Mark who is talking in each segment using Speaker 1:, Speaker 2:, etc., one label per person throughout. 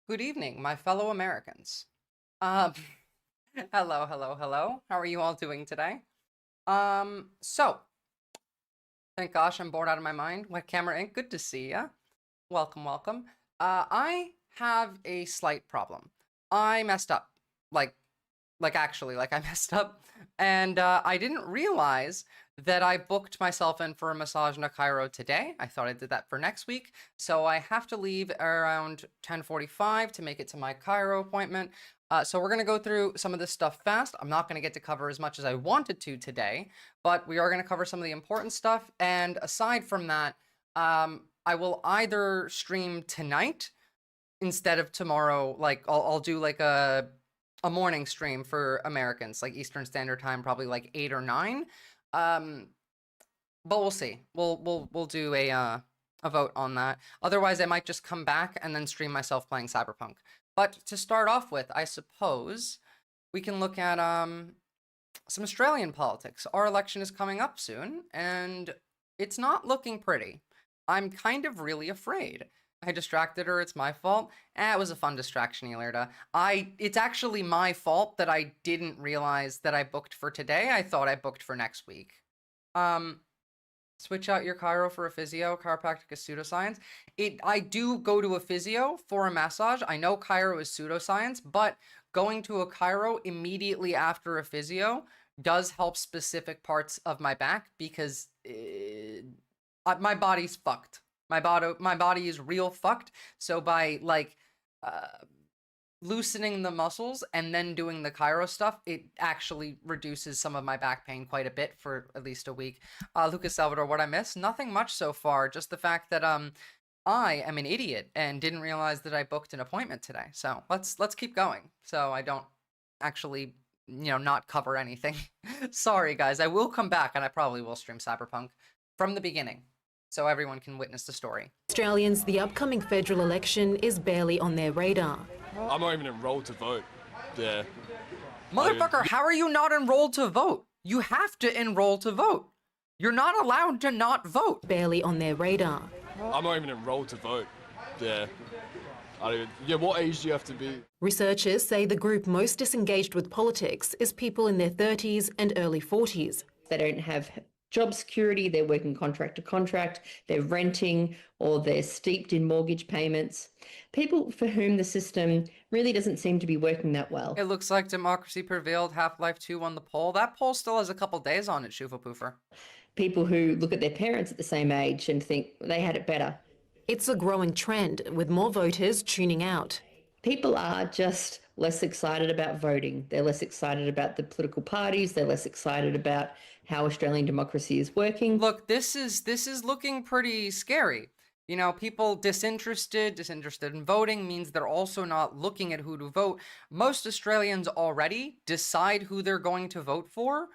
Speaker 1: Good evening, my fellow Americans. Um, hello, hello, hello. How are you all doing today? So, thank gosh I'm bored out of my mind. Wet Camera Inc., good to see ya. Welcome, welcome. I have a slight problem. I messed up. Like, actually, I messed up. And I didn't realize that I booked myself in for a massage in Cairo today. I thought I did that for next week. So I have to leave around 10:45 to make it to my Cairo appointment. So we're going to go through some of this stuff fast. I'm not going to get to cover as much as I wanted to today, but we are going to cover some of the important stuff. And aside from that, I will either stream tonight instead of tomorrow. Like I'll do like a morning stream for Americans, like Eastern Standard Time, probably like 8 or 9. But we'll see. We'll do a vote on that. Otherwise, I might just come back and then stream myself playing Cyberpunk. But to start off with, I suppose we can look at some Australian politics. Our election is coming up soon, and it's not looking pretty. I'm kind of really afraid. I distracted her, it's my fault. It was a fun distraction, Elerda. It's actually my fault that I didn't realize that I booked for today. I thought I booked for next week. Switch out your chiro for a physio. Chiropractic is pseudoscience. I do go to a physio for a massage. I know chiro is pseudoscience, but going to a chiro immediately after a physio does help specific parts of my back because my body's fucked. My body is real fucked. So by loosening the muscles and then doing the chiro stuff, it actually reduces some of my back pain quite a bit for at least a week. Lucas Salvador, what I missed? Nothing much so far. Just the fact that I am an idiot and didn't realize that I booked an appointment today. So let's keep going. So I don't actually, not cover anything. Sorry guys, I will come back and I probably will stream Cyberpunk from the beginning, so everyone can witness the story.
Speaker 2: Australians, the upcoming federal election is barely on their radar.
Speaker 3: I'm not even enrolled to vote. Yeah.
Speaker 1: Motherfucker, how are you not enrolled to vote? You have to enroll to vote. You're not allowed to not vote.
Speaker 2: Barely on their radar.
Speaker 3: I'm not even enrolled to vote. Yeah. What age do you have to be?
Speaker 2: Researchers say the group most disengaged with politics is people in their 30s and early 40s.
Speaker 4: They don't have job security, they're working contract to contract, they're renting, or they're steeped in mortgage payments. People for whom the system really doesn't seem to be working that well.
Speaker 1: It looks like democracy prevailed. Half-Life 2 won the poll. That poll still has a couple days on it, Shufa Poofer.
Speaker 4: People who look at their parents at the same age and think they had it better.
Speaker 2: It's a growing trend, with more voters tuning out.
Speaker 4: People are just less excited about voting. They're less excited about the political parties. They're less excited about how Australian democracy is working.
Speaker 1: Look, this is looking pretty scary. People disinterested in voting means they're also not looking at who to vote. Most Australians already decide who they're going to vote for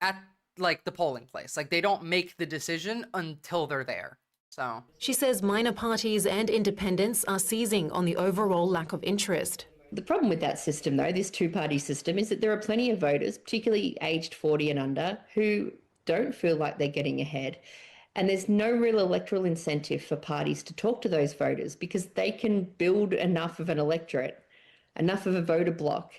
Speaker 1: at the polling place. They don't make the decision until they're there. So
Speaker 2: she says minor parties and independents are seizing on the overall lack of interest.
Speaker 4: The problem with that system, though, this two-party system, is that there are plenty of voters, particularly aged 40 and under, who don't feel like they're getting ahead. And there's no real electoral incentive for parties to talk to those voters because they can build enough of an electorate, enough of a voter bloc,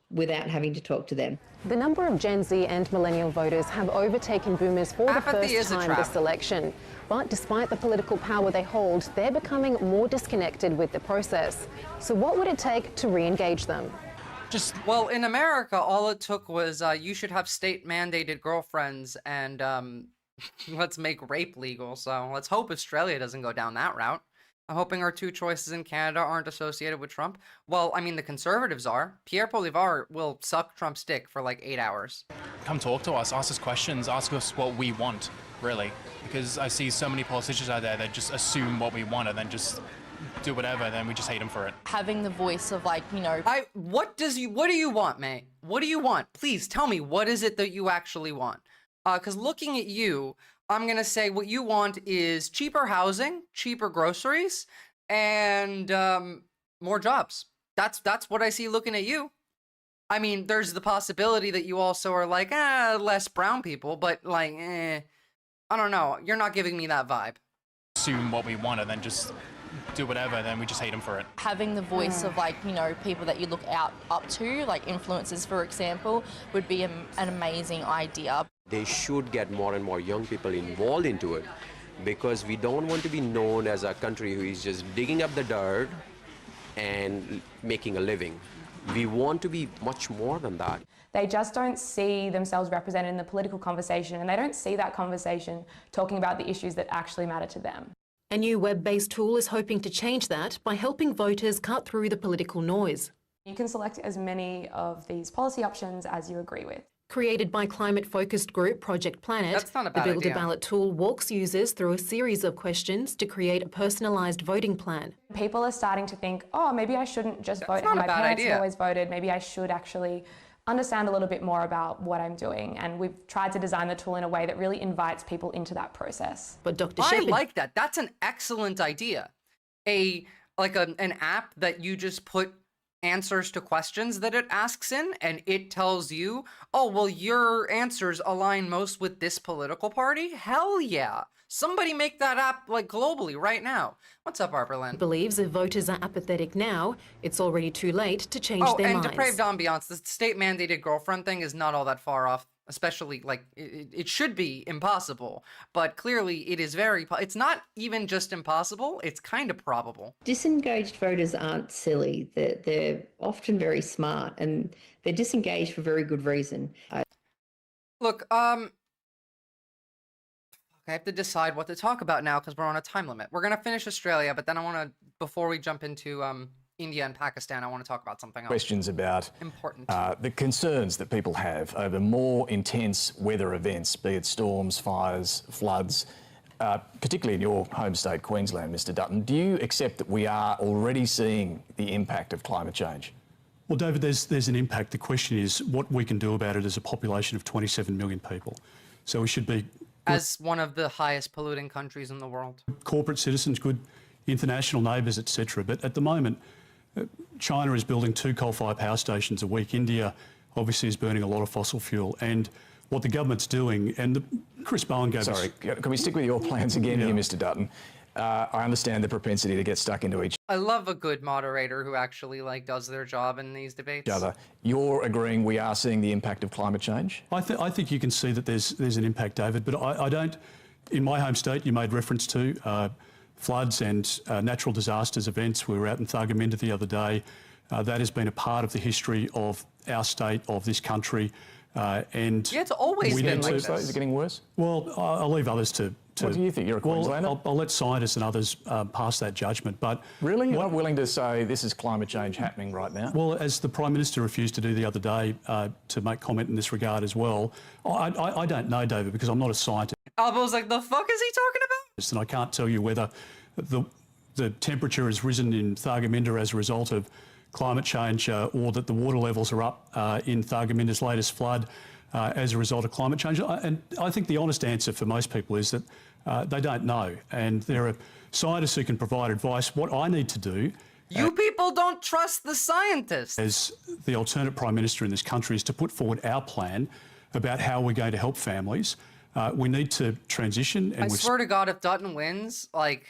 Speaker 4: without having to talk to them.
Speaker 2: The number of Gen Z and millennial voters have overtaken boomers for the first time this election. But despite the political power they hold, they're becoming more disconnected with the process. So what would it take to re-engage them?
Speaker 1: Well, in America, all it took was you should have state-mandated girlfriends and let's make rape legal. So let's hope Australia doesn't go down that route. I'm hoping our two choices in Canada aren't associated with Trump. Well, I mean, the Conservatives are. Pierre Poilievre will suck Trump's dick for 8 hours.
Speaker 5: Come talk to us, ask us questions, ask us what we want, really. Because I see so many politicians out there that just assume what we want and then just do whatever, then we just hate them for it.
Speaker 6: Having the voice of
Speaker 1: What do you want, May? What do you want? Please tell me, what is it that you actually want? Because looking at you, I'm going to say what you want is cheaper housing, cheaper groceries, and more jobs. That's what I see looking at you. I mean, there's the possibility that you also are less brown people, but I don't know. You're not giving me that vibe.
Speaker 5: Assume what we want and then just do whatever, then we just hate them for it.
Speaker 6: Having the voice of, like, you know, people that you look up to, like influencers, for example, would be an amazing idea.
Speaker 7: They should get more and more young people involved into it, because we don't want to be known as a country who is just digging up the dirt and making a living. We want to be much more than that.
Speaker 8: They just don't see themselves represented in the political conversation, and they don't see that conversation talking about the issues that actually matter to them.
Speaker 2: A new web-based tool is hoping to change that by helping voters cut through the political noise.
Speaker 8: You can select as many of these policy options as you agree with.
Speaker 2: Created by climate-focused group Project Planet,
Speaker 1: That's not a
Speaker 2: the
Speaker 1: bad
Speaker 2: Build a
Speaker 1: idea.
Speaker 2: Ballot tool walks users through a series of questions to create a personalised voting plan.
Speaker 8: People are starting to think, oh, maybe I shouldn't just vote how
Speaker 1: not a
Speaker 8: my
Speaker 1: bad
Speaker 8: parents
Speaker 1: idea.
Speaker 8: have always voted. Maybe I should actually understand a little bit more about what I'm doing. And we've tried to design the tool in a way that really invites people into that process.
Speaker 2: But Dr.
Speaker 1: I
Speaker 2: Shepherd
Speaker 1: like that. That's an excellent idea. An app that you just put answers to questions that it asks in, and it tells you, oh, well, your answers align most with this political party? Hell yeah. Somebody make that app, like, globally right now. What's up, Harper Lynn?
Speaker 2: believes if voters are apathetic now, it's already too late to change
Speaker 1: Oh,
Speaker 2: their
Speaker 1: and
Speaker 2: minds.
Speaker 1: depraved ambiance. The state-mandated girlfriend thing is not all that far off, especially, like, it should be impossible, but clearly it is it's not even just impossible, it's kind of probable.
Speaker 4: Disengaged voters aren't silly. They're often very smart, and they're disengaged for very good reason.
Speaker 1: Look, I have to decide what to talk about now because we're on a time limit. We're going to finish Australia, but then I want to, before we jump into India and Pakistan, I want to talk about something else.
Speaker 9: Questions about
Speaker 1: Important.
Speaker 9: the concerns that people have over more intense weather events, be it storms, fires, floods, particularly in your home state, Queensland, Mr. Dutton. Do you accept that we are already seeing the impact of climate change?
Speaker 10: Well, David, there's an impact. The question is what we can do about it as a population of 27 million people. So we should be
Speaker 1: As one of the highest polluting countries in the world.
Speaker 10: corporate citizens, good international neighbours, etc. But at the moment, China is building 2 coal-fired power stations a week. India obviously is burning a lot of fossil fuel. And what the government's doing, and Chris Bowen gave us...
Speaker 9: Sorry, can we stick with your plans again here, Mr. Dutton? I understand the propensity to get stuck into each
Speaker 1: I love a good moderator who actually, like, does their job in these debates.
Speaker 9: other. You're agreeing we are seeing the impact of climate change?
Speaker 10: I think you can see that there's an impact, David, but I don't... In my home state, you made reference to floods and natural disasters events. We were out in Thargomindah the other day. That has been a part of the history of our state, of this country. And
Speaker 1: Yeah, it's always
Speaker 10: we
Speaker 1: been
Speaker 10: need
Speaker 1: like
Speaker 10: to-
Speaker 1: this.
Speaker 9: Is it getting worse?
Speaker 10: Well, I'll leave others to...
Speaker 9: What do you think? You're a Queenslander?
Speaker 10: Well, I'll let scientists and others pass that judgment. But
Speaker 9: Really? You're not willing to say this is climate change happening right now?
Speaker 10: well, as the Prime Minister refused to do the other day to make comment in this regard as well, I don't know, David, because I'm not a scientist,
Speaker 1: Albo's like, the fuck is he talking about?
Speaker 10: and I can't tell you whether the temperature has risen in Thargomindah as a result of climate change or that the water levels are up in Thargomindah's latest flood as a result of climate change. And I think the honest answer for most people is that they don't know. And there are scientists who can provide advice. What I need to do
Speaker 1: You people don't trust the scientists.
Speaker 10: as the alternate Prime Minister in this country is to put forward our plan about how we're going to help families. We need to transition. And
Speaker 1: I swear to God, if Dutton wins, like,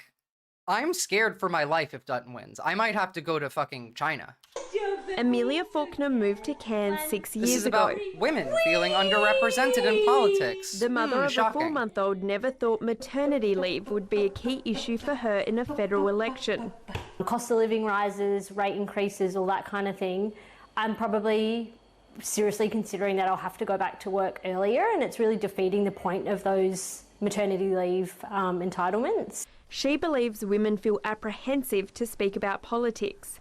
Speaker 1: I'm scared for my life if Dutton wins. I might have to go to fucking China.
Speaker 11: Amelia Faulkner moved to Cairns 6
Speaker 1: This
Speaker 11: years
Speaker 1: is about
Speaker 11: ago.
Speaker 1: women feeling underrepresented in politics.
Speaker 11: The mother of a
Speaker 1: Shocking.
Speaker 11: 4-month-old never thought maternity leave would be a key issue for her in a federal election.
Speaker 12: Cost of living rises, rate increases, all that kind of thing. I'm probably seriously considering that I'll have to go back to work earlier, and it's really defeating the point of those maternity leave entitlements.
Speaker 11: She believes women feel apprehensive to speak about politics.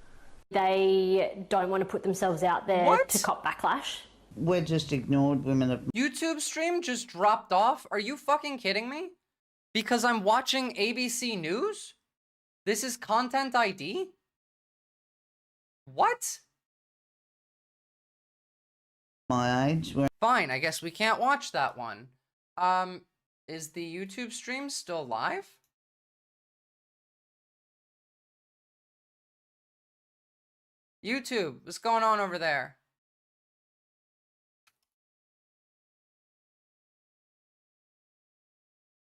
Speaker 12: They don't want to put themselves out there
Speaker 1: What?
Speaker 12: to cop backlash.
Speaker 13: We're just ignored. Women are...
Speaker 1: YouTube stream just dropped off? Are you fucking kidding me? Because I'm watching ABC News? This is Content ID? What?
Speaker 13: my age.
Speaker 1: Fine, I guess we can't watch that one. Is the YouTube stream still live? YouTube, what's going on over there?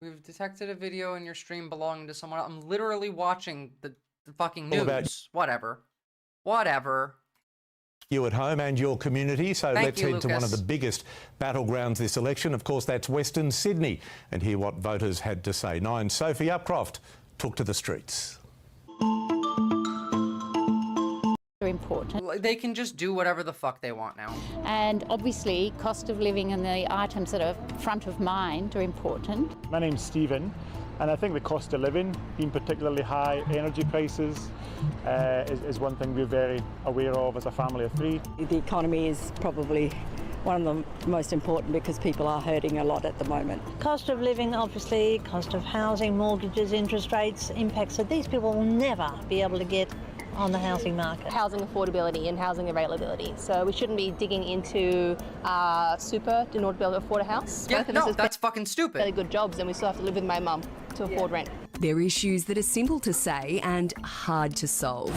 Speaker 1: We've detected a video in your stream belonging to someone. I'm literally watching the the fucking
Speaker 14: All about-
Speaker 1: news. Whatever.
Speaker 14: You at home and your community. So
Speaker 1: Thank
Speaker 14: let's
Speaker 1: you,
Speaker 14: head to one of
Speaker 1: Lucas.
Speaker 14: the biggest battlegrounds this election. Of course, that's Western Sydney, and hear what voters had to say. Nine's Sophie Upcroft took to the streets.
Speaker 15: Important.
Speaker 1: They can just do whatever the fuck they want now.
Speaker 15: And obviously, cost of living and the items that are front of mind are important.
Speaker 16: My name's Stephen, and I think the cost of living, being particularly high, energy prices, is one thing we're very aware of as a family of three.
Speaker 17: The economy is probably one of the most important because people are hurting a lot at the moment.
Speaker 18: Cost of living, obviously, cost of housing, mortgages, interest rates, impacts. So these people will never be able to get on the housing market.
Speaker 19: Housing affordability and housing availability. So we shouldn't be digging into super in order to be able to afford a house.
Speaker 1: Yeah, no, that's fucking stupid.
Speaker 19: Really good jobs, and we still have to live with my mum to afford rent.
Speaker 20: They're issues that are simple to say and hard to solve.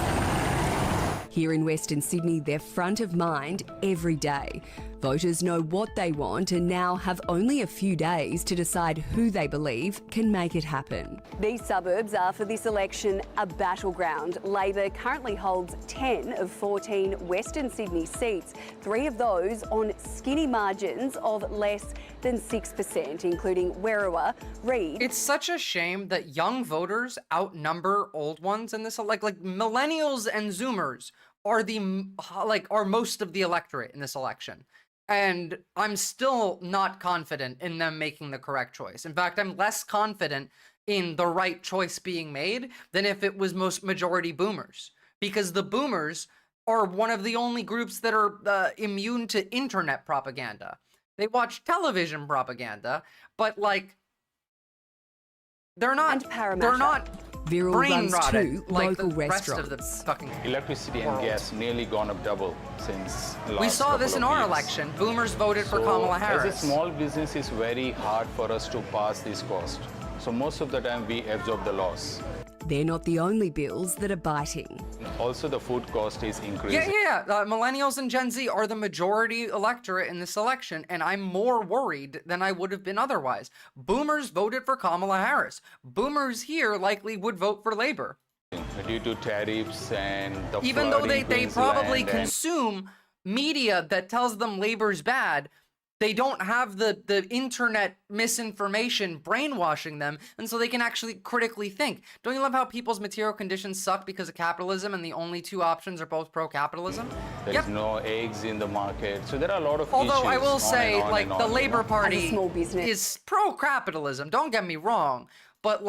Speaker 20: Here in Western Sydney, they're front of mind every day. Voters know what they want and now have only a few days to decide who they believe can make it happen.
Speaker 21: These suburbs are, for this election, a battleground. Labor currently holds 10 of 14 Western Sydney seats, 3 of those on skinny margins of less than 6%, including Werriwa, Reid.
Speaker 1: It's such a shame that young voters outnumber old ones in this, like millennials and Zoomers are most of the electorate in this election. And I'm still not confident in them making the correct choice. In fact, I'm less confident in the right choice being made than if it was most majority boomers. Because the boomers are one of the only groups that are immune to internet propaganda. They watch television propaganda, but they're not
Speaker 20: Viral
Speaker 1: brain
Speaker 20: runs
Speaker 1: rotted
Speaker 20: two
Speaker 1: like the
Speaker 20: local
Speaker 1: rest of
Speaker 20: restaurants.
Speaker 1: the fucking
Speaker 22: Electricity and
Speaker 1: world.
Speaker 22: gas nearly gone up double since last
Speaker 1: We saw this in
Speaker 22: couple of
Speaker 1: our
Speaker 22: years.
Speaker 1: election. Boomers voted for Kamala Harris.
Speaker 22: As a small business, it's very hard for us to pass this cost. So most of the time we absorb the loss.
Speaker 20: They're not the only bills that are biting.
Speaker 22: Also, the food cost is increasing.
Speaker 1: Yeah. Millennials and Gen Z are the majority electorate in this election, and I'm more worried than I would have been otherwise. Boomers voted for Kamala Harris. Boomers here likely would vote for Labor.
Speaker 22: Due to tariffs and the
Speaker 1: Even though
Speaker 22: flooding
Speaker 1: they probably
Speaker 22: Queensland and-
Speaker 1: consume media that tells them Labor's bad, they don't have the internet misinformation brainwashing them, and so they can actually critically think. Don't you love how people's material conditions suck because of capitalism and the only two options are both pro-capitalism?
Speaker 22: There's no eggs in the market. So there are a lot of issues.
Speaker 1: Although I will
Speaker 22: on
Speaker 1: say,
Speaker 22: and on and
Speaker 1: the
Speaker 22: on,
Speaker 1: Labor
Speaker 22: you know?
Speaker 1: Party
Speaker 21: As a small business.
Speaker 1: is pro-capitalism, don't get me wrong, but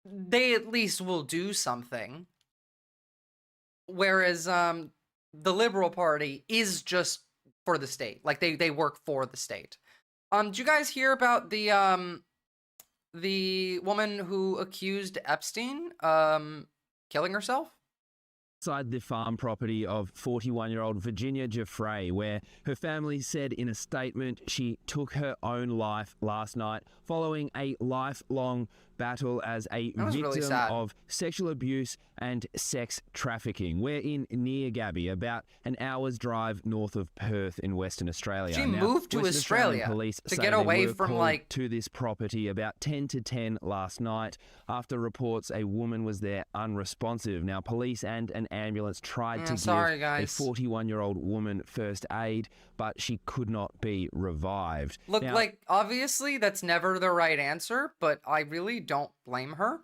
Speaker 1: they at least will do something. Whereas the Liberal Party is just for the state. They work for the state. Did you guys hear about the woman who accused Epstein killing herself?
Speaker 23: Outside the farm property of 41-year-old Virginia Giuffre, where her family said in a statement she took her own life last night following a lifelong battle as a
Speaker 1: That was really
Speaker 23: victim
Speaker 1: sad.
Speaker 23: of sexual abuse and sex trafficking. We're in near Gabby, about an hour's drive north of Perth in Western Australia.
Speaker 1: She
Speaker 23: Now,
Speaker 1: moved to
Speaker 23: Western
Speaker 1: Australia
Speaker 23: Australian police
Speaker 1: to
Speaker 23: say
Speaker 1: get
Speaker 23: they
Speaker 1: away
Speaker 23: were
Speaker 1: from,
Speaker 23: called to this property about 10 to 10 last night after reports a woman was there unresponsive. Now, police and an ambulance tried to
Speaker 1: sorry,
Speaker 23: give
Speaker 1: guys.
Speaker 23: a 41-year-old woman first aid, but she could not be revived.
Speaker 1: Look,
Speaker 23: Now,
Speaker 1: obviously that's never the right answer, but I really don't blame her.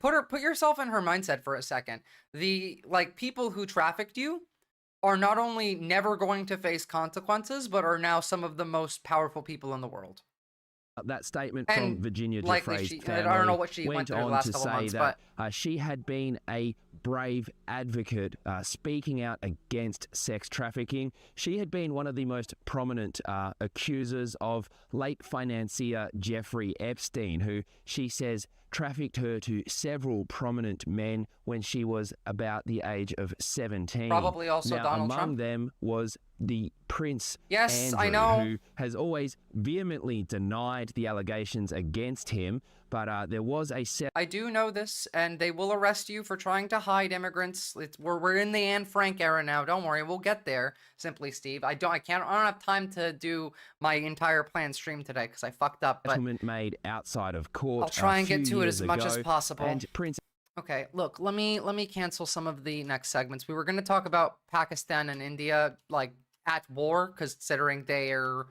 Speaker 1: Put yourself in her mindset for a second. The people who trafficked you are not only never going to face consequences, but are now some of the most powerful people in the world.
Speaker 23: that statement
Speaker 1: And
Speaker 23: from Virginia
Speaker 1: likely
Speaker 23: Giuffre's
Speaker 1: she-
Speaker 23: family
Speaker 1: I don't know what she went
Speaker 23: went
Speaker 1: through the
Speaker 23: on
Speaker 1: last
Speaker 23: to
Speaker 1: couple
Speaker 23: say
Speaker 1: months,
Speaker 23: that she had been a brave advocate speaking out against sex trafficking. She had been one of the most prominent accusers of late financier Jeffrey Epstein, who she says trafficked her to several prominent men when she was about the age of 17.
Speaker 1: Probably also
Speaker 23: now,
Speaker 1: Donald
Speaker 23: among
Speaker 1: Trump.
Speaker 23: them was the Prince
Speaker 1: Yes, I
Speaker 23: Andrew,
Speaker 1: know.
Speaker 23: who has always vehemently denied the allegations against him, but there was a
Speaker 1: I do know this, and they will arrest you for trying to hide immigrants. We're in the Anne Frank era now. Don't worry, we'll get there. Simply Steve. I don't have time to do my entire planned stream today because I fucked up. But
Speaker 23: settlement made outside of court.
Speaker 1: I'll try
Speaker 23: a
Speaker 1: and get
Speaker 23: few
Speaker 1: to it
Speaker 23: years
Speaker 1: as much as
Speaker 23: ago,
Speaker 1: possible.
Speaker 23: And Prince
Speaker 1: Okay, look, let me cancel some of the next segments. We were going to talk about Pakistan and India, like, at war, considering they're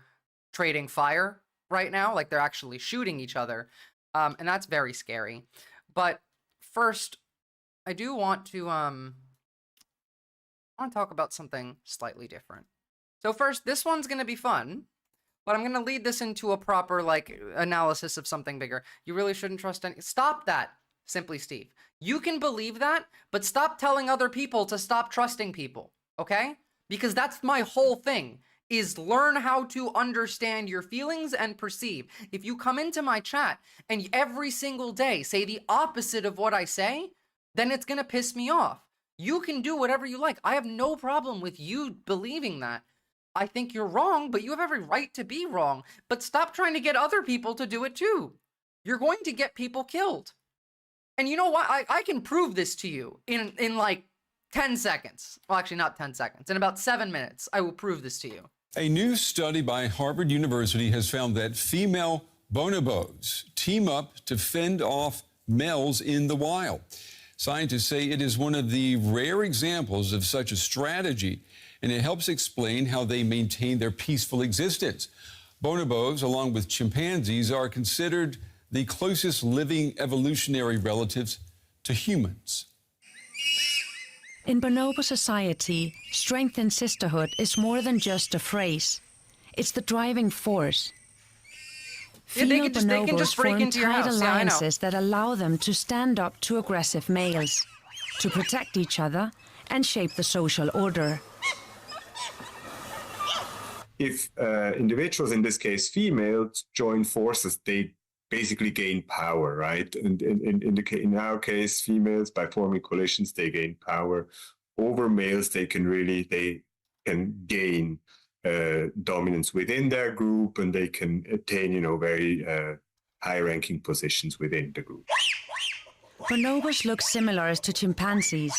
Speaker 1: trading fire right now, like they're actually shooting each other. And that's very scary. But first, I do want to talk about something slightly different. So first, this one's going to be fun, but I'm going to lead this into a proper, like, analysis of something bigger. You really shouldn't trust any... Stop that, Simply Steve. You can believe that, but stop telling other people to stop trusting people, okay? Because that's my whole thing, is learn how to understand your feelings and perceive. If you come into my chat and every single day say the opposite of what I say, then it's going to piss me off. You can do whatever you like. I have no problem with you believing that. I think you're wrong, but you have every right to be wrong. But stop trying to get other people to do it too. You're going to get people killed. And you know what? I can prove this to you in like 10 seconds. Well, actually not 10 seconds. In about 7 minutes, I will prove this to you.
Speaker 3: A new study by Harvard University has found that female bonobos team up to fend off males in the wild. Scientists say it is one of the rare examples of such a strategy, and it helps explain how they maintain their peaceful existence. Bonobos, along with chimpanzees, are considered the closest living evolutionary relatives to humans.
Speaker 5: In bonobo society, strength and sisterhood is more than just a phrase. It's the driving force. Female bonobos form tight alliances that allow them to stand up to aggressive males, to protect each other and shape the social order.
Speaker 6: If individuals, in this case females, join forces, they basically gain power, right? And in our case, females, by forming coalitions, they gain power over males. They can gain dominance within their group, and they can attain, very high-ranking positions within the group.
Speaker 5: Bonobos look similar to chimpanzees,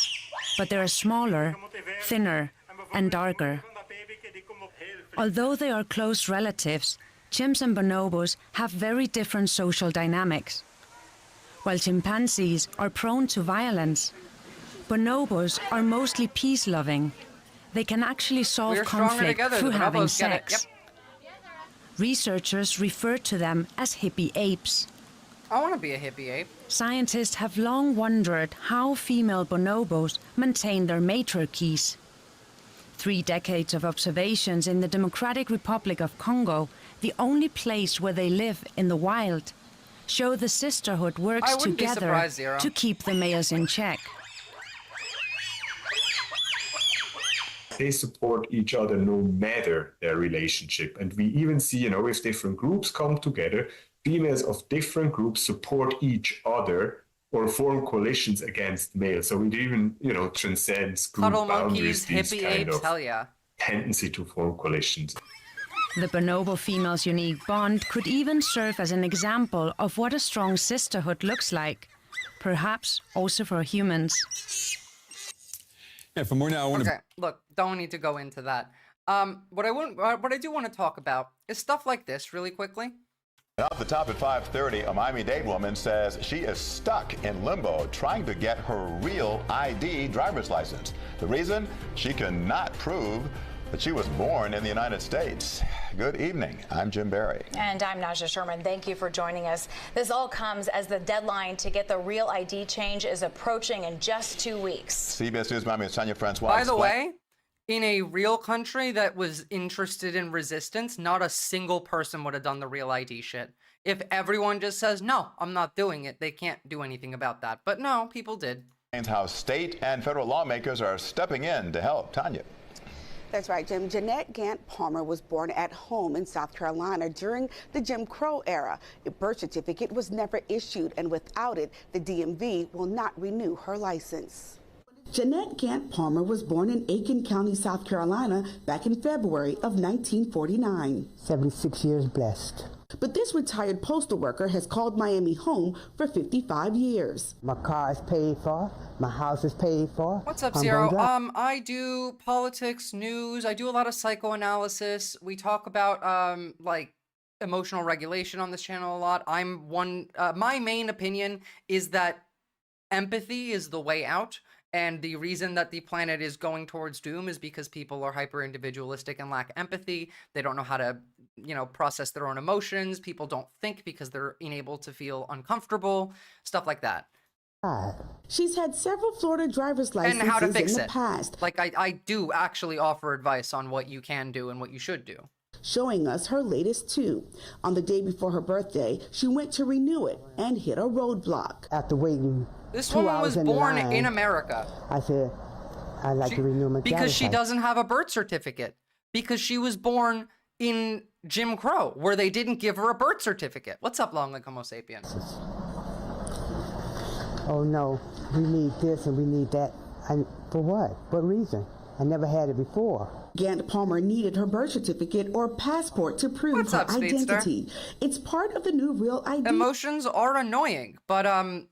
Speaker 5: but they are smaller, thinner, and darker. Although they are close relatives, chimps and bonobos have very different social dynamics. While chimpanzees are prone to violence, bonobos are mostly peace-loving. They can actually solve conflict through having sex. Researchers refer to them as hippie apes.
Speaker 1: I want to be a hippie ape.
Speaker 5: Scientists have long wondered how female bonobos maintain their matriarchies. 3 decades of observations in the Democratic Republic of Congo, the only place where they live in the wild, show the sisterhood works together to keep the males in check.
Speaker 6: They support each other no matter their relationship. And we even see, if different groups come together, females of different groups support each other or form coalitions against males. So it even, transcends group
Speaker 1: Cuddle
Speaker 6: boundaries,
Speaker 1: monkeys, hippie apes, hell yeah.
Speaker 6: Tendency to form coalitions.
Speaker 5: The bonobo female's unique bond could even serve as an example of what a strong sisterhood looks like, perhaps also for humans.
Speaker 3: Yeah, for more now, I want to...
Speaker 1: Okay, look, don't need to go into that. What I do want to talk about is stuff like this really quickly.
Speaker 24: Off the top at 5:30, a Miami-Dade woman says she is stuck in limbo trying to get her real ID driver's license. The reason? She cannot prove that she was born in the United States. Good evening. I'm Jim Barry.
Speaker 25: And I'm Naja Sherman. Thank you for joining us. This all comes as the deadline to get the real ID change is approaching in just 2 weeks.
Speaker 24: CBS News Miami's Tanya Francois.
Speaker 1: By the way, in a real country that was interested in resistance, not a single person would have done the real ID shit. If everyone just says, no, I'm not doing it, they can't do anything about that. But no, people did.
Speaker 24: How state and federal lawmakers are stepping in to help. Tanya.
Speaker 26: That's right, Jim. Jeanette Gant Palmer was born at home in South Carolina during the Jim Crow era. A birth certificate was never issued, and without it, the DMV will not renew her license. Jeanette Gant Palmer was born in Aiken County, South Carolina, back in February of 1949.
Speaker 27: 76 years blessed.
Speaker 26: But this retired postal worker has called Miami home for 55 years.
Speaker 27: My car is paid for. My house is paid for.
Speaker 1: What's up, Zero? I do politics, news. I do a lot of psychoanalysis. We talk about, like, emotional regulation on this channel a lot. My main opinion is that empathy is the way out. And the reason that the planet is going towards doom is because people are hyper individualistic and lack empathy. They don't know how to, process their own emotions. People don't think because they're unable to feel uncomfortable, stuff like that.
Speaker 26: She's had several Florida driver's licenses
Speaker 1: And how to fix
Speaker 26: in the
Speaker 1: it.
Speaker 26: past.
Speaker 1: Like, I do actually offer advice on what you can do and what you should do.
Speaker 26: Showing us her latest two. On the day before her birthday, she went to renew it and hit a roadblock.
Speaker 27: After waiting
Speaker 1: This
Speaker 27: 2
Speaker 1: woman
Speaker 27: hours
Speaker 1: was
Speaker 27: in
Speaker 1: born
Speaker 27: line,
Speaker 1: in America.
Speaker 27: I said, I'd like to renew my
Speaker 1: Because
Speaker 27: driver's
Speaker 1: she
Speaker 27: license.
Speaker 1: doesn't have a birth certificate. Because she was born in Jim Crow, where they didn't give her a birth certificate. What's up, long like Homo sapien?
Speaker 27: Oh no, we need this and we need that. And for what? What reason? I never had it before.
Speaker 26: Gant Palmer needed her birth certificate or passport to prove
Speaker 1: What's
Speaker 26: her
Speaker 1: up, Speedster?
Speaker 26: identity. It's part of the new Real ID
Speaker 1: Emotions are annoying, but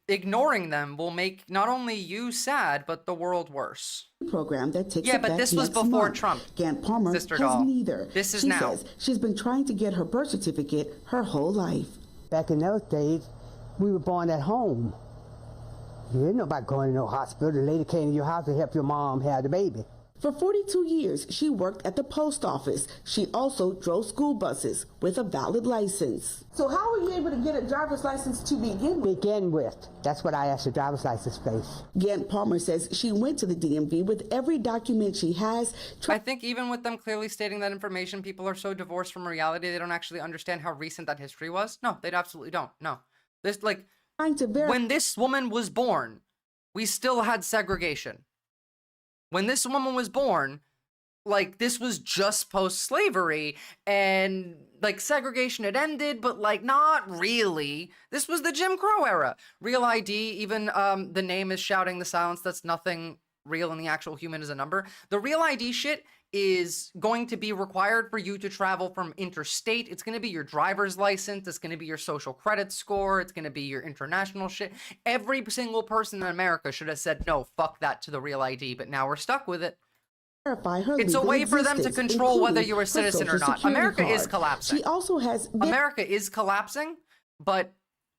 Speaker 1: ignoring them will make not only you sad, but the world worse.
Speaker 26: program that takes
Speaker 1: Yeah,
Speaker 26: effect
Speaker 1: but this was
Speaker 26: next
Speaker 1: before
Speaker 26: month.
Speaker 1: Trump.
Speaker 26: Gant Palmer
Speaker 1: Sister
Speaker 26: has
Speaker 1: doll.
Speaker 26: neither.
Speaker 1: This is
Speaker 26: she
Speaker 1: now.
Speaker 26: says she's been trying to get her birth certificate her whole life.
Speaker 27: Back in those days, we were born at home. You didn't know about going to no hospital. The lady came to your house to help your mom have the baby.
Speaker 26: For 42 years, she worked at the post office. She also drove school buses with a valid license. So how were you able to get a driver's license to begin with?
Speaker 27: Begin with. That's what I asked the driver's license place.
Speaker 26: Gant Palmer says she went to the DMV with every document she has.
Speaker 1: I think even with them clearly stating that information, people are so divorced from reality, they don't actually understand how recent that history was. No, they absolutely don't. No. This, like, when this woman was born, we still had segregation. When this woman was born, like, this was just post-slavery, and, like, segregation had ended, but, like, not really. This was the Jim Crow era. Real ID, even the name is shouting the silence. That's nothing real, and the actual human is a number. The Real ID shit is going to be required for you to travel from interstate. It's going to be your driver's license. It's going to be your social credit score. It's going to be your international shit. Every single person in America should have said, no, fuck that to the Real ID, but now we're stuck with it. It's a way for them to control whether you're a citizen or not. America is collapsing.
Speaker 26: She also has
Speaker 1: America is collapsing, but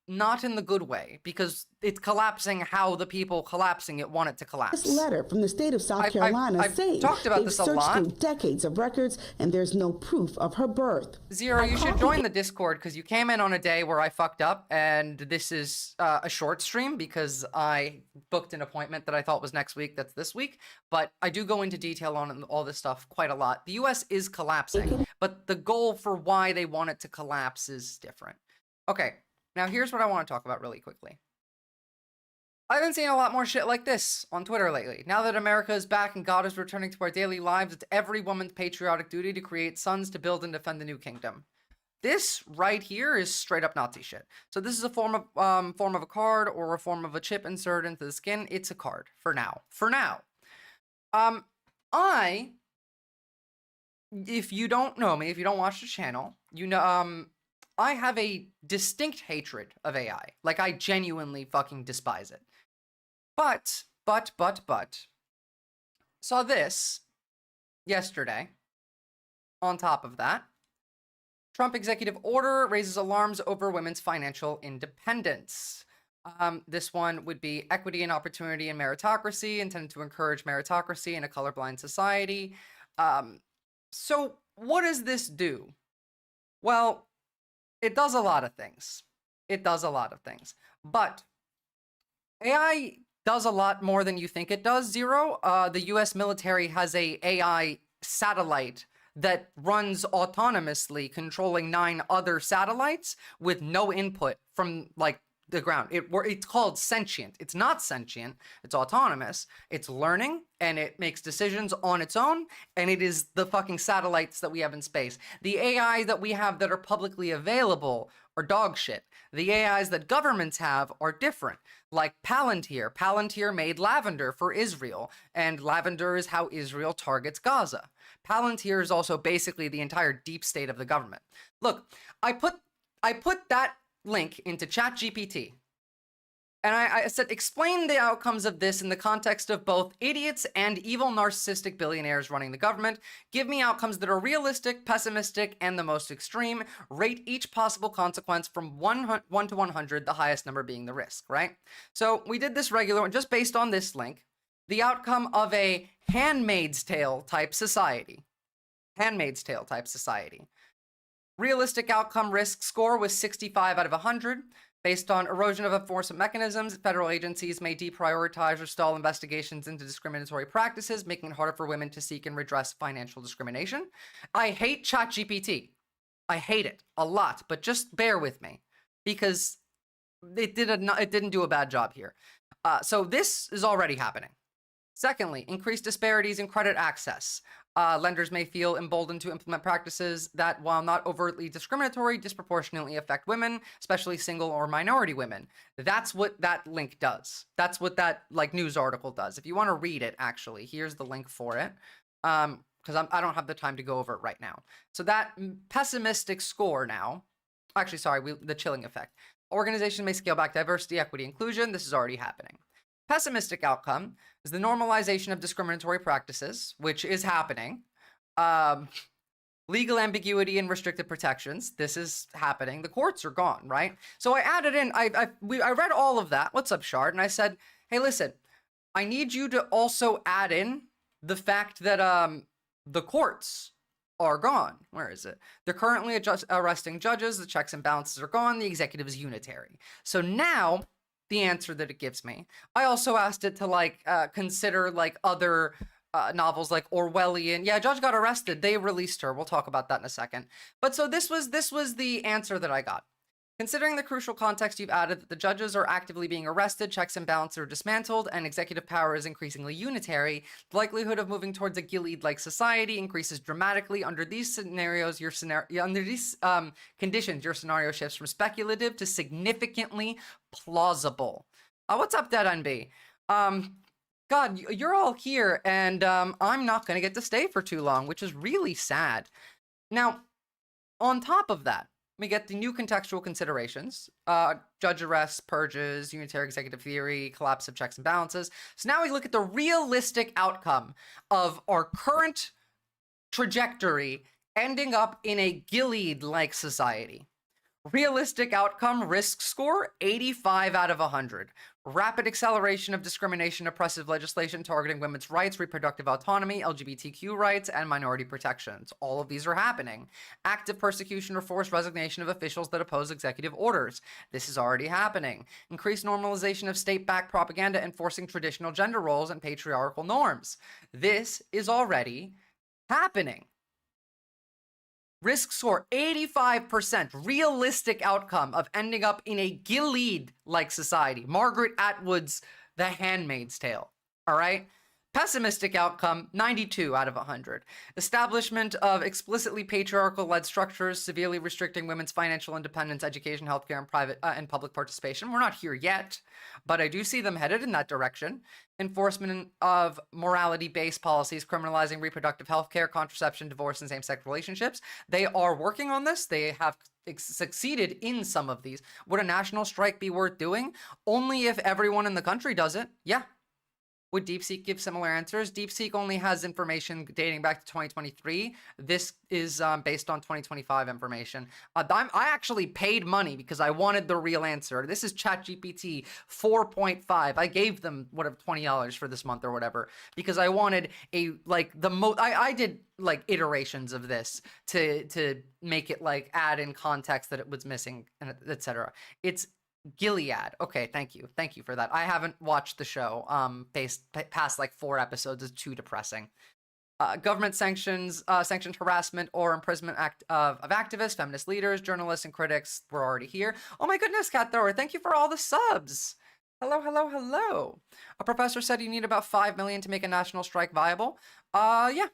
Speaker 1: not in the good way, because it's collapsing how the people collapsing it want it to collapse.
Speaker 26: This letter from the state of South Carolina saying
Speaker 1: talked about
Speaker 26: they've
Speaker 1: this a
Speaker 26: searched
Speaker 1: lot.
Speaker 26: through decades of records and there's no proof of her birth.
Speaker 1: Zero, you should join the Discord, because you came in on a day where I fucked up, and this is a short stream because I booked an appointment that I thought was next week that's this week, but I do go into detail on all this stuff quite a lot. The US is collapsing, but the goal for why they want it to collapse is different. Okay, now here's what I want to talk about really quickly. I've been seeing a lot more shit like this on Twitter lately. Now that America is back and God is returning to our daily lives, it's every woman's patriotic duty to create sons to build and defend the new kingdom. This right here is straight up Nazi shit. So this is a form of a card or a form of a chip inserted into the skin. It's a card for now. For now. If you don't know me, if you don't watch the channel, you know, I have a distinct hatred of AI. Like, I genuinely fucking despise it. But, saw this yesterday. On top of that, Trump executive order raises alarms over women's financial independence. This one would be equity and opportunity and meritocracy, intended to encourage meritocracy in a colorblind society. So what does this do? Well, it does a lot of things. It does a lot of things. But AI does a lot more than you think it does, Zero. The US military has a AI satellite that runs autonomously, controlling 9 other satellites with no input from, like, the ground. It's called sentient. It's not sentient. It's autonomous. It's learning, and it makes decisions on its own, and it is the fucking satellites that we have in space. The AI that we have that are publicly available are dog shit. The AIs that governments have are different, like Palantir. Palantir made Lavender for Israel, and Lavender is how Israel targets Gaza. Palantir is also basically the entire deep state of the government. Look, I put that link into ChatGPT. And I said, explain the outcomes of this in the context of both idiots and evil narcissistic billionaires running the government. Give me outcomes that are realistic, pessimistic, and the most extreme. Rate each possible consequence from 1 to 100, the highest number being the risk, right? So we did this regular one just based on this link. The outcome of a Handmaid's Tale type society. Handmaid's Tale type society. Realistic outcome risk score was 65 out of 100. Based on erosion of enforcement mechanisms, federal agencies may deprioritize or stall investigations into discriminatory practices, making it harder for women to seek and redress financial discrimination. I hate ChatGPT. I hate it a lot, but just bear with me because it didn't do a bad job here. So this is already happening. Secondly, increased disparities in credit access. Lenders may feel emboldened to implement practices that, while not overtly discriminatory, disproportionately affect women, especially single or minority women. That's what that link does. That's what that news article does. If you want to read it, actually, here's the link for it. Because I don't have the time to go over it right now. So that pessimistic score now, actually, sorry, the chilling effect. Organizations may scale back diversity, equity, inclusion. This is already happening. Pessimistic outcome is the normalization of discriminatory practices, which is happening. Legal ambiguity and restricted protections. This is happening. The courts are gone, right? So I added in, I read all of that. What's up, Shard? And I said, hey, listen, I need you to also add in the fact that the courts are gone. Where is it? They're currently arresting judges. The checks and balances are gone. The executive is unitary. So now, the answer that it gives me. I also asked it to consider other novels like Orwellian. Yeah, Judge got arrested. They released her. We'll talk about that in a second. But so this was the answer that I got. Considering the crucial context you've added that the judges are actively being arrested, checks and balances are dismantled, and executive power is increasingly unitary, the likelihood of moving towards a Gilead-like society increases dramatically. Under these scenarios, conditions, your scenario shifts from speculative to significantly plausible. What's up, Dead NB? God, you're all here, and I'm not going to get to stay for too long, which is really sad. Now, on top of that, we get the new contextual considerations, judge arrests, purges, unitary executive theory, collapse of checks and balances. So now we look at the realistic outcome of our current trajectory ending up in a Gilead-like society. Realistic outcome risk score, 85 out of 100. Rapid acceleration of discrimination, oppressive legislation targeting women's rights, reproductive autonomy, LGBTQ rights, and minority protections. All of these are happening. Active persecution or forced resignation of officials that oppose executive orders. This is already happening. Increased normalization of state-backed propaganda enforcing traditional gender roles and patriarchal norms. This is already happening. Risk score, 85%. Realistic outcome of ending up in a Gilead-like society. Margaret Atwood's The Handmaid's Tale. All right? Pessimistic outcome, 92 out of 100. Establishment of explicitly patriarchal-led structures, severely restricting women's financial independence, education, healthcare, and private and public participation. We're not here yet, but I do see them headed in that direction. Enforcement of morality-based policies, criminalizing reproductive healthcare, contraception, divorce, and same-sex relationships. They are working on this. They have succeeded in some of these. Would a national strike be worth doing? Only if everyone in the country does it. Yeah. Would DeepSeek give similar answers? DeepSeek only has information dating back to 2023. This is based on 2025 information. I actually paid money because I wanted the real answer. This is ChatGPT 4.5. I gave them $20 for this month or whatever because I wanted I did iterations of this to make it add in context that it was missing, and etc. It's Gilead. Okay, thank you. Thank you for that. I haven't watched the show. Past 4 episodes is too depressing. Government sanctioned harassment or imprisonment of activists, feminist leaders, journalists, and critics were already here. Oh my goodness, Cat Thrower, thank you for all the subs. Hello, hello, hello. A professor said you need about 5 million to make a national strike viable. Yeah.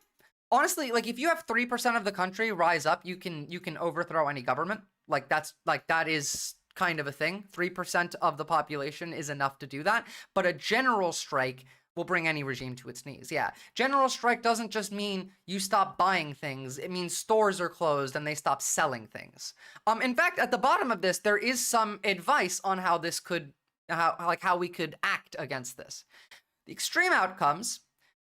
Speaker 1: Honestly, if you have 3% of the country rise up, you can overthrow any government. That is kind of a thing. 3% of the population is enough to do that, but a general strike will bring any regime to its knees. Yeah, general strike doesn't just mean you stop buying things. It means stores are closed and they stop selling things. In fact, at the bottom of this, there is some advice on how this could how we could act against this. The extreme outcomes: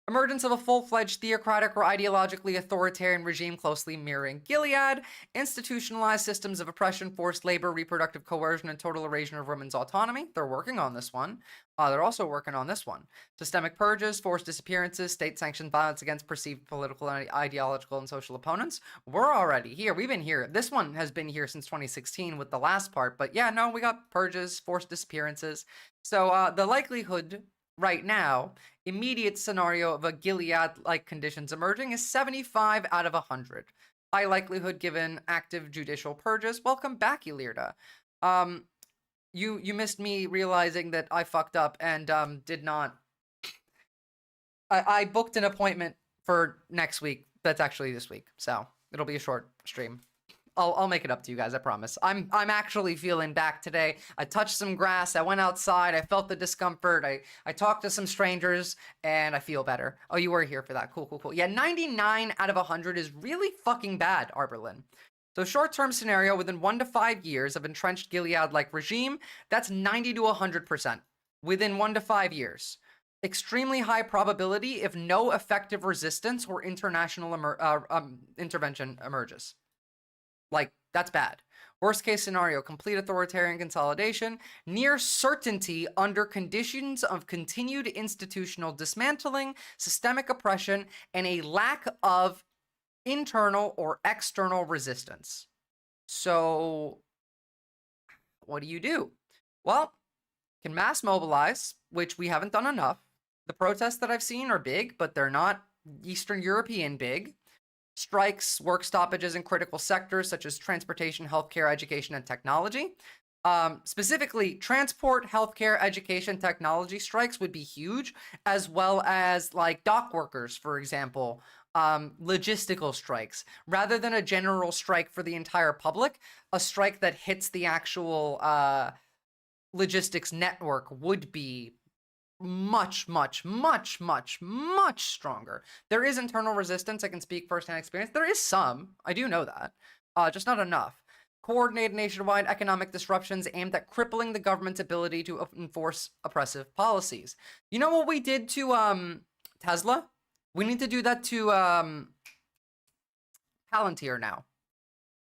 Speaker 1: emergence of a full-fledged theocratic or ideologically authoritarian regime closely mirroring Gilead, institutionalized systems of oppression, forced labor, reproductive coercion, and total erosion of women's autonomy. They're working on this one. They're also working on this one. Systemic purges, forced disappearances, state-sanctioned violence against perceived political, ideological, and social opponents. We're already here. We've been here. This one has been here since 2016 with the last part. But yeah, no, we got purges, forced disappearances. So the likelihood right now, immediate scenario of a Gilead-like conditions emerging is 75 out of 100. High likelihood given active judicial purges. Welcome back, Elirda. You missed me realizing that I fucked up and did not. I booked an appointment for next week. That's actually this week, so it'll be a short stream. I'll make it up to you guys, I promise. I'm actually feeling back today. I touched some grass, I went outside, I felt the discomfort, I talked to some strangers, and I feel better. Oh, you were here for that. Cool, cool, cool. Yeah, 99 out of 100 is really fucking bad, Arberlin. So short-term scenario, within 1 to 5 years of entrenched Gilead-like regime, that's 90 to 100%. Within 1 to 5 years. Extremely high probability if no effective resistance or international intervention emerges. Like, that's bad. Worst case scenario, complete authoritarian consolidation, near certainty under conditions of continued institutional dismantling, systemic oppression, and a lack of internal or external resistance. So, what do? Well, can mass mobilize, which we haven't done enough. The protests that I've seen are big, but they're not Eastern European big. Strikes, work stoppages in critical sectors such as transportation, healthcare, education, and technology. Specifically, transport, healthcare, education, technology strikes would be huge, as well as like dock workers, for example, logistical strikes. Rather than a general strike for the entire public, a strike that hits the actual logistics network would be much stronger. There is internal resistance. I can speak firsthand experience. There is some. I do know that. Just not enough. Coordinated nationwide economic disruptions aimed at crippling the government's ability to enforce oppressive policies. You know what we did to Tesla? We need to do that to Palantir now.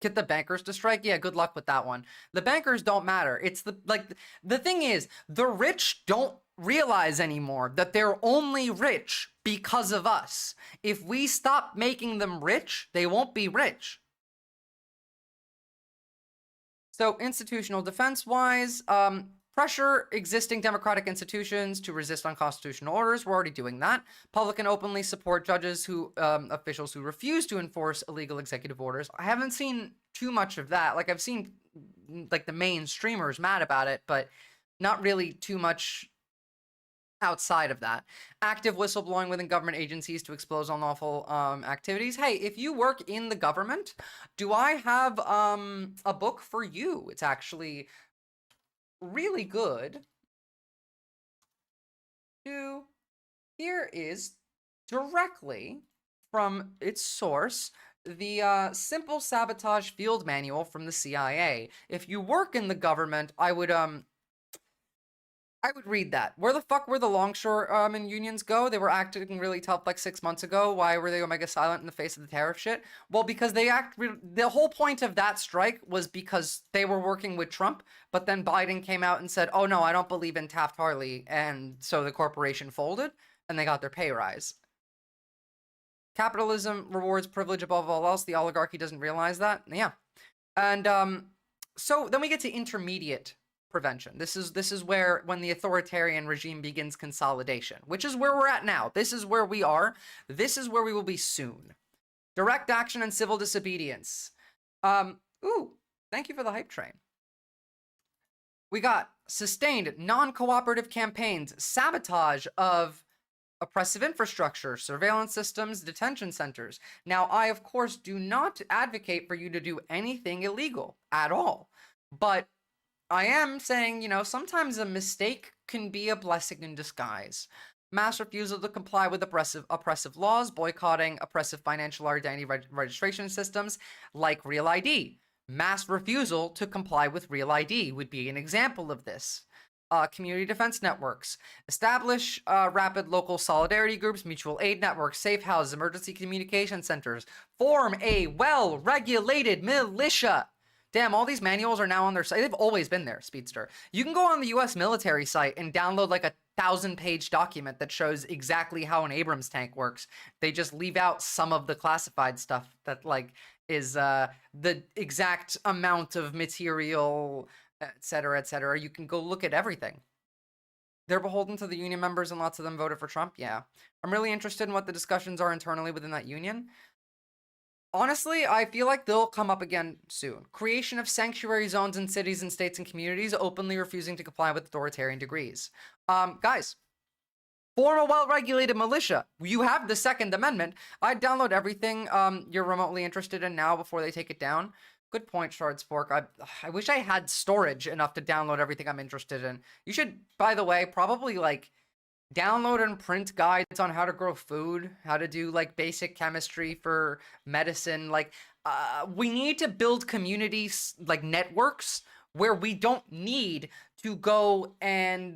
Speaker 1: Get the bankers to strike? Yeah, good luck with that one. The bankers don't matter. It's the thing is, the rich don't realize anymore that they're only rich because of us. If we stop making them rich, they won't be rich. So institutional defense-wise, pressure existing democratic institutions to resist unconstitutional orders. We're already doing that. Public and openly support judges officials who refuse to enforce illegal executive orders. I haven't seen too much of that. Like, I've seen like the main streamers mad about it, but not really too much outside of that. Active whistleblowing within government agencies to expose unlawful activities. Hey, if you work in the government, do I have a book for you? It's actually really good. Here is directly from its source, the Simple Sabotage Field Manual from the CIA. If you work in the government, I would read that. Where the fuck were the longshoremen unions go? They were acting really tough like 6 months ago. Why were they omega silent in the face of the tariff shit? Well, because the whole point of that strike was because they were working with Trump, but then Biden came out and said, oh no, I don't believe in Taft-Hartley, and so the corporation folded, and they got their pay rise. Capitalism rewards privilege above all else. The oligarchy doesn't realize that. Yeah. And so then we get to intermediate prevention. This is where, when the authoritarian regime begins consolidation, which is where we're at now. This is where we are. This is where we will be soon. Direct action and civil disobedience. Ooh, thank you for the hype train. We got sustained non-cooperative campaigns, sabotage of oppressive infrastructure, surveillance systems, detention centers. Now, I, of course, do not advocate for you to do anything illegal at all, but I am saying, you know, sometimes a mistake can be a blessing in disguise. Mass refusal to comply with oppressive laws, boycotting oppressive financial identity registration systems like Real ID. Mass refusal to comply with Real ID would be an example of this. community defense networks, establish rapid local solidarity groups, mutual aid networks, safe houses, emergency communication centers, form a well-regulated militia. Damn, all these manuals are now on their site. They've always been there, Speedster. You can go on the US military site and download like a 1,000-page document that shows exactly how an Abrams tank works. They just leave out some of the classified stuff that like is the exact amount of material, etc., etc. You can go look at everything. They're beholden to the union members and lots of them voted for Trump. Yeah. I'm really interested in what the discussions are internally within that union. Honestly, I feel like they'll come up again soon. Creation of sanctuary zones in cities and states and communities, openly refusing to comply with authoritarian decrees. Guys, form a well-regulated militia. You have the Second Amendment. I'd download everything you're remotely interested in now before they take it down. Good point, Shard Spork. I wish I had storage enough to download everything I'm interested in. You should, by the way, probably like download and print guides on how to grow food, how to do like basic chemistry for medicine. Like, we need to build communities, like networks, where we don't need to go and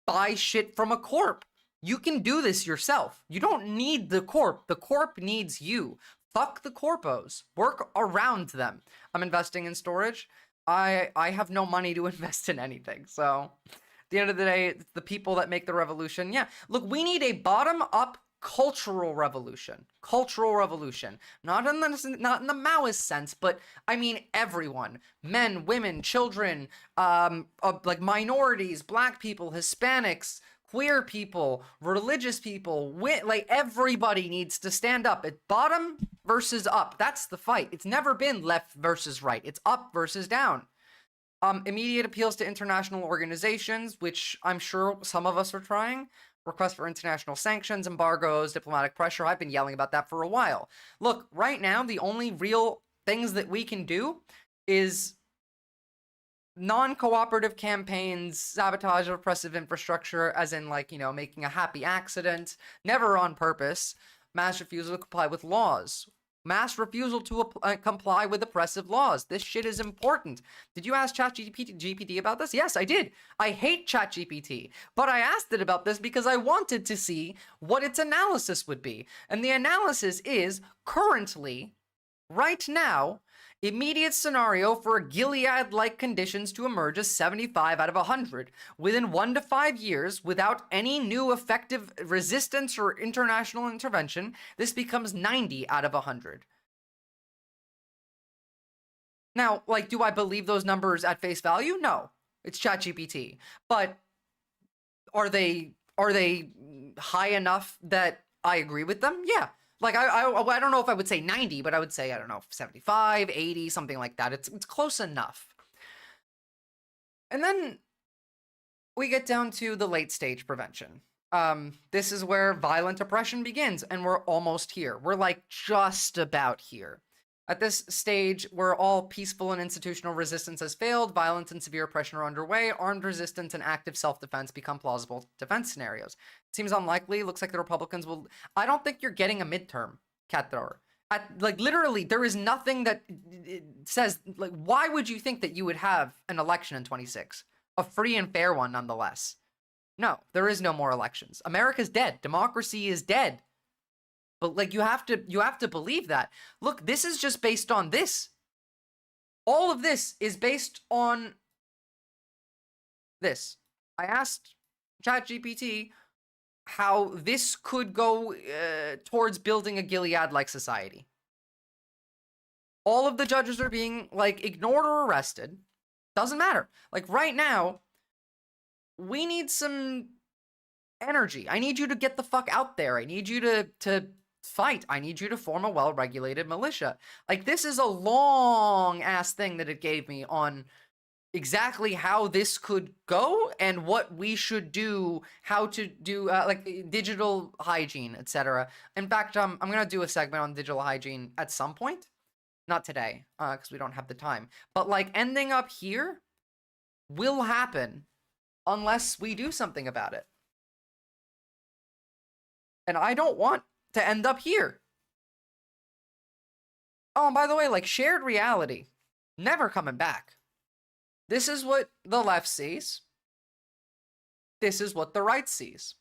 Speaker 1: buy shit from a corp. You can do this yourself. You don't need the corp. The corp needs you. Fuck the corpos. Work around them. I'm investing in storage. I have no money to invest in anything, so at the end of the day, it's the people that make the revolution. Yeah, look, we need a bottom-up cultural revolution. Cultural revolution. Not in the Maoist sense, but I mean everyone. Men, women, children, like minorities, black people, Hispanics, queer people, religious people, like everybody needs to stand up. It's bottom versus up. That's the fight. It's never been left versus right. It's up versus down. Immediate appeals to international organizations, which I'm sure some of us are trying. Request for international sanctions, embargoes, diplomatic pressure. I've been yelling about that for a while. Look, right now, the only real things that we can do is non-cooperative campaigns, sabotage of oppressive infrastructure, as in, like, you know, making a happy accident, never on purpose, mass refusal to comply with laws. Mass refusal to comply with oppressive laws. This shit is important. Did you ask ChatGPT about this? Yes, I did. I hate ChatGPT, but I asked it about this because I wanted to see what its analysis would be. And the analysis is currently, right now, immediate scenario for Gilead-like conditions to emerge as 75 out of 100. Within 1 to 5 years, without any new effective resistance or international intervention, this becomes 90 out of 100. Now, like, do I believe those numbers at face value? No. It's ChatGPT. But are they high enough that I agree with them? Yeah. Like, I don't know if I would say 90, but I would say, I don't know, 75, 80, something like that. It's close enough. And then we get down to the late stage prevention. This is where violent oppression begins, and we're almost here. We're like just about here. At this stage, where all peaceful and institutional resistance has failed, violence and severe oppression are underway, armed resistance and active self-defense become plausible defense scenarios. It seems unlikely. Looks like the Republicans will... I don't think you're getting a midterm, Cat Thrower. Like, literally, there is nothing that says... Like, why would you think that you would have an election in 26? A free and fair one, nonetheless. No, there is no more elections. America's dead. Democracy is dead. But, like, you have to believe that. Look, this is just based on this. All of this is based on this. I asked ChatGPT how this could go towards building a Gilead-like society. All of the judges are being, like, ignored or arrested. Doesn't matter. Like, right now, we need some energy. I need you to get the fuck out there. I need you to fight. I need you to form a well-regulated militia. Like, this is a long-ass thing that it gave me on exactly how this could go and what we should do, how to do, like, digital hygiene, etc. In fact, I'm going to do a segment on digital hygiene at some point. Not today, because we don't have the time. But, like, ending up here will happen unless we do something about it. And I don't want to end up here. Oh, and by the way, like, shared reality, never coming back. This is what the left sees. this is what the right sees.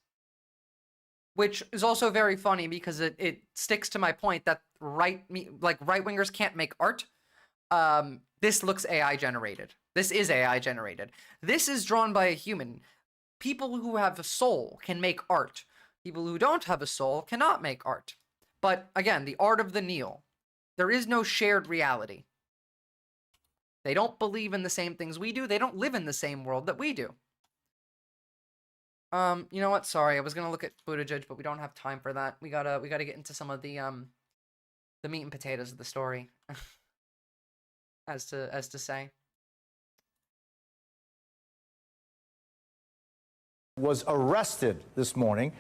Speaker 1: Which is also very funny because it sticks to my point that right-wingers can't make art. This looks AI generated. This is AI generated. This is drawn by a human. People who have a soul can make art. People who don't have a soul cannot make art. But again, the art of the Neil. There is no shared reality. They don't believe in the same things we do. They don't live in the same world that we do. You know what? Sorry, I was gonna look at Buttigieg, but we don't have time for that. We gotta get into some of the meat and potatoes of the story, as to say.
Speaker 2: Was arrested this morning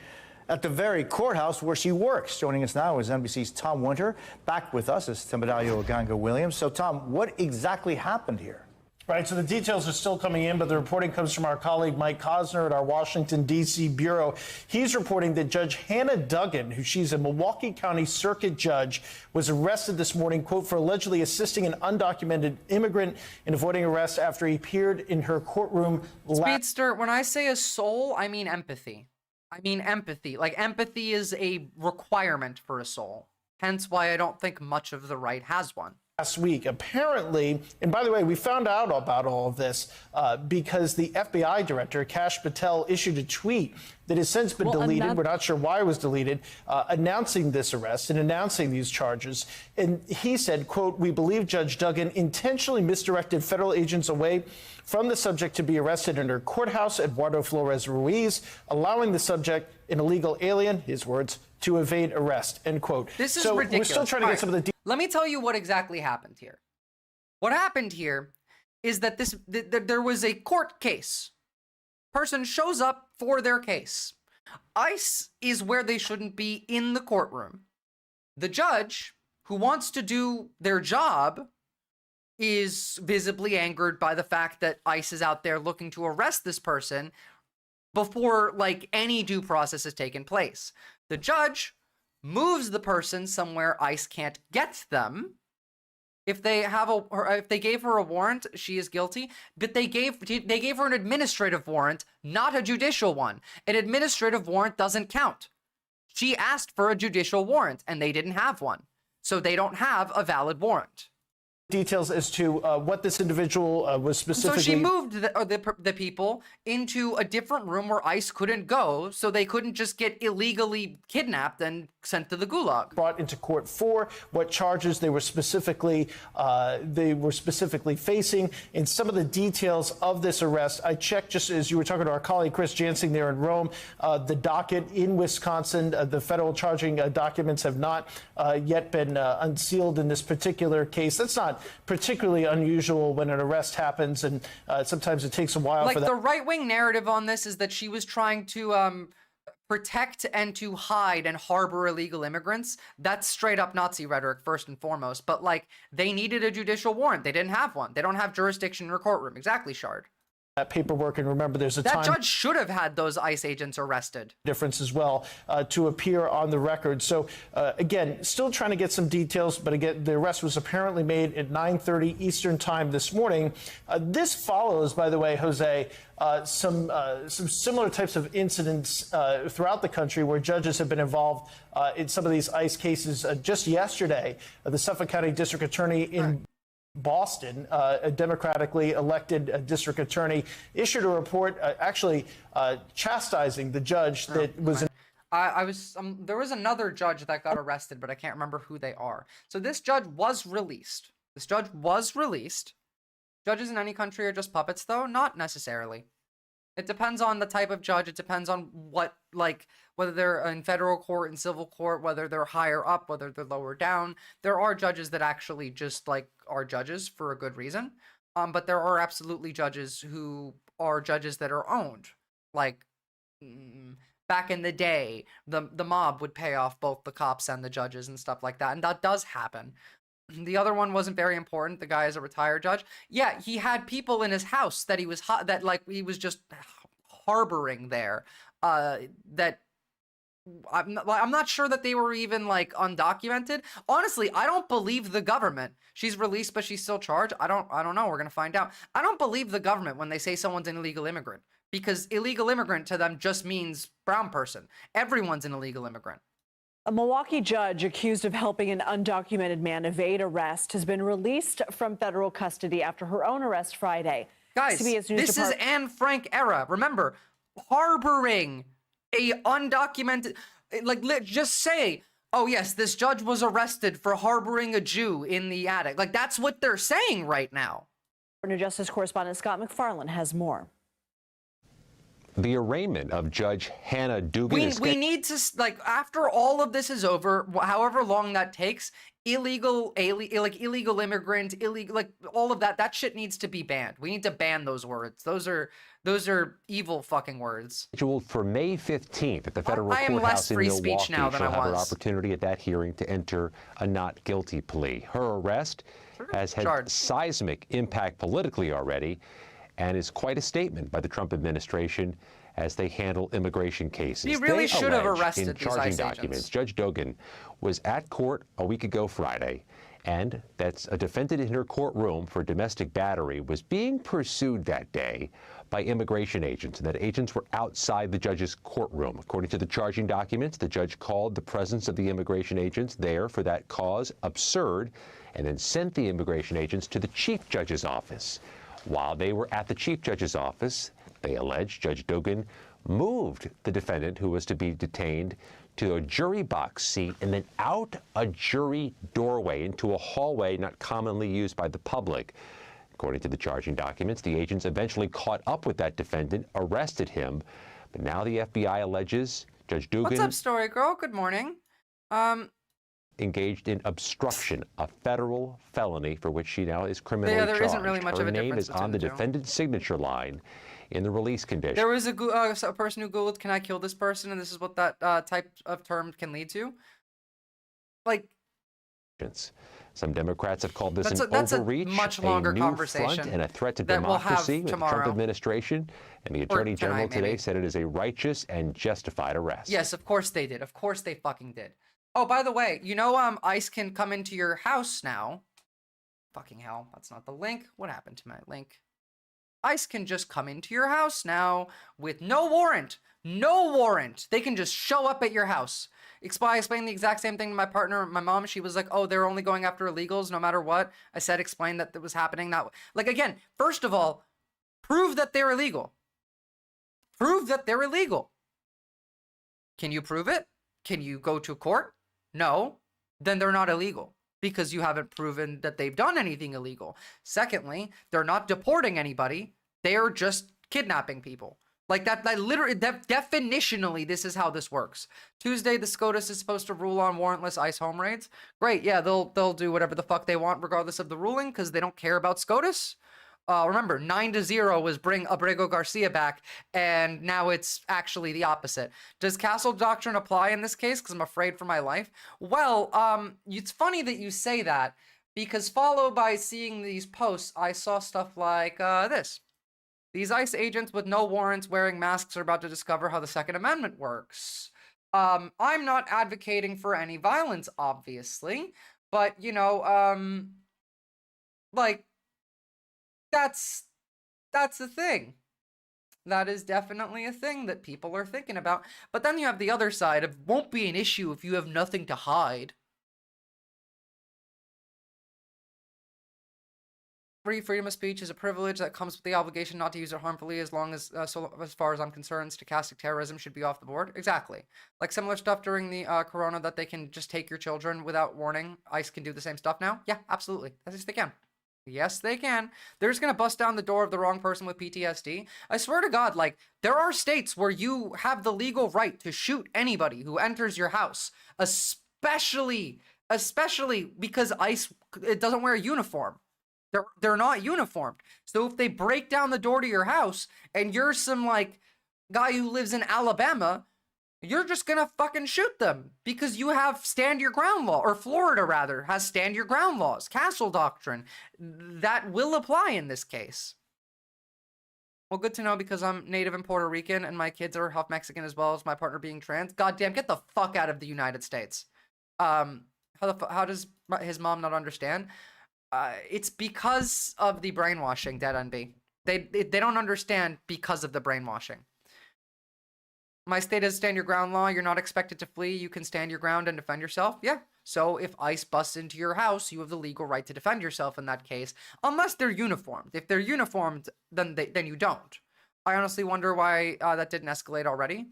Speaker 2: at the very courthouse where she works. Joining us now is NBC's Tom Winter. Back with us is Temadayo Oganga-Williams. So, Tom, what exactly happened here?
Speaker 4: Right, so the details are still coming in, but the reporting comes from our colleague Mike Cosner at our Washington, D.C. bureau. He's reporting that Judge Hannah Duggan, who she's a Milwaukee County Circuit judge, was arrested this morning, quote, for allegedly assisting an undocumented immigrant in avoiding arrest after he appeared in her courtroom.
Speaker 1: Speedster, when I say a soul, I mean empathy. I mean empathy. Like, empathy is a requirement for a soul. Hence why I don't think much of the right has one.
Speaker 4: Last week, apparently, and by the way, we found out about all of this because the FBI director, Kash Patel, issued a tweet that has since been deleted. We're not sure why it was deleted, announcing this arrest and announcing these charges. And he said, quote, "We believe Judge Duggan intentionally misdirected federal agents away from the subject to be arrested in her courthouse, Eduardo Flores Ruiz, allowing the subject, an illegal alien, his words, to evade arrest," end quote.
Speaker 1: This is ridiculous.
Speaker 4: We're still trying to get some of the
Speaker 1: Let me tell you what exactly happened here. What happened here is that there was a court case. Person shows up for their case. ICE is where they shouldn't be in the courtroom. The judge, who wants to do their job, is visibly angered by the fact that ICE is out there looking to arrest this person before, like, any due process has taken place. The judge moves the person somewhere ICE can't get them. If they gave her a warrant, she is guilty. But they gave her an administrative warrant, not a judicial one. An administrative warrant doesn't count. She asked for a judicial warrant, and they didn't have one, so they don't have a valid warrant.
Speaker 4: Details as to what this individual was specifically.
Speaker 1: So she moved the people into a different room where ICE couldn't go, so they couldn't just get illegally kidnapped and sent to the gulag.
Speaker 4: Brought into court for what charges they were specifically facing, and some of the details of this arrest. I checked, just as you were talking to our colleague Chris Jansing there in Rome, the docket in Wisconsin. The federal charging documents have not yet been unsealed in this particular case. That's not particularly unusual when an arrest happens, and sometimes it takes a while for that.
Speaker 1: The right-wing narrative on this is that she was trying to protect and to hide and harbor illegal immigrants. That's straight up Nazi rhetoric, first and foremost. But, like, they needed a judicial warrant. They didn't have one. They don't have jurisdiction in her courtroom. Exactly, Shard.
Speaker 4: That paperwork, and remember, there's a
Speaker 1: that judge should have had those ICE agents arrested.
Speaker 4: Difference as well to appear on the record. So again, still trying to get some details, but again, the arrest was apparently made at 9:30 Eastern time this morning. This follows, by the way, Jose, some similar types of incidents throughout the country where judges have been involved in some of these ICE cases. Just yesterday, the Suffolk County District Attorney in Boston, a democratically elected district attorney, issued a report actually chastising the judge that was.
Speaker 1: There was another judge that got arrested, but I can't remember who they are. So this judge was released. Judges in any country are just puppets, though? Not necessarily. It depends on the type of judge. It depends on what, like, whether they're in federal court and civil court, whether they're higher up, whether they're lower down. There are judges that actually just, like, are judges for a good reason. But there are absolutely judges who are judges that are owned. Like, back in the day, the mob would pay off both the cops and the judges and stuff like that. And that does happen. The other one wasn't very important. The guy is a retired judge. Yeah, he had people in his house that he was he was just harboring there. That I'm not sure that they were even, like, undocumented. Honestly, I don't believe the government. She's released, but she's still charged. I don't know. We're gonna find out. I don't believe the government when they say someone's an illegal immigrant, because illegal immigrant to them just means brown person. Everyone's an illegal immigrant.
Speaker 7: A Milwaukee judge accused of helping an undocumented man evade arrest has been released from federal custody after her own arrest Friday.
Speaker 1: Guys, this is Anne Frank era. Remember, harboring a undocumented, like, just say, oh yes, this judge was arrested for harboring a Jew in the attic. Like, that's what they're saying right now.
Speaker 7: New Justice correspondent Scott McFarland has more.
Speaker 8: The arraignment of Judge Hannah Dugan.
Speaker 1: We need to, like, after all of this is over, however long that takes, illegal immigrant, illegal, like, all of that shit needs to be banned. We need to ban those words. Those are evil fucking words.
Speaker 8: Scheduled for May 15th at the federal courthouse in Milwaukee. She'll have her opportunity at that hearing to enter a not guilty plea. Her arrest has had seismic impact politically already, and is quite a statement by the Trump administration as they handle immigration cases.
Speaker 1: He really should have arrested
Speaker 8: in
Speaker 1: these
Speaker 8: charging
Speaker 1: ICE
Speaker 8: documents.
Speaker 1: agents.
Speaker 8: Judge Dogan was at court a week ago Friday, and that's a defendant in her courtroom for domestic battery was being pursued that day by immigration agents, and that agents were outside the judge's courtroom. According to the charging documents, the judge called the presence of the immigration agents there for that cause absurd, and then sent the immigration agents to the chief judge's office. While they were at the chief judge's office, they allege Judge Dogan moved the defendant, who was to be detained, to a jury box seat and then out a jury doorway into a hallway not commonly used by the public. According to the charging documents, the agents eventually caught up with that defendant, arrested him, but now the FBI alleges Judge Dugan...
Speaker 1: What's up, story girl? Good morning.
Speaker 8: Engaged in obstruction, a federal felony for which she now is criminally charged.
Speaker 1: There isn't really much of a
Speaker 8: Her name
Speaker 1: difference
Speaker 8: is on the defendant's signature line in the release condition.
Speaker 1: There was a person who Googled, can I kill this person? And this is what that type of term can lead to. Like...
Speaker 8: Some Democrats have called this an
Speaker 1: that's
Speaker 8: overreach,
Speaker 1: a much longer
Speaker 8: new
Speaker 1: conversation
Speaker 8: front, and a threat to
Speaker 1: that we'll have
Speaker 8: democracy with the Trump administration. And the Attorney General today said it is a righteous and justified arrest.
Speaker 1: Yes, of course they did. Of course they fucking did. Oh, by the way, you know, ICE can come into your house now. Fucking hell, that's not the link. What happened to my link? ICE can just come into your house now with no warrant. No warrant. They can just show up at your house. I explained the exact same thing to my partner, my mom. She was like, oh, they're only going after illegals no matter what. I said, explain that was happening. Like, again, first of all, prove that they're illegal. Prove that they're illegal. Can you prove it? Can you go to court? No. Then they're not illegal because you haven't proven that they've done anything illegal. Secondly, they're not deporting anybody. They're just kidnapping people. Like that literally, definitionally, this is how this works. Tuesday, the SCOTUS is supposed to rule on warrantless ICE home raids. Great, yeah, they'll do whatever the fuck they want regardless of the ruling because they don't care about SCOTUS. Remember, 9-0 was bring Abrego Garcia back, and now it's actually the opposite. Does Castle Doctrine apply in this case? Because I'm afraid for my life. Well, it's funny that you say that because followed by seeing these posts, I saw stuff like this. These ICE agents with no warrants wearing masks are about to discover how the Second Amendment works. I'm not advocating for any violence, obviously, but, you know, like, that's a thing. That is definitely a thing that people are thinking about. But then you have the other side of, won't be an issue if you have nothing to hide. Freedom of speech is a privilege that comes with the obligation not to use it harmfully as long as, as far as I'm concerned, stochastic terrorism should be off the board. Exactly. Like similar stuff during the corona that they can just take your children without warning. ICE can do the same stuff now? Yeah, absolutely. Yes, they can. Yes, they can. They're just going to bust down the door of the wrong person with PTSD. I swear to God, like, there are states where you have the legal right to shoot anybody who enters your house, especially because ICE, it doesn't wear a uniform. They're not uniformed. So if they break down the door to your house and you're some like guy who lives in Alabama, you're just gonna fucking shoot them because you have stand your ground law, or Florida rather has stand your ground laws, Castle Doctrine. That will apply in this case. Well, good to know because I'm native and Puerto Rican and my kids are half Mexican as well as my partner being trans. Goddamn, get the fuck out of the United States. How does his mom not understand? It's because of the brainwashing, Dead NB. They don't understand because of the brainwashing. My state is stand your ground law. You're not expected to flee. You can stand your ground and defend yourself. Yeah. So if ICE busts into your house, you have the legal right to defend yourself in that case, unless they're uniformed. If they're uniformed, then you don't. I honestly wonder why that didn't escalate already.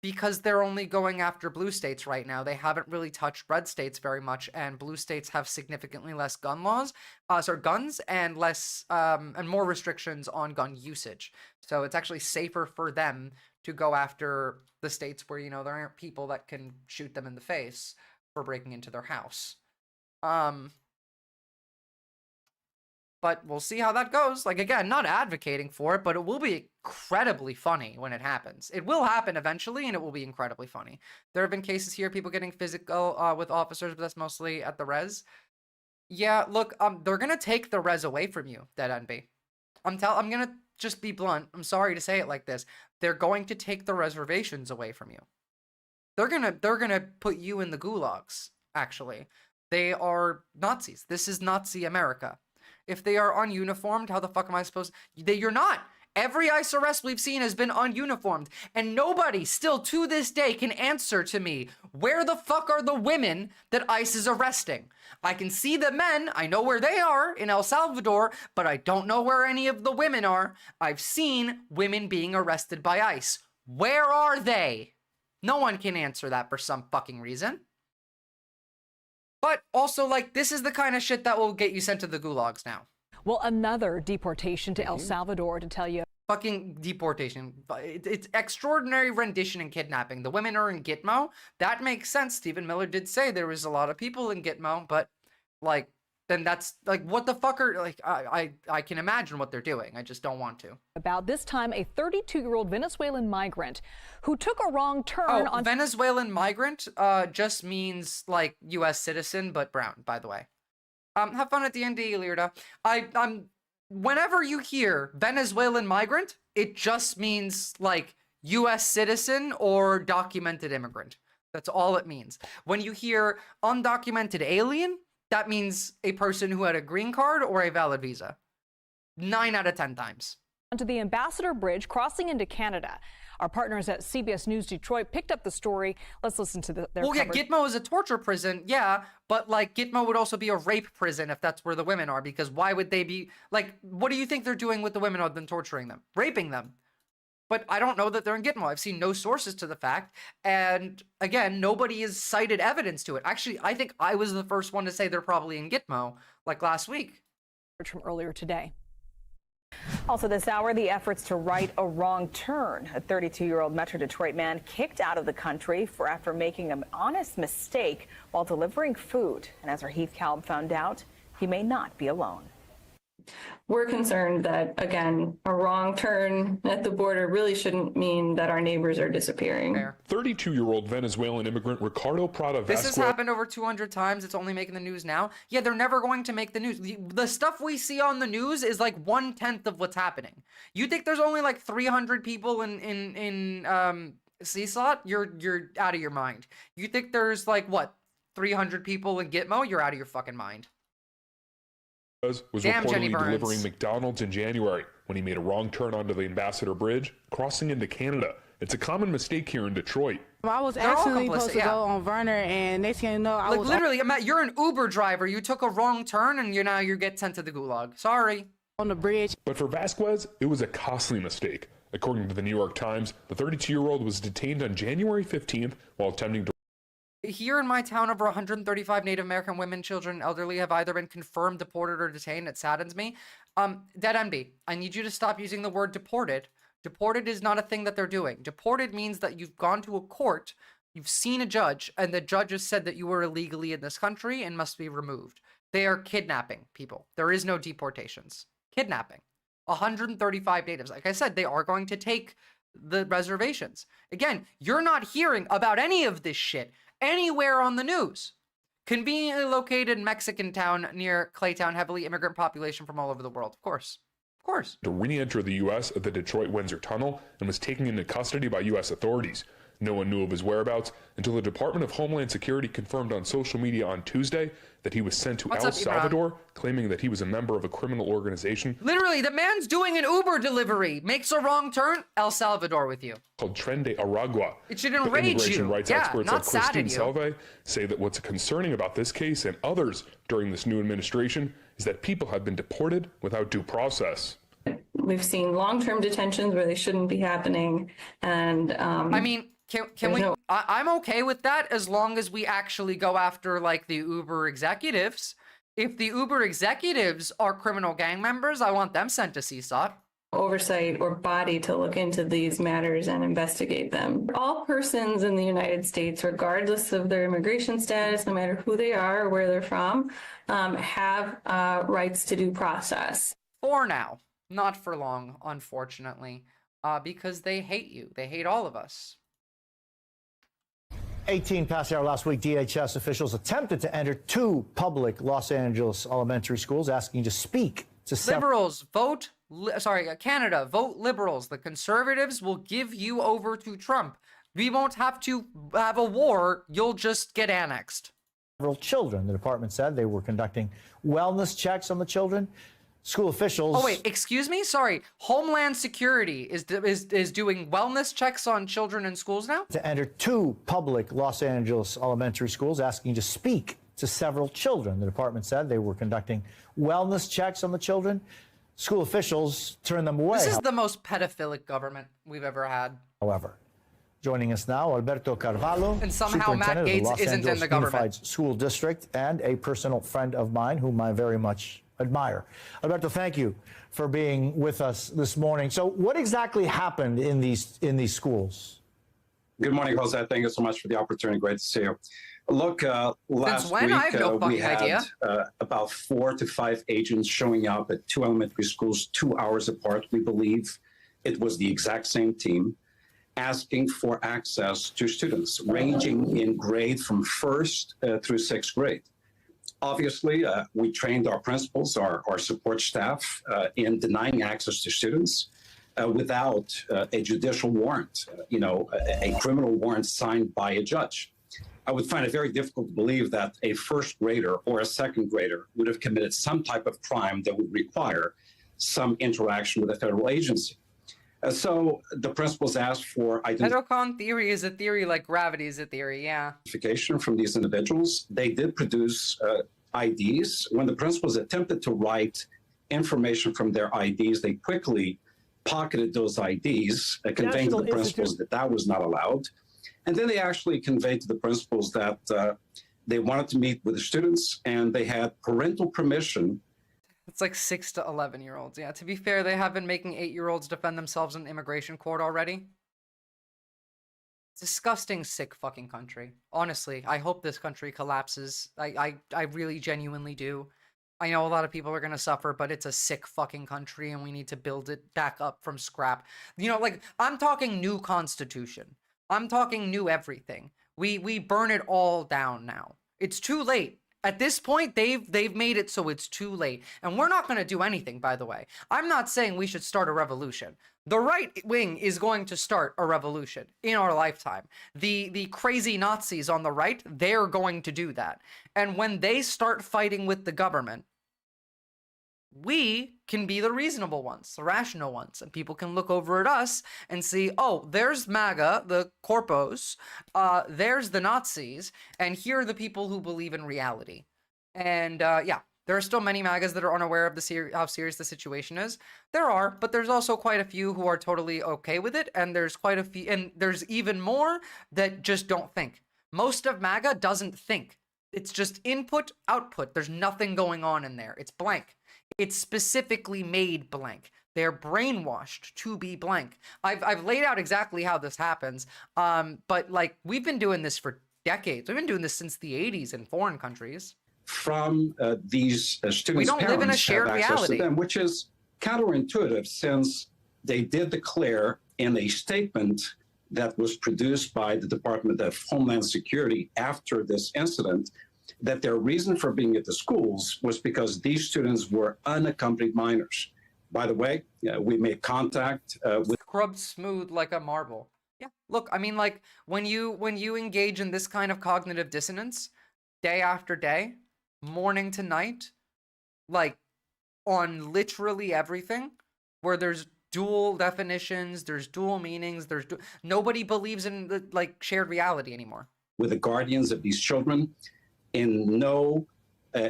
Speaker 1: Because they're only going after blue states right now. They haven't really touched red states very much, and blue states have significantly less gun laws, guns, and less and more restrictions on gun usage. So it's actually safer for them to go after the states where, you know, there aren't people that can shoot them in the face for breaking into their house. But we'll see how that goes. Like, again, not advocating for it, but it will be incredibly funny when it happens. It will happen eventually, and it will be incredibly funny. There have been cases here, people getting physical with officers, but that's mostly at the res. Yeah, look, they're gonna take the res away from you, Dead NB. I'm gonna just be blunt. I'm sorry to say it like this. They're going to take the reservations away from you. They're gonna put you in the gulags, actually. They are Nazis. This is Nazi America. If they are ununiformed, how the fuck am I supposed to... You're not. Every ICE arrest we've seen has been ununiformed, and nobody still to this day can answer to me, where the fuck are the women that ICE is arresting? I can see the men, I know where they are in El Salvador, but I don't know where any of the women are. I've seen women being arrested by ICE. Where are they? No one can answer that for some fucking reason. But also, like, this is the kind of shit that will get you sent to the gulags now.
Speaker 7: Well, another deportation to El Salvador, to tell you.
Speaker 1: Fucking deportation. It's extraordinary rendition and kidnapping. The women are in Gitmo. That makes sense. Stephen Miller did say there was a lot of people in Gitmo, but, like, then that's, like, what the fuck are, like, I can imagine what they're doing. I just don't want to.
Speaker 7: About this time, a 32-year-old Venezuelan migrant who took a wrong turn on...
Speaker 1: Venezuelan migrant just means, like, U.S. citizen, but brown, by the way. Have fun at the D&D, Lirda. Whenever you hear Venezuelan migrant, it just means, like, U.S. citizen or documented immigrant. That's all it means. When you hear undocumented alien, that means a person who had a green card or a valid visa. 9 out of 10 times.
Speaker 7: Onto the Ambassador Bridge, crossing into Canada. Our partners at CBS News Detroit picked up the story. Let's listen to their
Speaker 1: Well, yeah,
Speaker 7: coverage.
Speaker 1: Gitmo is a torture prison, yeah, but, like, Gitmo would also be a rape prison if that's where the women are, because why would they be, like, what do you think they're doing with the women other than torturing them? Raping them. But I don't know that they're in Gitmo. I've seen no sources to the fact, and, again, nobody has cited evidence to it. Actually, I think I was the first one to say they're probably in Gitmo, like last week.
Speaker 7: From earlier today.
Speaker 25: Also this hour, the efforts to right a wrong turn. A 32-year-old Metro Detroit man kicked out of the country after making an honest mistake while delivering food. And as our Heath Kalb found out, he may not be alone.
Speaker 9: We're concerned that, again, a wrong turn at the border really shouldn't mean that our neighbors are disappearing.
Speaker 10: 32-year-old Venezuelan immigrant Ricardo Prada
Speaker 1: This
Speaker 10: Vasquez.
Speaker 1: has happened over 200 times. It's only making the news now. Yeah, they're never going to make the news. The stuff we see on the news is like 1/10 of what's happening. You think there's only like 300 people in CSOT? You're out of your mind. You think there's like what 300 people in Gitmo? You're out of your fucking mind.
Speaker 10: Was
Speaker 1: Damn, Jenny
Speaker 10: reportedly
Speaker 1: Burns.
Speaker 10: delivering McDonald's in January when he made a wrong turn onto the Ambassador Bridge, crossing into Canada. It's a common mistake here in Detroit.
Speaker 11: I was
Speaker 1: They're all
Speaker 11: actually supposed
Speaker 1: complicit,
Speaker 11: to
Speaker 1: yeah.
Speaker 11: go on Verner, and next thing you know, I
Speaker 1: Like
Speaker 11: was
Speaker 1: literally, you're an Uber driver. You took a wrong turn, and you get sent to the gulag. Sorry.
Speaker 11: on the bridge.
Speaker 10: But for Vasquez, it was a costly mistake. According to the New York Times, the 32-year-old was detained on January 15th while attempting to...
Speaker 1: Here in my town, over 135 Native American women, children, and elderly have either been confirmed deported or detained. It saddens me. Dead MD, I need you to stop using the word deported. Deported is not a thing that they're doing. Deported means that you've gone to a court, you've seen a judge, and the judge has said that you were illegally in this country and must be removed. They are kidnapping people. There is no deportations. Kidnapping. 135 natives. Like I said, they are going to take the reservations. Again, you're not hearing about any of this shit anywhere on the news. Conveniently located Mexican town near Claytown, heavily immigrant population from all over the world. Of course. Of course.
Speaker 10: to re-enter the U.S. at the Detroit-Windsor Tunnel and was taken into custody by U.S. authorities. No one knew of his whereabouts until the Department of Homeland Security confirmed on social media on Tuesday that he was sent to El Salvador, claiming that he was a member of a criminal organization.
Speaker 1: Literally, the man's doing an Uber delivery, makes a wrong turn, El Salvador with you.
Speaker 10: Called Tren de Aragua.
Speaker 1: It should enrage you.
Speaker 10: Immigration rights experts
Speaker 1: not
Speaker 10: like Christine
Speaker 1: sad at
Speaker 10: Salve say that what's concerning about this case and others during this new administration is that people have been deported without due process.
Speaker 9: We've seen long-term detentions where they shouldn't be happening, and
Speaker 1: I mean, can we? I'm okay with that as long as we actually go after like the Uber executives. If the Uber executives are criminal gang members, I want them sent to CSOT.
Speaker 9: Oversight or body to look into these matters and investigate them. All persons in the United States, regardless of their immigration status, no matter who they are or where they're from, have rights to due process.
Speaker 1: For now, not for long, unfortunately, because they hate you. They hate all of us.
Speaker 2: 18 past the hour last week, DHS officials attempted to enter 2 public Los Angeles elementary schools, asking to speak to
Speaker 1: liberals. Vote. Canada, vote liberals. The conservatives will give you over to Trump. We won't have to have a war. You'll just get annexed.
Speaker 2: Several children. The department said they were conducting wellness checks on the children. School officials.
Speaker 1: Oh wait, excuse me. Sorry, Homeland Security is doing wellness checks on children in schools now.
Speaker 2: To enter 2 public Los Angeles elementary schools, asking to speak to several children. The department said they were conducting wellness checks on the children. School officials turned them away.
Speaker 1: This is the most pedophilic government we've ever had.
Speaker 2: However, joining us now, Alberto Carvalho,
Speaker 1: and somehow Matt Gaetz isn't in the government.
Speaker 2: Unified School District, and a personal friend of mine whom I very much admire. Alberto, thank you for being with us this morning. So what exactly happened in these schools?
Speaker 12: Good morning, Jose. Thank you so much for the opportunity. Great to see you. Look, last week we had about 4 to 5 agents showing up at 2 elementary schools 2 hours apart. We believe it was the exact same team asking for access to students ranging in grade from 1st through 6th grade. Obviously, we trained our principals, our support staff in denying access to students without a judicial warrant, a criminal warrant signed by a judge. I would find it very difficult to believe that a 1st grader or a 2nd grader would have committed some type of crime that would require some interaction with a federal agency. So the principals asked for
Speaker 1: Pedocon theory is a theory like gravity is a theory, yeah.
Speaker 12: Identification from these individuals. They did produce IDs. When the principals attempted to write information from their IDs, they quickly pocketed those IDs, conveying to the principals that that was not allowed. And then they actually conveyed to the principals that they wanted to meet with the students and they had parental permission.
Speaker 1: It's like 6 to 11-year-olds. Yeah, to be fair, they have been making 8-year-olds defend themselves in immigration court already. Disgusting, sick fucking country. Honestly, I hope this country collapses. I really genuinely do. I know a lot of people are going to suffer, but it's a sick fucking country and we need to build it back up from scrap. Like, I'm talking new constitution. I'm talking new everything. We burn it all down now. It's too late. At this point, they've made it so it's too late. And we're not going to do anything, by the way. I'm not saying we should start a revolution. The right wing is going to start a revolution in our lifetime. The crazy Nazis on the right, they're going to do that. And when they start fighting with the government, we can be the reasonable ones, the rational ones, and people can look over at us and see, oh, there's MAGA, the corpos, there's the Nazis, and here are the people who believe in reality. And yeah, there are still many MAGAs that are unaware of how serious the situation is. There are, but there's also quite a few who are totally okay with it, and there's quite a few, and there's even more that just don't think. Most of MAGA doesn't think. It's just input, output. There's nothing going on in there. It's blank. It's specifically made blank. They're brainwashed to be blank. I've laid out exactly how this happens, but like we've been doing this for decades. We've been doing this since the 80s in foreign countries.
Speaker 12: From these students'
Speaker 1: we don't live in a shared
Speaker 12: have access
Speaker 1: reality.
Speaker 12: To them, which is counterintuitive since they did declare in a statement that was produced by the Department of Homeland Security after this incident that their reason for being at the schools was because these students were unaccompanied minors. By the way, we made contact with...
Speaker 1: Scrubbed smooth like a marble. Yeah. Look, I mean, like, when you engage in this kind of cognitive dissonance, day after day, morning to night, like, on literally everything, where there's dual definitions, there's dual meanings, nobody believes in the, like, shared reality anymore.
Speaker 12: With the guardians of these children, in no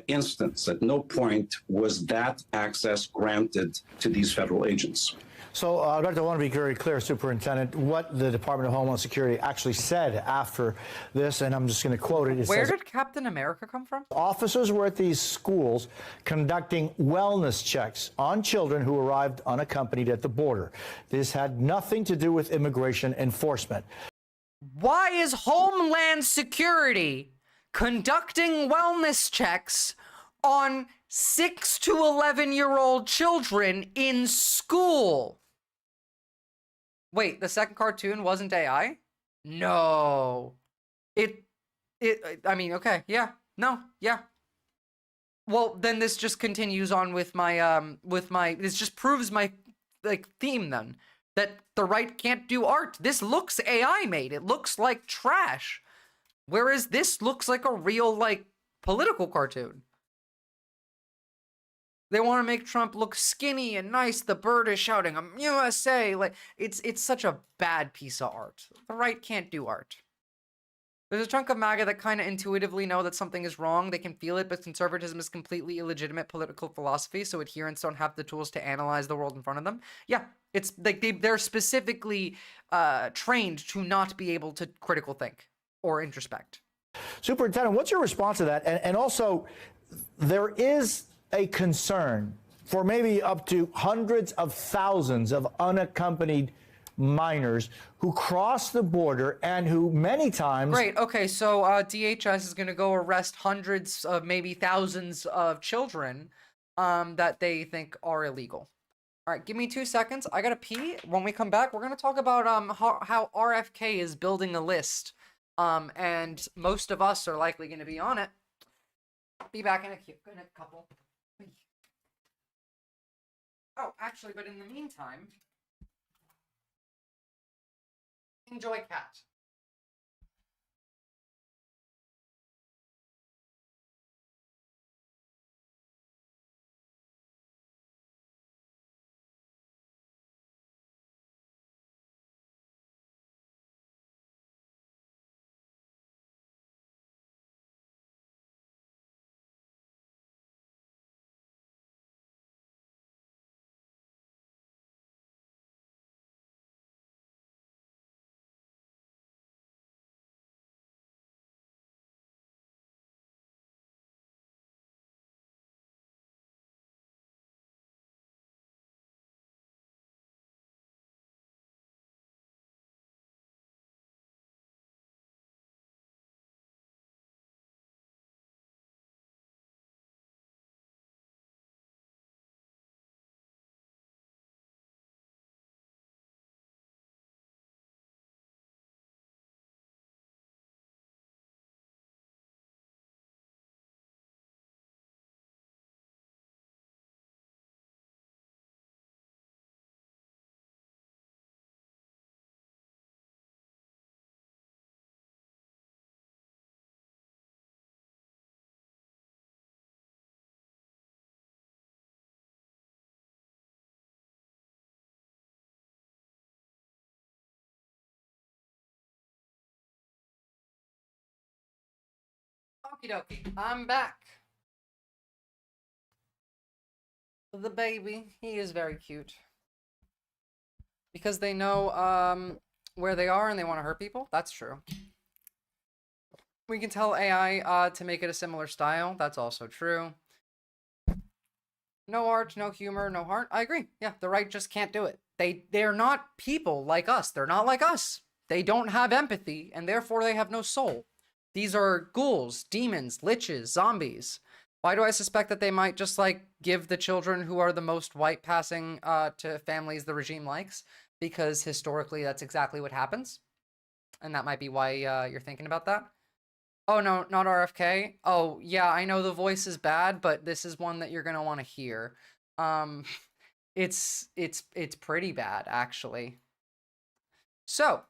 Speaker 12: instance, at no point was that access granted to these federal agents.
Speaker 2: So, Dr. I want to be very clear, Superintendent, what the Department of Homeland Security actually said after this, and I'm just going to quote it.
Speaker 1: Where did Captain America come from?
Speaker 2: Officers were at these schools conducting wellness checks on children who arrived unaccompanied at the border. This had nothing to do with immigration enforcement.
Speaker 1: Why is Homeland Security conducting wellness checks on 6 to 11-year-old children in school? Wait, the second cartoon wasn't AI? No. I mean, okay, yeah, no, yeah. Well, then this just continues on with my, this just proves my, like, theme then. That the right can't do art. This looks AI made. It looks like trash. Whereas this looks like a real, like, political cartoon. They want to make Trump look skinny and nice. The bird is shouting, "I'm USA." Like, it's such a bad piece of art. The right can't do art. There's a chunk of MAGA that kind of intuitively know that something is wrong. They can feel it, but conservatism is completely illegitimate political philosophy, so adherents don't have the tools to analyze the world in front of them. Yeah, it's like they're specifically trained to not be able to critical think or introspect.
Speaker 2: Superintendent, what's your response to that? And also, there is a concern for maybe up to hundreds of thousands of unaccompanied minors who cross the border and who many times...
Speaker 1: Great, okay, so DHS is going to go arrest hundreds of maybe thousands of children that they think are illegal. All right, give me 2 seconds. I gotta pee. When we come back, we're going to talk about how RFK is building a list. And most of us are likely going to be on it. Be back in a couple. Oh, actually, but in the meantime, enjoy cat. Okie dokie, I'm back. The baby, he is very cute. Because they know where they are and they want to hurt people. That's true. We can tell AI to make it a similar style. That's also true. No art, no humor, no heart. I agree. Yeah, the right just can't do it. They're not people like us. They're not like us. They don't have empathy, and therefore they have no soul. These are ghouls, demons, liches, zombies. Why do I suspect that they might just, like, give the children who are the most white passing to families the regime likes? Because historically that's exactly what happens. And that might be why you're thinking about that. Oh, no, not RFK. Oh, yeah, I know the voice is bad, but this is one that you're going to want to hear. It's pretty bad, actually. So,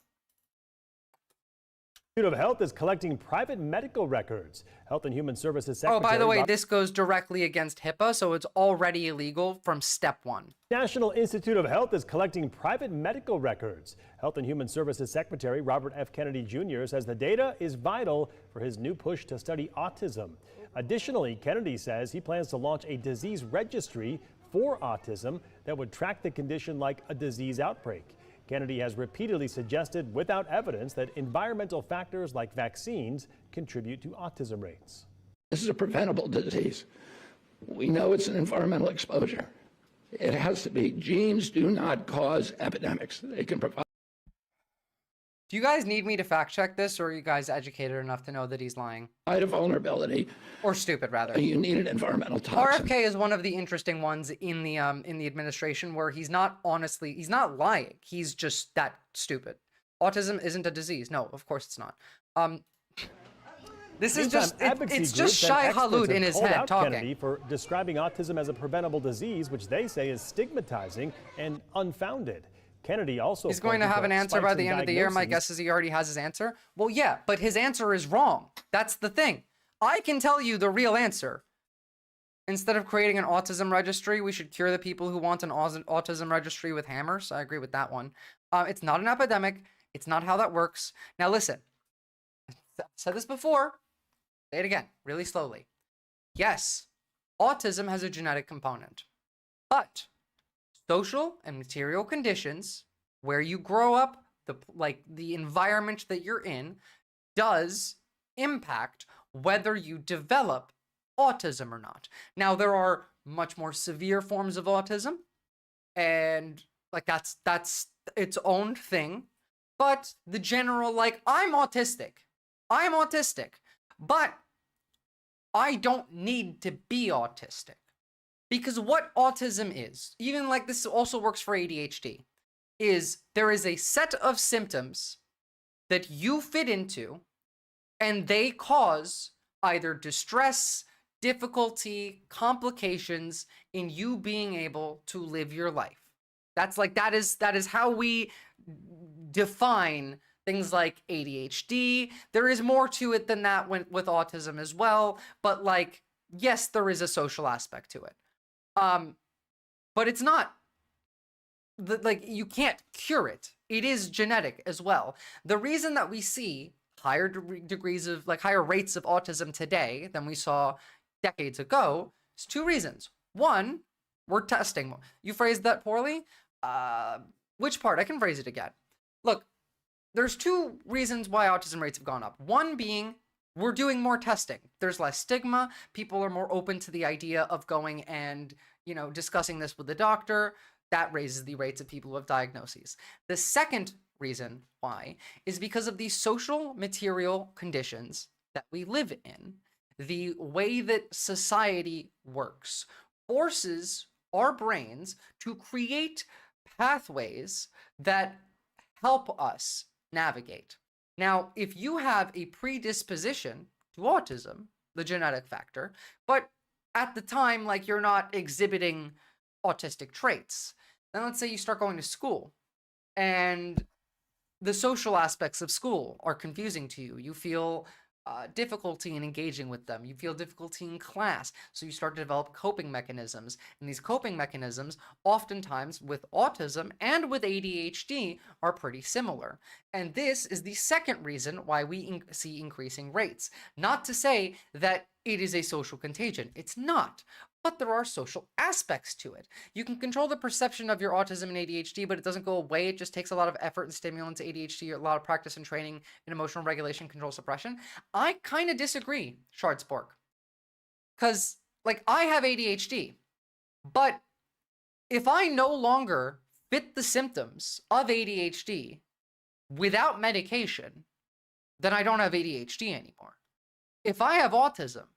Speaker 13: Institute of Health is collecting private medical records. Health and Human Services Secretary.
Speaker 1: Oh, by the way, this goes directly against HIPAA, so it's already illegal from step one.
Speaker 13: National Institute of Health is collecting private medical records. Health and Human Services Secretary Robert F. Kennedy Jr. says the data is vital for his new push to study autism. Additionally, Kennedy says he plans to launch a disease registry for autism that would track the condition like a disease outbreak. Kennedy has repeatedly suggested, without evidence, that environmental factors like vaccines contribute to autism rates.
Speaker 14: This is a preventable disease. We know it's an environmental exposure. It has to be. Genes do not cause epidemics. They can provide.
Speaker 1: Do you guys need me to fact check this, or are you guys educated enough to know that he's lying?
Speaker 14: A vulnerability.
Speaker 1: Or stupid, rather.
Speaker 14: You need an environmental toxin.
Speaker 1: RFK is one of the interesting ones in the administration where he's not lying. He's just that stupid. Autism isn't a disease. No, of course it's not. This is just it's just Shai Hulud in his head talking.
Speaker 13: Kennedy for describing autism as a preventable disease, which they say is stigmatizing and unfounded. Kennedy also
Speaker 1: he's going to have an answer by the end of the year. My guess is he already has his answer. Well, yeah, but his answer is wrong. That's the thing. I can tell you the real answer. Instead of creating an autism registry, we should cure the people who want an autism registry with hammers. I agree with that one. It's not an epidemic. It's not how that works. Now listen, I've said this before. Say it again, really slowly. Yes, autism has a genetic component, but social and material conditions where you grow up, the environment that you're in, does impact whether you develop autism or not. Now, there are much more severe forms of autism, and that's its own thing. But the general, I'm autistic, but I don't need to be autistic. Because what autism is, even this also works for ADHD, is there is a set of symptoms that you fit into, and they cause either distress, difficulty, complications in you being able to live your life. That is how we define things like ADHD. There is more to it than that with autism as well, but yes, there is a social aspect to it. But it's not you can't cure it. It is genetic as well. The reason that we see higher degrees of higher rates of autism today than we saw decades ago is two reasons. One, we're testing more. You phrased that poorly. Which part? I can phrase it again. Look, there's two reasons why autism rates have gone up. One being we're doing more testing. There's less stigma. People are more open to the idea of going and, discussing this with the doctor. That raises the rates of people who have diagnoses. The second reason why is because of the social material conditions that we live in. The way that society works forces our brains to create pathways that help us navigate. Now, if you have a predisposition to autism, the genetic factor, but at the time, you're not exhibiting autistic traits, then let's say you start going to school and the social aspects of school are confusing to you. You feel difficulty in engaging with them. You feel difficulty in class. So you start to develop coping mechanisms. And these coping mechanisms, oftentimes with autism and with ADHD, are pretty similar. And this is the second reason why we see increasing rates. Not to say that it is a social contagion. It's not. But there are social aspects to it. You can control the perception of your autism and ADHD, but it doesn't go away. It just takes a lot of effort and stimulants. ADHD, a lot of practice and training in emotional regulation, control, suppression. I kind of disagree, Shardspork. Because, I have ADHD. But if I no longer fit the symptoms of ADHD without medication, then I don't have ADHD anymore. If I have autism,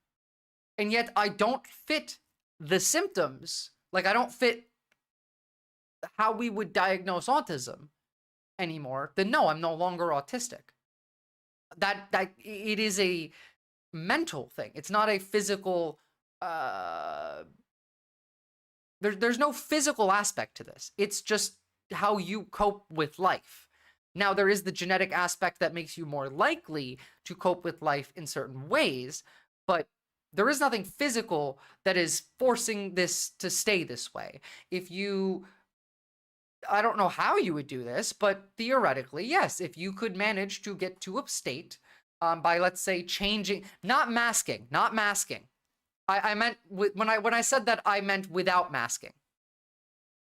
Speaker 1: and yet I don't fit the symptoms, I don't fit how we would diagnose autism anymore, then no, I'm no longer autistic. That it is a mental thing. It's not a physical, there's no physical aspect to this. It's just how you cope with life. Now, there is the genetic aspect that makes you more likely to cope with life in certain ways, but there is nothing physical that is forcing this to stay this way. If you, I don't know how you would do this, but theoretically, yes, if you could manage to get to a state by, let's say, changing, not masking. I meant, when I said that, I meant without masking.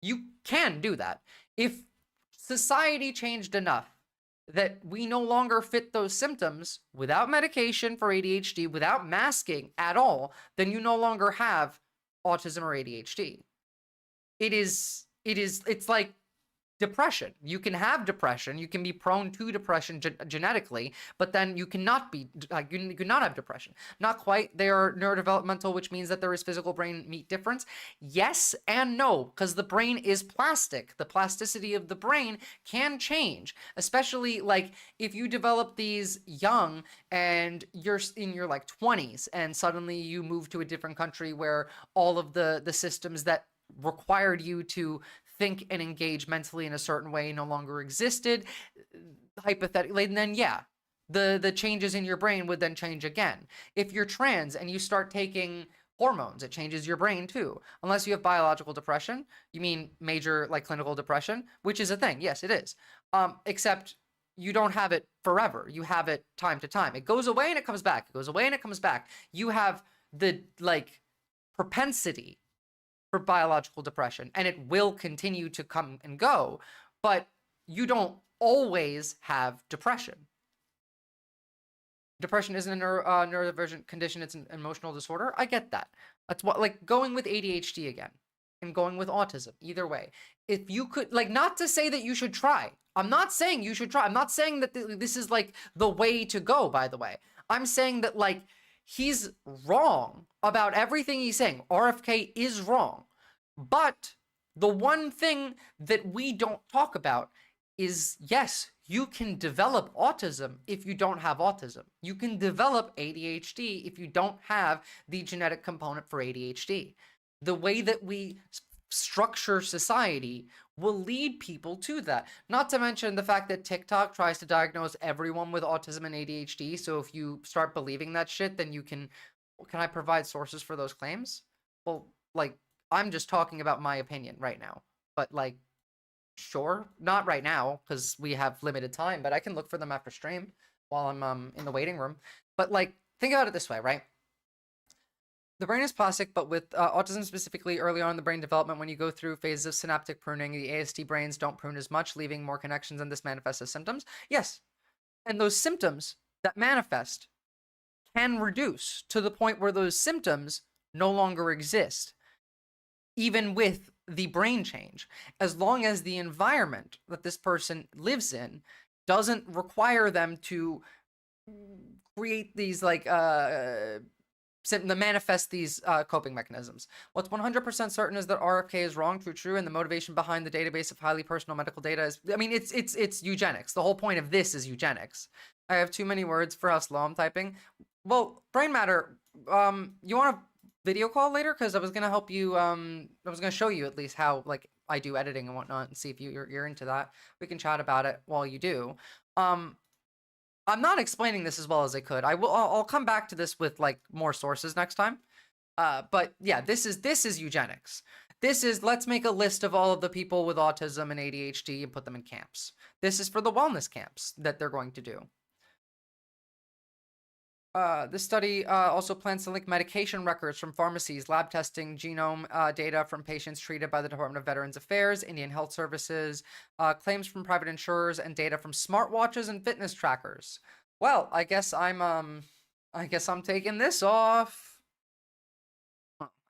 Speaker 1: You can do that. If society changed enough that we no longer fit those symptoms without medication for ADHD, without masking at all, then you no longer have autism or ADHD. It's like depression. You can have depression, you can be prone to depression genetically, but then you cannot be, you cannot have depression. Not quite. They are neurodevelopmental, which means that there is physical brain meat difference. Yes and no, because the brain is plastic. The plasticity of the brain can change, especially like if you develop these young and you're in your like 20s and suddenly you move to a different country where all of the systems that required you to think and engage mentally in a certain way no longer existed, hypothetically, and then yeah, the changes in your brain would then change again. If you're trans and you start taking hormones, it changes your brain too. Unless you have biological depression, you mean major like clinical depression, which is a thing. Yes, it is. Except you don't have it forever. You have it time to time. It goes away and it comes back. It goes away and it comes back. You have the like propensity for biological depression, and it will continue to come and go, but you don't always have depression. Depression isn't a neurodivergent condition, it's an emotional disorder. I get that. That's what, like, going with ADHD again and going with autism, either way. If you could, like, not to say that you should try. I'm not saying you should try. I'm not saying that this is, like, the way to go, by the way. I'm saying that, like, he's wrong about everything he's saying. RFK is wrong. But the one thing that we don't talk about is, yes, you can develop autism if you don't have autism. You can develop ADHD if you don't have the genetic component for ADHD. The way that we structure society will lead people to that. Not to mention the fact that TikTok tries to diagnose everyone with autism and ADHD. So if you start believing that shit, then you can I provide sources for those claims? Well, like, I'm just talking about my opinion right now. But like, sure, not right now because we have limited time, but I can look for them after stream while I'm in the waiting room. But like, think about it this way, right? The brain is plastic, but with autism specifically, early on in the brain development, when you go through phases of synaptic pruning, the ASD brains don't prune as much, leaving more connections, and this manifests as symptoms. Yes, and those symptoms that manifest can reduce to the point where those symptoms no longer exist, even with the brain change, as long as the environment that this person lives in doesn't require them to create these like manifest these coping mechanisms. What's 100% certain is that RFK is wrong, true, and the motivation behind the database of highly personal medical data is, I mean, it's eugenics. The whole point of this is eugenics. I have too many words for how slow I'm typing. Well, brain matter, you want a video call later? Because I was gonna help you, I was gonna show you at least how like I do editing and whatnot, and see if you're into that. We can chat about it while you do. I'm not explaining this as well as I could. I'll come back to this with like more sources next time. But yeah, this is eugenics. This is, let's make a list of all of the people with autism and ADHD and put them in camps. This is for the wellness camps that they're going to do. This study also plans to link medication records from pharmacies, lab testing, genome data from patients treated by the Department of Veterans Affairs, Indian Health Services, claims from private insurers, and data from smartwatches and fitness trackers. Well, I guess I'm taking this off.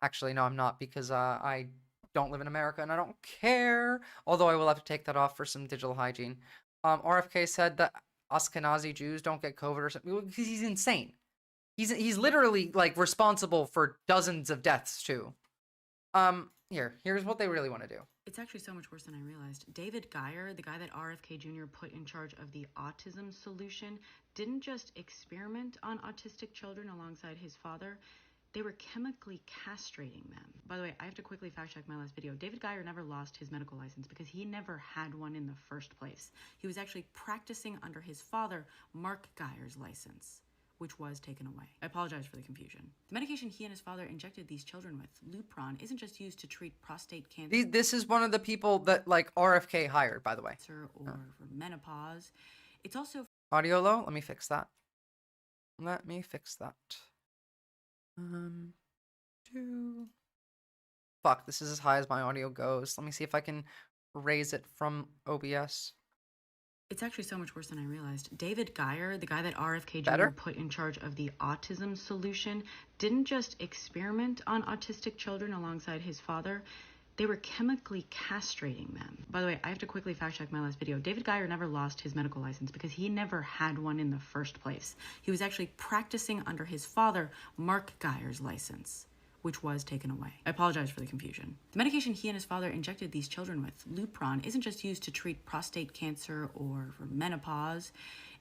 Speaker 1: Actually, no, I'm not, because I don't live in America and I don't care. Although I will have to take that off for some digital hygiene. RFK said that Ashkenazi Jews don't get COVID or something, because he's insane. He's literally like responsible for dozens of deaths too. Here's what they really want to do.
Speaker 15: It's actually so much worse than I realized. David Geyer, the guy that RFK Jr. put in charge of the autism solution, didn't just experiment on autistic children alongside his father. They were chemically castrating them. By the way, I have to quickly fact check my last video. David Geyer never lost his medical license because he never had one in the first place. He was actually practicing under his father, Mark Geyer's license, which was taken away. I apologize for the confusion. The medication he and his father injected these children with, Lupron, isn't just used to treat prostate cancer.
Speaker 1: This is one of the people that like RFK hired, by the way.
Speaker 15: Or for menopause. It's also
Speaker 1: Audio low. Let me fix that. Let me fix that. Fuck, this is as high as my audio goes. Let me see if I can raise it from OBS.
Speaker 15: It's actually so much worse than I realized. David Geyer, the guy that RFK Jr. put in charge of the autism solution, didn't just experiment on autistic children alongside his father. They were chemically castrating them. By the way, I have to quickly fact check my last video. David Geyer never lost his medical license because he never had one in the first place. He was actually practicing under his father, Mark Geyer's license, which was taken away. I apologize for the confusion. The medication he and his father injected these children with, Lupron, isn't just used to treat prostate cancer or for menopause.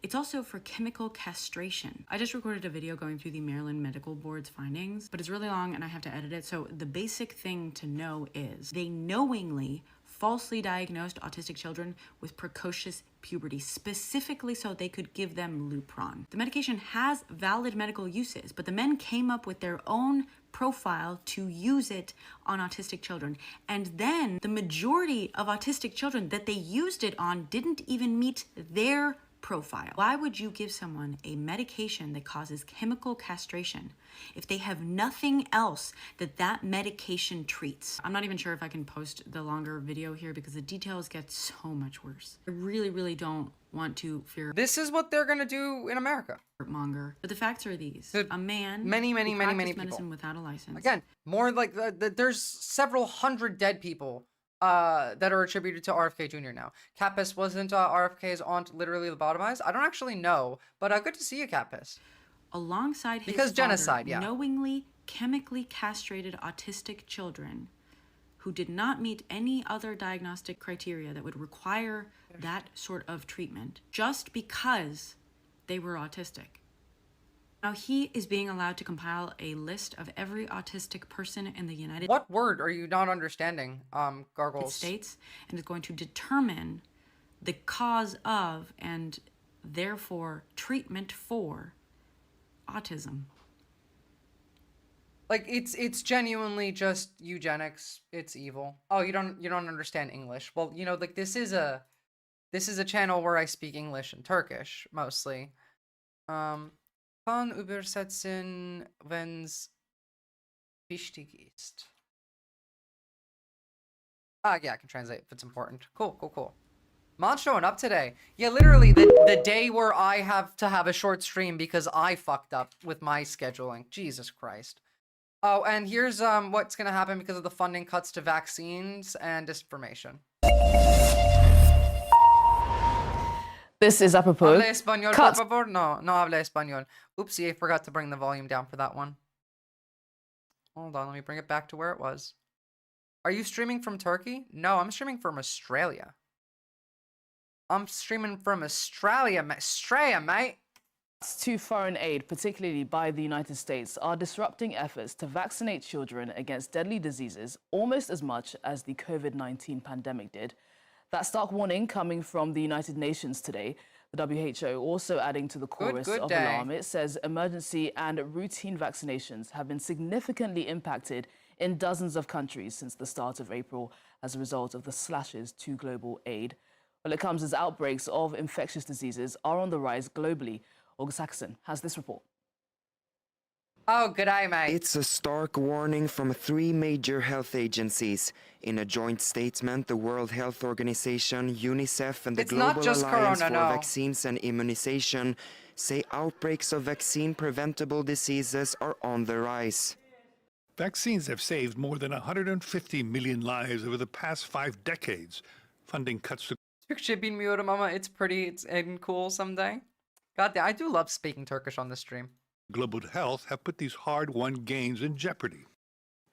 Speaker 15: It's also for chemical castration. I just recorded a video going through the Maryland Medical Board's findings, but it's really long and I have to edit it. So the basic thing to know is they knowingly falsely diagnosed autistic children with precocious puberty, specifically so they could give them Lupron. The medication has valid medical uses, but the men came up with their own profile to use it on autistic children. And then the majority of autistic children that they used it on didn't even meet their profile. Why would you give someone a medication that causes chemical castration if they have nothing else that medication treats? I'm not even sure if I can post the longer video here because the details get so much worse. I really, really don't want to fear.
Speaker 1: This is what they're gonna do in America.
Speaker 15: Monger. But the facts are these: a man,
Speaker 1: many
Speaker 15: who practiced
Speaker 1: people
Speaker 15: medicine without a license.
Speaker 1: Again, more like there's several hundred dead people that are attributed to RFK Jr. now. Kappas wasn't RFK's aunt literally lobotomized? I don't actually know, but good to see you, Kappas.
Speaker 15: Alongside his
Speaker 1: because
Speaker 15: father,
Speaker 1: genocide, yeah.
Speaker 15: knowingly chemically castrated autistic children who did not meet any other diagnostic criteria that would require that sort of treatment just because they were autistic. Now he is being allowed to compile a list of every autistic person in the United
Speaker 1: What word are you not understanding, Gargles?
Speaker 15: States, and is going to determine the cause of and therefore treatment for autism.
Speaker 1: Like it's genuinely just eugenics. It's evil. Oh, you don't understand English. Well, you know, like this is a channel where I speak English and Turkish mostly. Kann übersetzen, wenn's wichtig ist. Yeah, I can translate if it's important. Cool. Mon's showing up today. Yeah, literally the day where I have to have a short stream because I fucked up with my scheduling. Jesus Christ. Oh, and here's what's gonna happen because of the funding cuts to vaccines and disinformation.
Speaker 16: This is apropos.
Speaker 1: Habla español, por favor? No habla español. Oopsie, I forgot to bring the volume down for that one. Hold on, let me bring it back to where it was. Are you streaming from Turkey? No, I'm streaming from Australia. I'm streaming from Australia, mate.
Speaker 16: To foreign aid, particularly by the United States, are disrupting efforts to vaccinate children against deadly diseases almost as much as the COVID-19 pandemic did. That stark warning coming from the United Nations today. The WHO also adding to the chorus of alarm. It says emergency and routine vaccinations have been significantly impacted in dozens of countries since the start of April as a result of the slashes to global aid. Well, it comes as outbreaks of infectious diseases are on the rise globally. August Saxon has this report.
Speaker 1: Oh, good eye, mate.
Speaker 17: It's a stark warning from 3 major health agencies. In a joint statement, the World Health Organization, UNICEF, and the Global Alliance for Vaccines and Immunization say outbreaks of vaccine-preventable diseases are on the rise.
Speaker 18: Vaccines have saved more than 150 million lives over the past 5 decades. Funding cuts to...
Speaker 1: Türkçe bilmiyorum ama it's pretty and cool someday. God damn, I do love speaking Turkish on the stream.
Speaker 18: Global health have put these hard-won gains in jeopardy.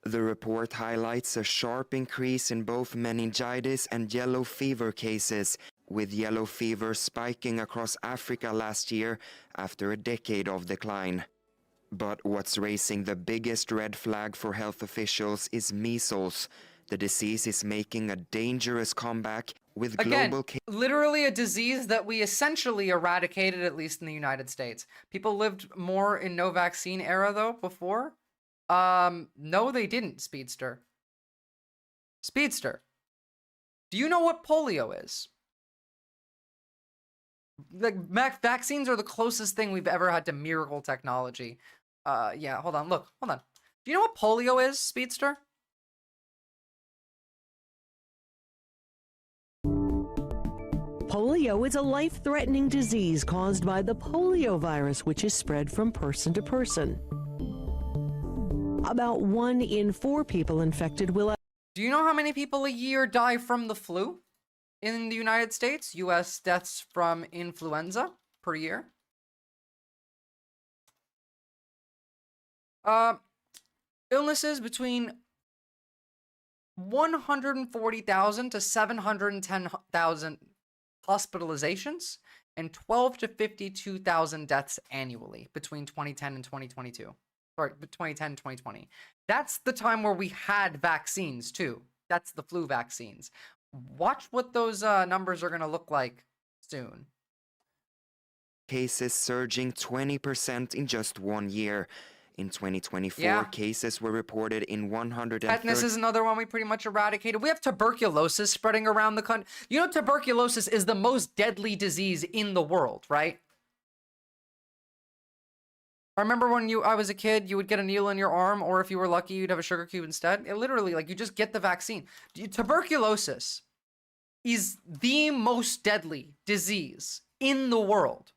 Speaker 17: The report highlights a sharp increase in both meningitis and yellow fever cases, with yellow fever spiking across Africa last year after a decade of decline. But what's raising the biggest red flag for health officials is measles. The disease is making a dangerous comeback with global
Speaker 1: literally a disease that we essentially eradicated, at least in the United States. People lived more in no vaccine era though before. No, they didn't, Speedster. Speedster. Do you know what polio is? Like, vaccines are the closest thing we've ever had to miracle technology. Yeah, hold on, hold on. Do you know what polio is, Speedster?
Speaker 5: Polio is a life-threatening disease caused by the polio virus, which is spread from person to person. About 1 in 4 people infected will...
Speaker 1: Do you know how many people a year die from the flu in the United States? U.S. deaths from influenza per year. Illnesses between 140,000 to 710,000 hospitalizations and 12 to 52,000 deaths annually between 2010 and 2022. Sorry, 2010 and 2020. That's the time where we had vaccines too. That's the flu vaccines. Watch what those numbers are going to look like soon.
Speaker 17: Cases surging 20% in just 1 year. In 2024, cases were reported in 130.
Speaker 1: Tetanus is another one we pretty much eradicated. We have tuberculosis spreading around the country. You know, tuberculosis is the most deadly disease in the world, right? I remember when I was a kid, you would get a needle in your arm, or if you were lucky, you'd have a sugar cube instead. It literally, like, you just get the vaccine. Tuberculosis is the most deadly disease in the world.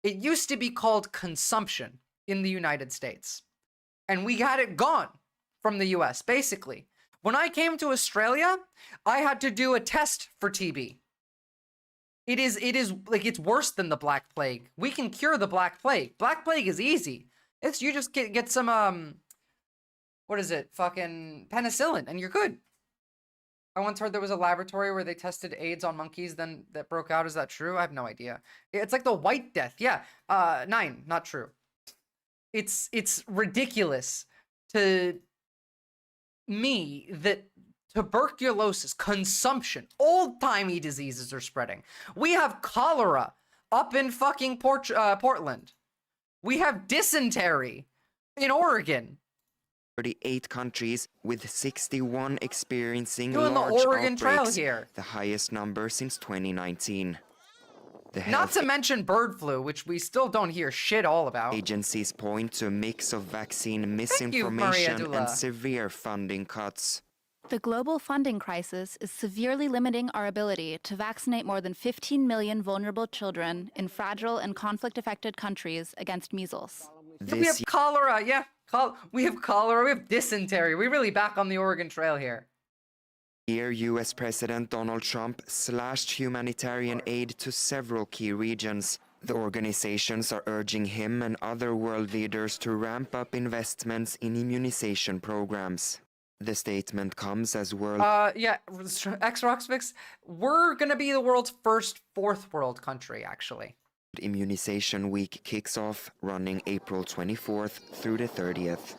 Speaker 1: It used to be called consumption in the United States, and we got it gone from the US, basically. When I came to Australia, I had to do a test for TB. It is like, it's worse than the Black Plague. We can cure the Black Plague. Black Plague is easy. It's, you just get some, what is it? Fucking penicillin, and you're good. I once heard there was a laboratory where they tested AIDS on monkeys, then that broke out. Is that true? I have no idea. It's like the White Death. Yeah. 9, not true. It's ridiculous to me that tuberculosis, consumption, old-timey diseases are spreading. We have cholera up in fucking Portland. We have dysentery in Oregon.
Speaker 17: 38 countries, with 61 experiencing
Speaker 1: doing
Speaker 17: large
Speaker 1: the Oregon Trail
Speaker 17: outbreaks,
Speaker 1: here.
Speaker 17: The highest number since 2019.
Speaker 1: Not to mention bird flu, which we still don't hear shit all about.
Speaker 17: Agencies point to a mix of vaccine misinformation and severe funding cuts.
Speaker 6: The global funding crisis is severely limiting our ability to vaccinate more than 15 million vulnerable children in fragile and conflict-affected countries against measles.
Speaker 1: We have cholera, yeah. We have cholera, we have dysentery. We're really back on the Oregon Trail here.
Speaker 17: Here, U.S. President Donald Trump slashed humanitarian aid to several key regions. The organizations are urging him and other world leaders to ramp up investments in immunization programs. The statement comes as world...
Speaker 1: yeah, X-Roxfix, we're gonna be the world's first fourth world country, actually.
Speaker 17: Immunization Week kicks off, running April 24th through the 30th.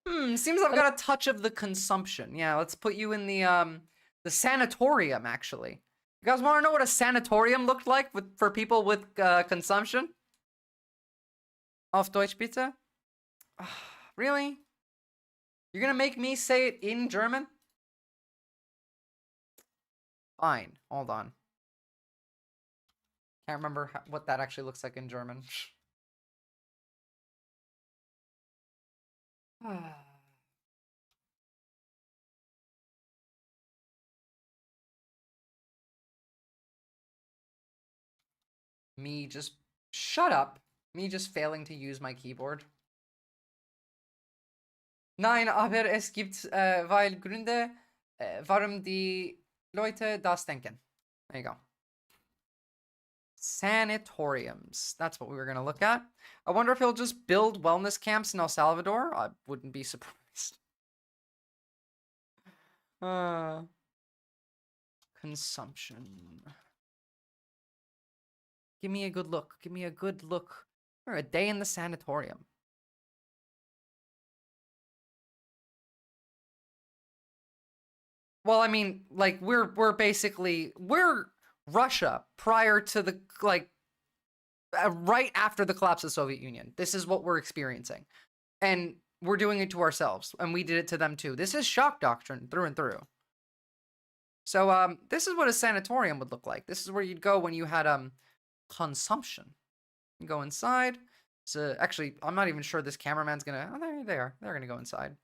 Speaker 1: Seems I've got a touch of the consumption. Yeah, let's put you in the sanatorium, actually. You guys want to know what a sanatorium looked like for people with consumption? Auf Deutsch bitte? Really? You're gonna make me say it in German? Fine, hold on. Can't remember what that actually looks like in German. Me just... Shut up. Me just failing to use my keyboard. Nein, aber es gibt, weil Gründe, warum die Leute das denken. There you go. Sanatoriums. That's what we were going to look at. I wonder if he'll just build wellness camps in El Salvador. I wouldn't be surprised. Consumption. Give me a good look. Give me a good look. Or a day in the sanatorium. Well, I mean, like, we're Russia prior to the, like, right after the collapse of the Soviet Union. This is what we're experiencing. And we're doing it to ourselves. And we did it to them too. This is shock doctrine through and through. So, this is what a sanatorium would look like. This is where you'd go when you had, consumption. You go inside. So, actually, I'm not even sure this cameraman's gonna, oh, there they are. They're gonna go inside.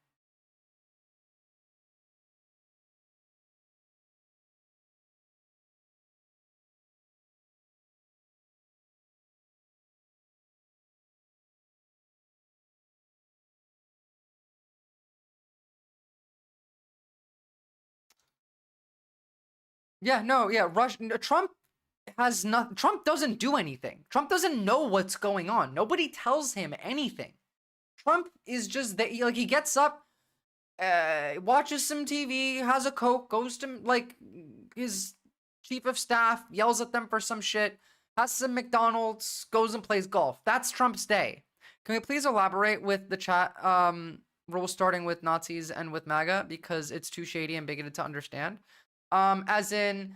Speaker 1: Yeah, no, yeah, Trump has not, Trump doesn't do anything. Trump doesn't know what's going on. Nobody tells him anything. Trump is just, like, he gets up, watches some TV, has a Coke, goes to, like, his chief of staff, yells at them for some shit, has some McDonald's, goes and plays golf. That's Trump's day. Can we please elaborate with the chat rules starting with Nazis and with MAGA, because it's too shady and bigoted to understand? As in,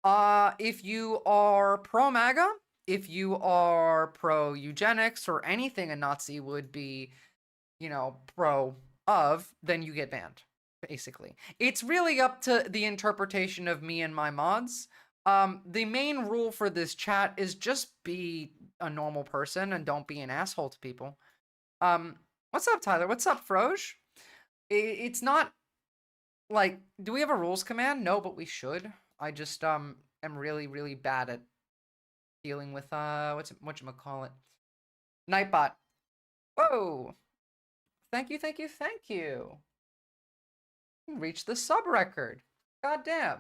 Speaker 1: if you are pro-MAGA, if you are pro-eugenics or anything a Nazi would be, you know, pro-of, then you get banned, basically. It's really up to the interpretation of me and my mods. The main rule for this chat is just be a normal person and don't be an asshole to people. What's up, Tyler? What's up, Froge? It's not... Like, do we have a rules command? No, but we should. I just, am really, really bad at dealing with, whatchamacallit? Nightbot. Whoa! Thank you, thank you, thank you! Reached the sub record. Goddamn.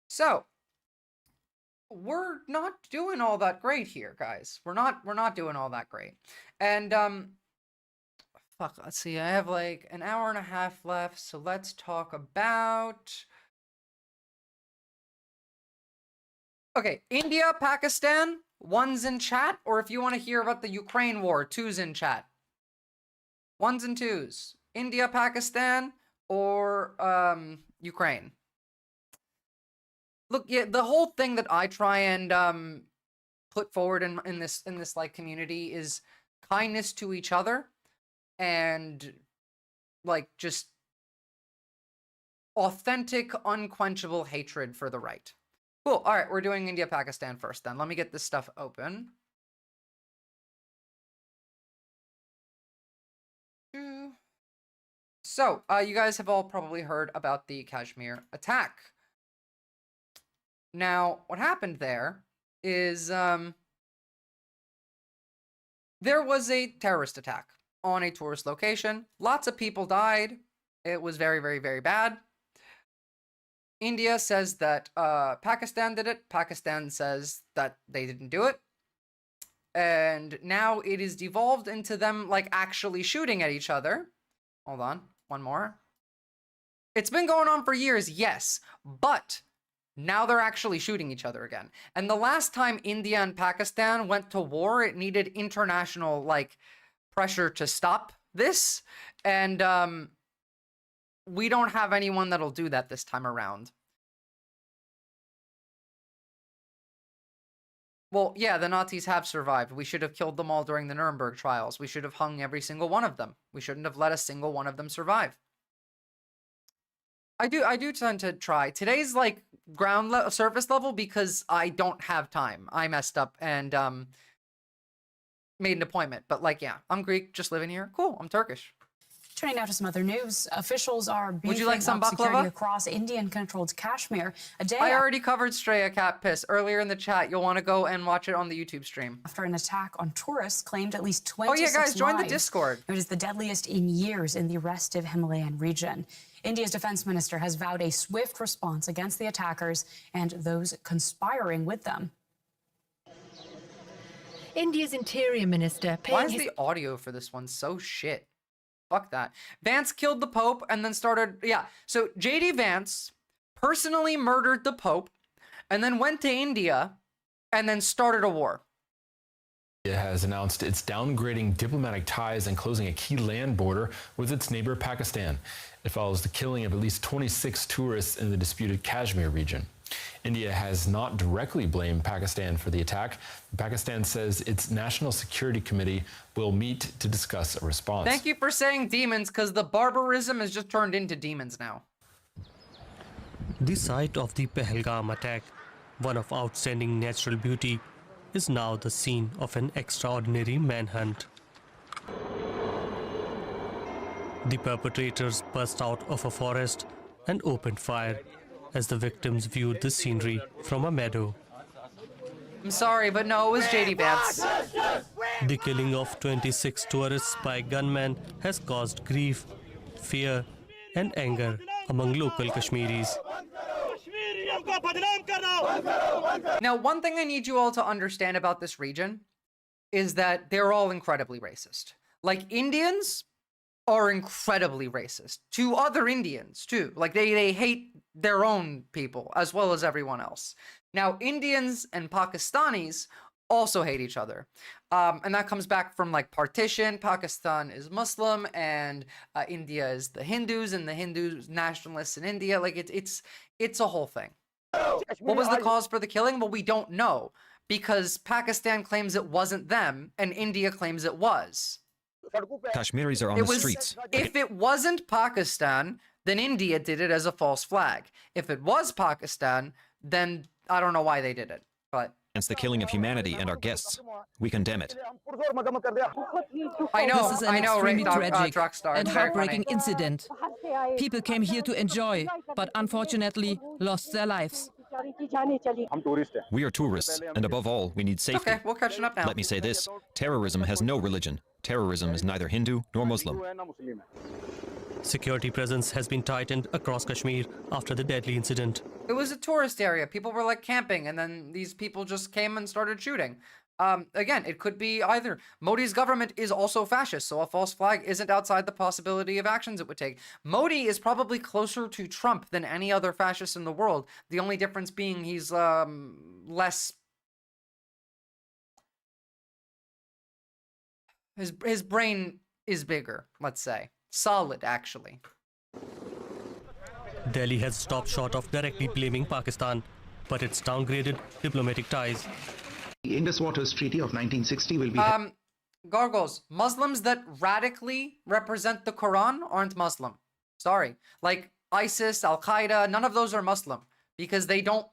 Speaker 1: So, we're not doing all that great here, guys. We're not doing all that great. And, fuck, let's see, I have like an hour and a half left, so let's talk about... Okay, India, Pakistan, 1's in chat, or if you want to hear about the Ukraine war, 2's in chat. 1's and 2's. India, Pakistan, or Ukraine. Look, yeah, the whole thing that I try and put forward in this like community is kindness to each other. And, like, just authentic, unquenchable hatred for the right. Cool. All right, we're doing India, Pakistan first, then. Let me get this stuff open. So, you guys have all probably heard about the Kashmir attack. Now, what happened there is, there was a terrorist attack on a tourist location. Lots of people died. It was very, very, very bad. India says that Pakistan did it. Pakistan says that they didn't do it. And now it is devolved into them, like, actually shooting at each other. Hold on. One more. It's been going on for years, yes. But now they're actually shooting each other again. And the last time India and Pakistan went to war, it needed international, like, pressure to stop this, and we don't have anyone that'll do that this time around. Well, yeah, the Nazis have survived. We should have killed them all during the Nuremberg trials. We should have hung every single one of them. We shouldn't have let a single one of them survive. I do tend to try. Today's like surface level because I don't have time. I messed up and made an appointment. But like, yeah, I'm Greek, just living here. Cool, I'm Turkish.
Speaker 3: Turning now to some other news, officials are
Speaker 1: Would you like some
Speaker 3: beefing up security
Speaker 1: baklava?
Speaker 3: across Indian-controlled Kashmir a day
Speaker 1: I already covered Straya Cat Piss earlier in the chat. You'll want to go and watch it on the YouTube stream.
Speaker 3: after an attack on tourists claimed at least 26
Speaker 1: Oh yeah, guys, join the
Speaker 3: lives.
Speaker 1: Discord.
Speaker 3: It is the deadliest in years in the restive Himalayan region. India's defense minister has vowed a swift response against the attackers and those conspiring with them.
Speaker 19: India's interior minister
Speaker 1: Why is the audio for this one so shit? Fuck that. Vance killed the Pope and then started... Yeah, so JD Vance personally murdered the Pope and then went to India and then started a war.
Speaker 20: India has announced it's downgrading diplomatic ties and closing a key land border with its neighbor Pakistan. It follows the killing of at least 26 tourists in the disputed Kashmir region. India has not directly blamed Pakistan for the attack. Pakistan says its National Security Committee will meet to discuss a response.
Speaker 1: Thank you for saying demons, because the barbarism has just turned into demons now.
Speaker 21: The site of the Pahalgam attack, one of outstanding natural beauty, is now the scene of an extraordinary manhunt. The perpetrators burst out of a forest and opened fire as the victims viewed the scenery from a meadow.
Speaker 1: I'm sorry, but no, it was JD Vance.
Speaker 21: The killing of 26 tourists by gunmen has caused grief, fear, and anger among local Kashmiris.
Speaker 1: Now, one thing I need you all to understand about this region is that they're all incredibly racist. Like, Indians are incredibly racist to other Indians too. Like, they hate their own people as well as everyone else. Now, Indians and Pakistanis also hate each other. And that comes back from like partition. Pakistan is Muslim and India is the Hindus, and the Hindus nationalists in India. Like, it's a whole thing. What was the cause for the killing? Well, we don't know, because Pakistan claims it wasn't them and India claims it was.
Speaker 22: Kashmiris are on the streets.
Speaker 1: If it wasn't Pakistan, then India did it as a false flag. If it was Pakistan, then I don't know why they did it, but...
Speaker 22: Against the killing of humanity and our guests. We condemn it.
Speaker 1: I know,
Speaker 23: this is an extremely tragic and
Speaker 1: Very
Speaker 23: heartbreaking
Speaker 1: funny.
Speaker 23: incident. People came here to enjoy, but unfortunately lost their lives.
Speaker 22: We are tourists, and above all, we need safety.
Speaker 1: Okay, we're catching up now.
Speaker 22: Let me say this. Terrorism has no religion. Terrorism is neither Hindu nor Muslim.
Speaker 21: Security presence has been tightened across Kashmir after the deadly incident.
Speaker 1: It was a tourist area. People were like camping, and then these people just came and started shooting. Again, it could be either. Modi's government is also fascist, so a false flag isn't outside the possibility of actions it would take. Modi is probably closer to Trump than any other fascist in the world. The only difference being he's less... His brain is bigger, let's say. Solid, actually.
Speaker 21: Delhi has stopped short of directly blaming Pakistan, but it's downgraded diplomatic ties.
Speaker 24: The Indus Waters Treaty of 1960 will be...
Speaker 1: Gargles, Muslims that radically represent the Quran aren't Muslim. Sorry. Like ISIS, Al-Qaeda, none of those are Muslim. Because they don't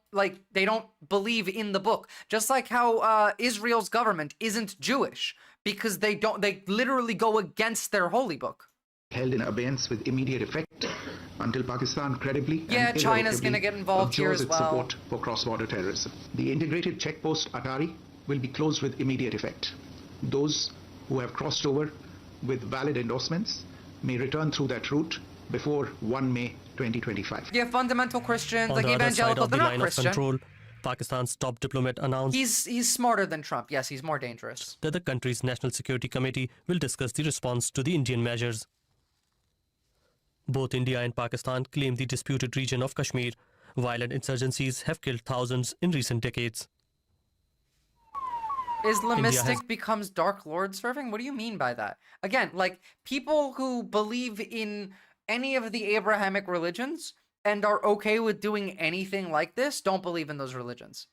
Speaker 1: believe in the book. Just like how Israel's government isn't Jewish. Because they literally go against their holy book.
Speaker 24: Held in abeyance with immediate effect until Pakistan credibly
Speaker 1: and China's going to get involved here as well.
Speaker 24: Support for cross-border terrorism. The integrated checkpost Atari will be closed with immediate effect. Those who have crossed over with valid endorsements may return through that route before 1 May 2025.
Speaker 1: Yeah, fundamental Christians,
Speaker 21: On
Speaker 1: like
Speaker 21: the other side
Speaker 1: evangelicals,
Speaker 21: of the
Speaker 1: they're not
Speaker 21: line
Speaker 1: Christian.
Speaker 21: of control, Pakistan's top diplomat announced
Speaker 1: he's smarter than Trump. Yes, he's more dangerous.
Speaker 21: That the country's National Security Committee will discuss the response to the Indian measures. Both India and Pakistan claim the disputed region of Kashmir. Violent insurgencies have killed thousands in recent decades.
Speaker 1: Islamistic becomes Dark Lord serving? What do you mean by that? Again, like, people who believe in any of the Abrahamic religions and are okay with doing anything like this don't believe in those religions.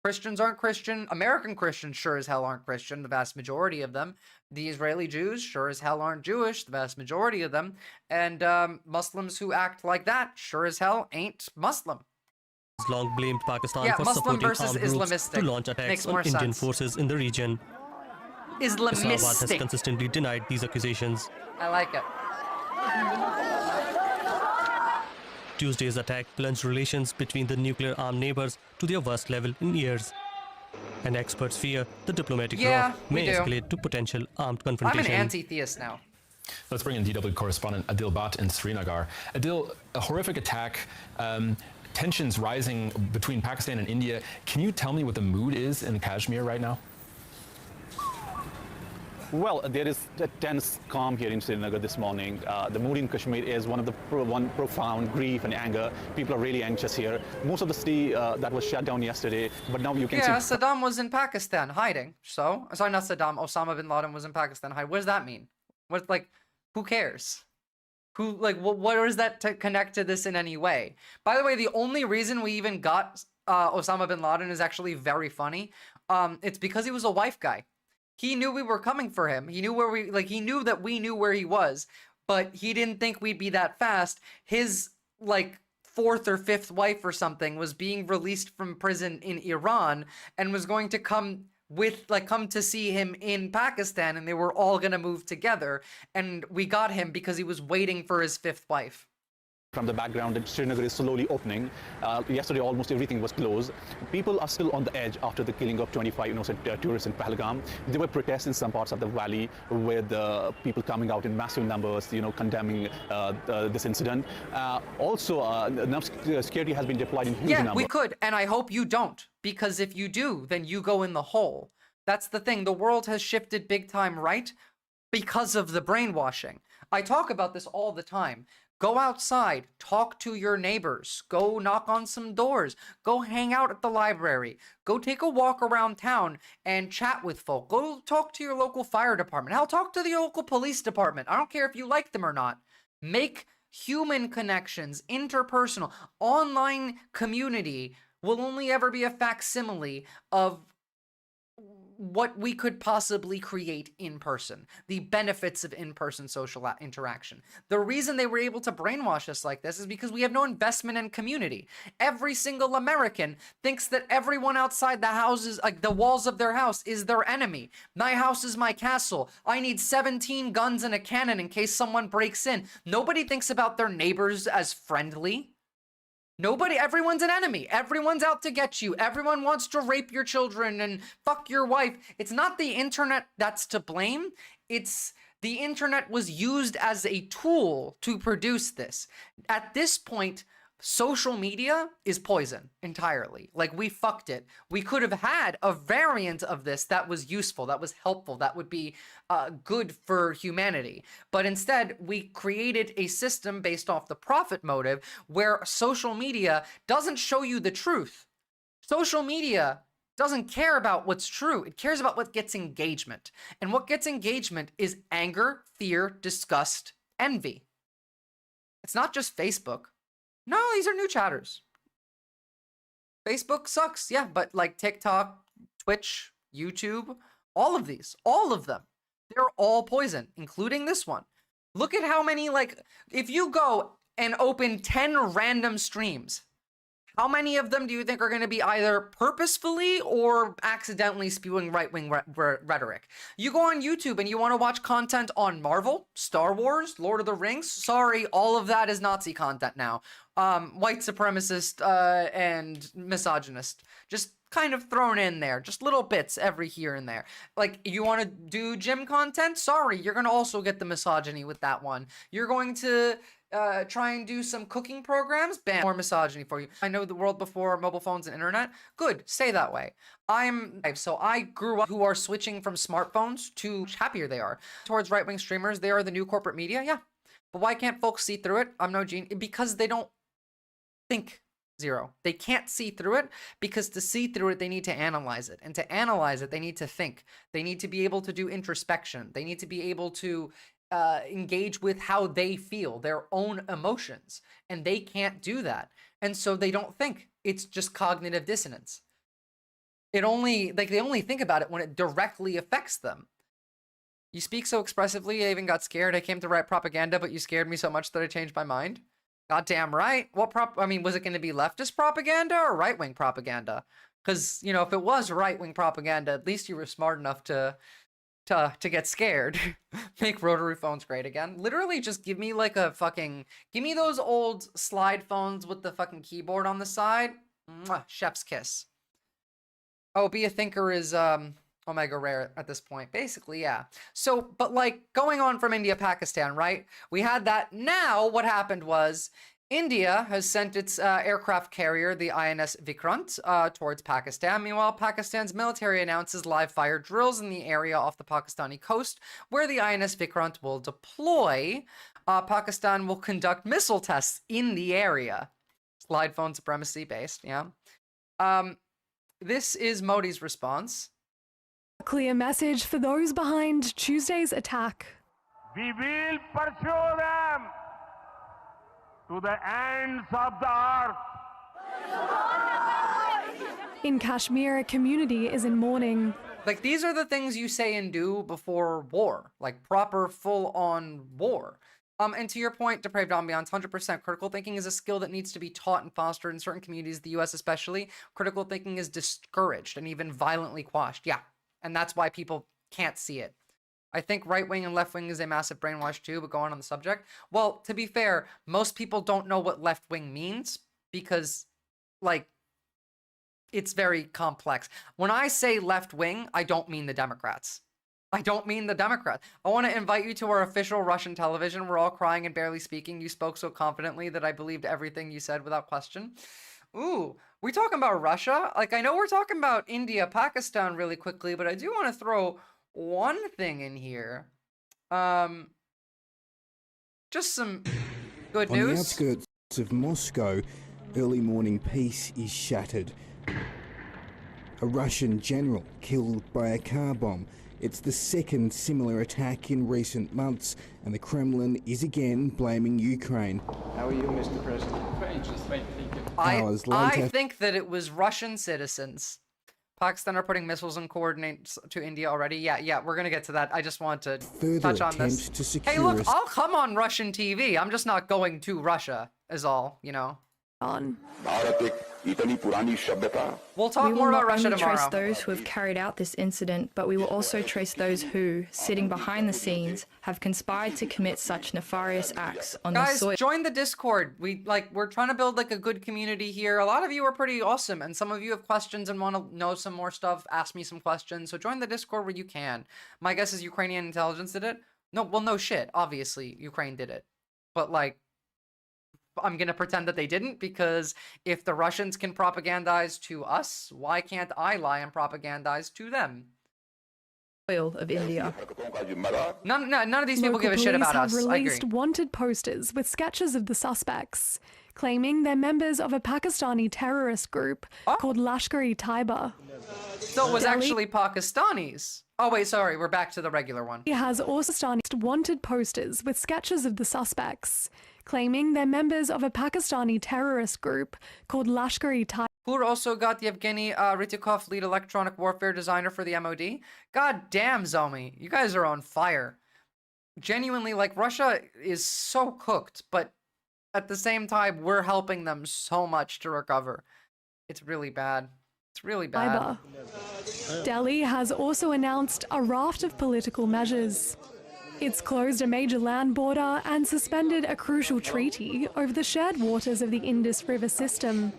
Speaker 1: Christians aren't Christian. American Christians sure as hell aren't Christian, the vast majority of them. The Israeli Jews sure as hell aren't Jewish, the vast majority of them. And Muslims who act like that sure as hell ain't Muslim.
Speaker 21: Long blamed Pakistan for
Speaker 1: Muslim
Speaker 21: supporting
Speaker 1: versus
Speaker 21: armed groups
Speaker 1: Islamistic.
Speaker 21: to launch attacks
Speaker 1: Makes
Speaker 21: on
Speaker 1: more
Speaker 21: Indian
Speaker 1: sense.
Speaker 21: forces in the region. Islamabad has
Speaker 1: Islamistic.
Speaker 21: consistently denied these accusations.
Speaker 1: I like it.
Speaker 21: Tuesday's attack plunged relations between the nuclear-armed neighbors to their worst level in years. And experts fear the diplomatic row may escalate to potential armed
Speaker 1: I'm
Speaker 21: confrontation.
Speaker 1: an anti-theist now.
Speaker 20: Let's bring in DW correspondent Adil Bhatt in Srinagar. Adil, a horrific attack, tensions rising between Pakistan and India. Can you tell me what the mood is in Kashmir right now?
Speaker 4: Well, there is a tense calm here in Srinagar this morning. The mood in Kashmir is one of the profound grief and anger. People are really anxious here. Most of the city that was shut down yesterday, but now you can see...
Speaker 1: Yeah, Saddam was in Pakistan hiding. So, sorry, not Saddam. Osama bin Laden was in Pakistan hiding. What does that mean? What, like, who cares? Who, like, what is that to connect to this in any way? By the way, the only reason we even got Osama bin Laden is actually very funny. It's because he was a wife guy. He knew we were coming for him. He knew where he knew that we knew where he was, but he didn't think we'd be that fast. His, like, 4th or 5th wife or something was being released from prison in Iran and was going to come to see him in Pakistan, and they were all gonna move together, and we got him because he was waiting for his 5th wife.
Speaker 4: From the background, that Srinagar is slowly opening. Yesterday, almost everything was closed. People are still on the edge after the killing of 25 innocent tourists in Pahalgam. There were protests in some parts of the valley with people coming out in massive numbers, condemning this incident. Also, security has been deployed in huge numbers.
Speaker 1: Yeah, we could, and I hope you don't, because if you do, then you go in the hole. That's the thing. The world has shifted big time, right? Because of the brainwashing. I talk about this all the time. Go outside, talk to your neighbors, go knock on some doors, go hang out at the library, go take a walk around town and chat with folk, go talk to your local fire department, hell, talk to the local police department. I don't care if you like them or not. Make human connections, interpersonal. Online community will only ever be a facsimile of what we could possibly create in person, the benefits of in-person social interaction. The reason they were able to brainwash us like this is because we have no investment in community. Every single American thinks that everyone outside the houses, like the walls of their house, is their enemy. My house is my castle. I need 17 guns and a cannon in case someone breaks in. Nobody thinks about their neighbors as friendly. Everyone's an enemy. Everyone's out to get you. Everyone wants to rape your children and fuck your wife. It's not the internet that's to blame. It's the internet was used as a tool to produce this. At this point, social media is poison entirely. Like, we fucked it. We could have had a variant of this that was useful, that was helpful, that would be good for humanity. But instead, we created a system based off the profit motive where social media doesn't show you the truth. Social media doesn't care about what's true. It cares about what gets engagement. And what gets engagement is anger, fear, disgust, envy. It's not just Facebook. No, these are new chatters. Facebook sucks, yeah, but like TikTok, Twitch, YouTube, all of them, they're all poison, including this one. Look at how many, like, if you go and open 10 random streams, how many of them do you think are going to be either purposefully or accidentally spewing right-wing rhetoric? You go on YouTube and you want to watch content on Marvel, Star Wars, Lord of the Rings. Sorry, all of that is Nazi content now. White supremacist and misogynist. Just kind of thrown in there. Just little bits every here and there. Like, you want to do gym content? Sorry, you're going to also get the misogyny with that one. You're going to try and do some cooking programs? Bam, more misogyny for you. I know the world before mobile phones and internet. Good, stay that way. So I grew up who are switching from smartphones to happier they are. Towards right-wing streamers, they are the new corporate media, yeah. But why can't folks see through it? I'm no genius. Because they don't think. Zero. They can't see through it because to see through it, they need to analyze it. And to analyze it, they need to think. They need to be able to do introspection. They need to be able to engage with how they feel, their own emotions. And they can't do that. And so they don't think. It's just cognitive dissonance. They only think about it when it directly affects them. You speak so expressively, I even got scared. I came to write propaganda, but you scared me so much that I changed my mind. Goddamn right. Was it going to be leftist propaganda or right-wing propaganda? Because, if it was right-wing propaganda, at least you were smart enough to get scared. Make rotary phones great again. Literally just give me give me those old slide phones with the fucking keyboard on the side. Mwah, chef's kiss. Oh, be a thinker is, Omega Rare at this point. Basically, yeah. So, but going on from India, Pakistan, right? We had that. Now, what happened was, India has sent its aircraft carrier, the INS Vikrant, towards Pakistan. Meanwhile, Pakistan's military announces live fire drills in the area off the Pakistani coast where the INS Vikrant will deploy. Pakistan will conduct missile tests in the area. Slide phone supremacy based, yeah. This is Modi's response.
Speaker 7: Clear message for those behind Tuesday's attack.
Speaker 8: We will pursue them to the ends of the earth.
Speaker 7: In Kashmir, a community is in mourning.
Speaker 1: Like, these are the things you say and do before war, like proper full-on war. And to your point, Depraved Ambiance, 100% critical thinking is a skill that needs to be taught and fostered in certain communities, the US especially. Critical thinking is discouraged and even violently quashed. Yeah, and that's why people can't see it. I think right-wing and left-wing is a massive brainwash too, but go on the subject. Well, to be fair, most people don't know what left-wing means because, like, it's very complex. When I say left-wing, I don't mean the Democrats. I don't mean the Democrats. I want to invite you to our official Russian television. We're all crying and barely speaking. You spoke so confidently that I believed everything you said without question. Ooh, we talking about Russia? Like, I know we're talking about India, Pakistan really quickly, but I do want to throw one thing in here. Just some good news.
Speaker 10: On the outskirts of Moscow, early morning peace is shattered. A Russian general killed by a car bomb. It's the second similar attack in recent months, and the Kremlin is again blaming Ukraine.
Speaker 11: How are you, Mr. President? Fine, just fine, thank you.
Speaker 1: I think that it was Russian citizens. Pakistan are putting missiles and coordinates to India already. Yeah, we're gonna get to that. I just want to touch on this. Hey, look, I'll come on Russian TV. I'm just not going to Russia, is all, you know. We'll talk more about Russia tomorrow.
Speaker 25: We will not only trace those who have carried out this incident, but we will also trace those who, sitting behind the scenes, have conspired to commit such nefarious acts on the soil.
Speaker 1: Guys, join the Discord. We're trying to build like a good community here. A lot of you are pretty awesome, and some of you have questions and want to know some more stuff. Ask me some questions. So join the Discord where you can. My guess is Ukrainian intelligence did it. No, well, no shit. Obviously, Ukraine did it, but like, I'm going to pretend that they didn't, because if the Russians can propagandize to us, why can't I lie and propagandize to them?
Speaker 25: Of India.
Speaker 1: None of these people give a shit about us.
Speaker 7: I agree.
Speaker 1: Released
Speaker 7: wanted posters with sketches of the suspects, claiming they're members of a Pakistani terrorist group called Lashkar-e-Taiba.
Speaker 1: So it was actually Pakistanis. Oh wait, sorry, we're back to the regular one.
Speaker 7: He has also wanted posters with sketches of the suspects, claiming they're members of a Pakistani terrorist group called Lashkar-e-Taiba.
Speaker 1: Who also got Yevgeny Rytikov, lead electronic warfare designer for the MOD. God damn, Zomi, you guys are on fire. Genuinely, like, Russia is so cooked, but at the same time, we're helping them so much to recover. It's really bad. It's really bad.
Speaker 7: Delhi has also announced a raft of political measures. It's closed a major land border and suspended a crucial treaty over the shared waters of the Indus River system.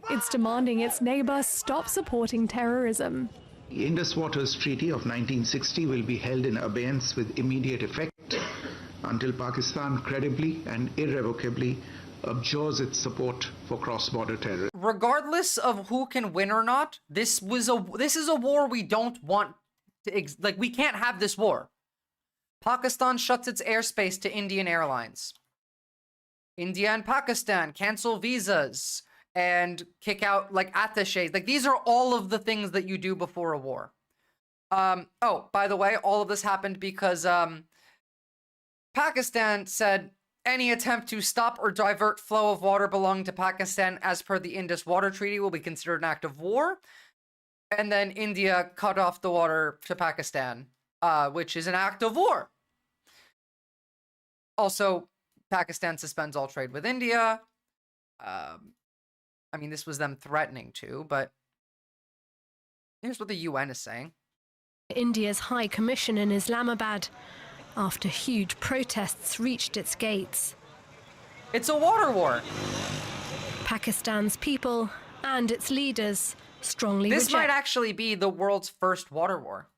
Speaker 7: It's demanding its neighbour stop supporting terrorism.
Speaker 24: The Indus Waters Treaty of 1960 will be held in abeyance with immediate effect until Pakistan credibly and irrevocably abjures its support for cross-border terrorism.
Speaker 1: Regardless of who can win or not, this is a war we don't want to we can't have this war. Pakistan shuts its airspace to Indian airlines. India and Pakistan cancel visas and kick out like attachés. Like, these are all of the things that you do before a war. Oh, by the way, all of this happened because Pakistan said any attempt to stop or divert flow of water belonging to Pakistan as per the Indus Water Treaty will be considered an act of war. And then India cut off the water to Pakistan, which is an act of war. Also, Pakistan suspends all trade with India. I mean, this was them threatening to, but here's what the UN is saying.
Speaker 19: India's High Commission in Islamabad, after huge protests reached its gates.
Speaker 1: It's a water war.
Speaker 19: Pakistan's people and its leaders strongly
Speaker 1: This might actually be the world's first water war.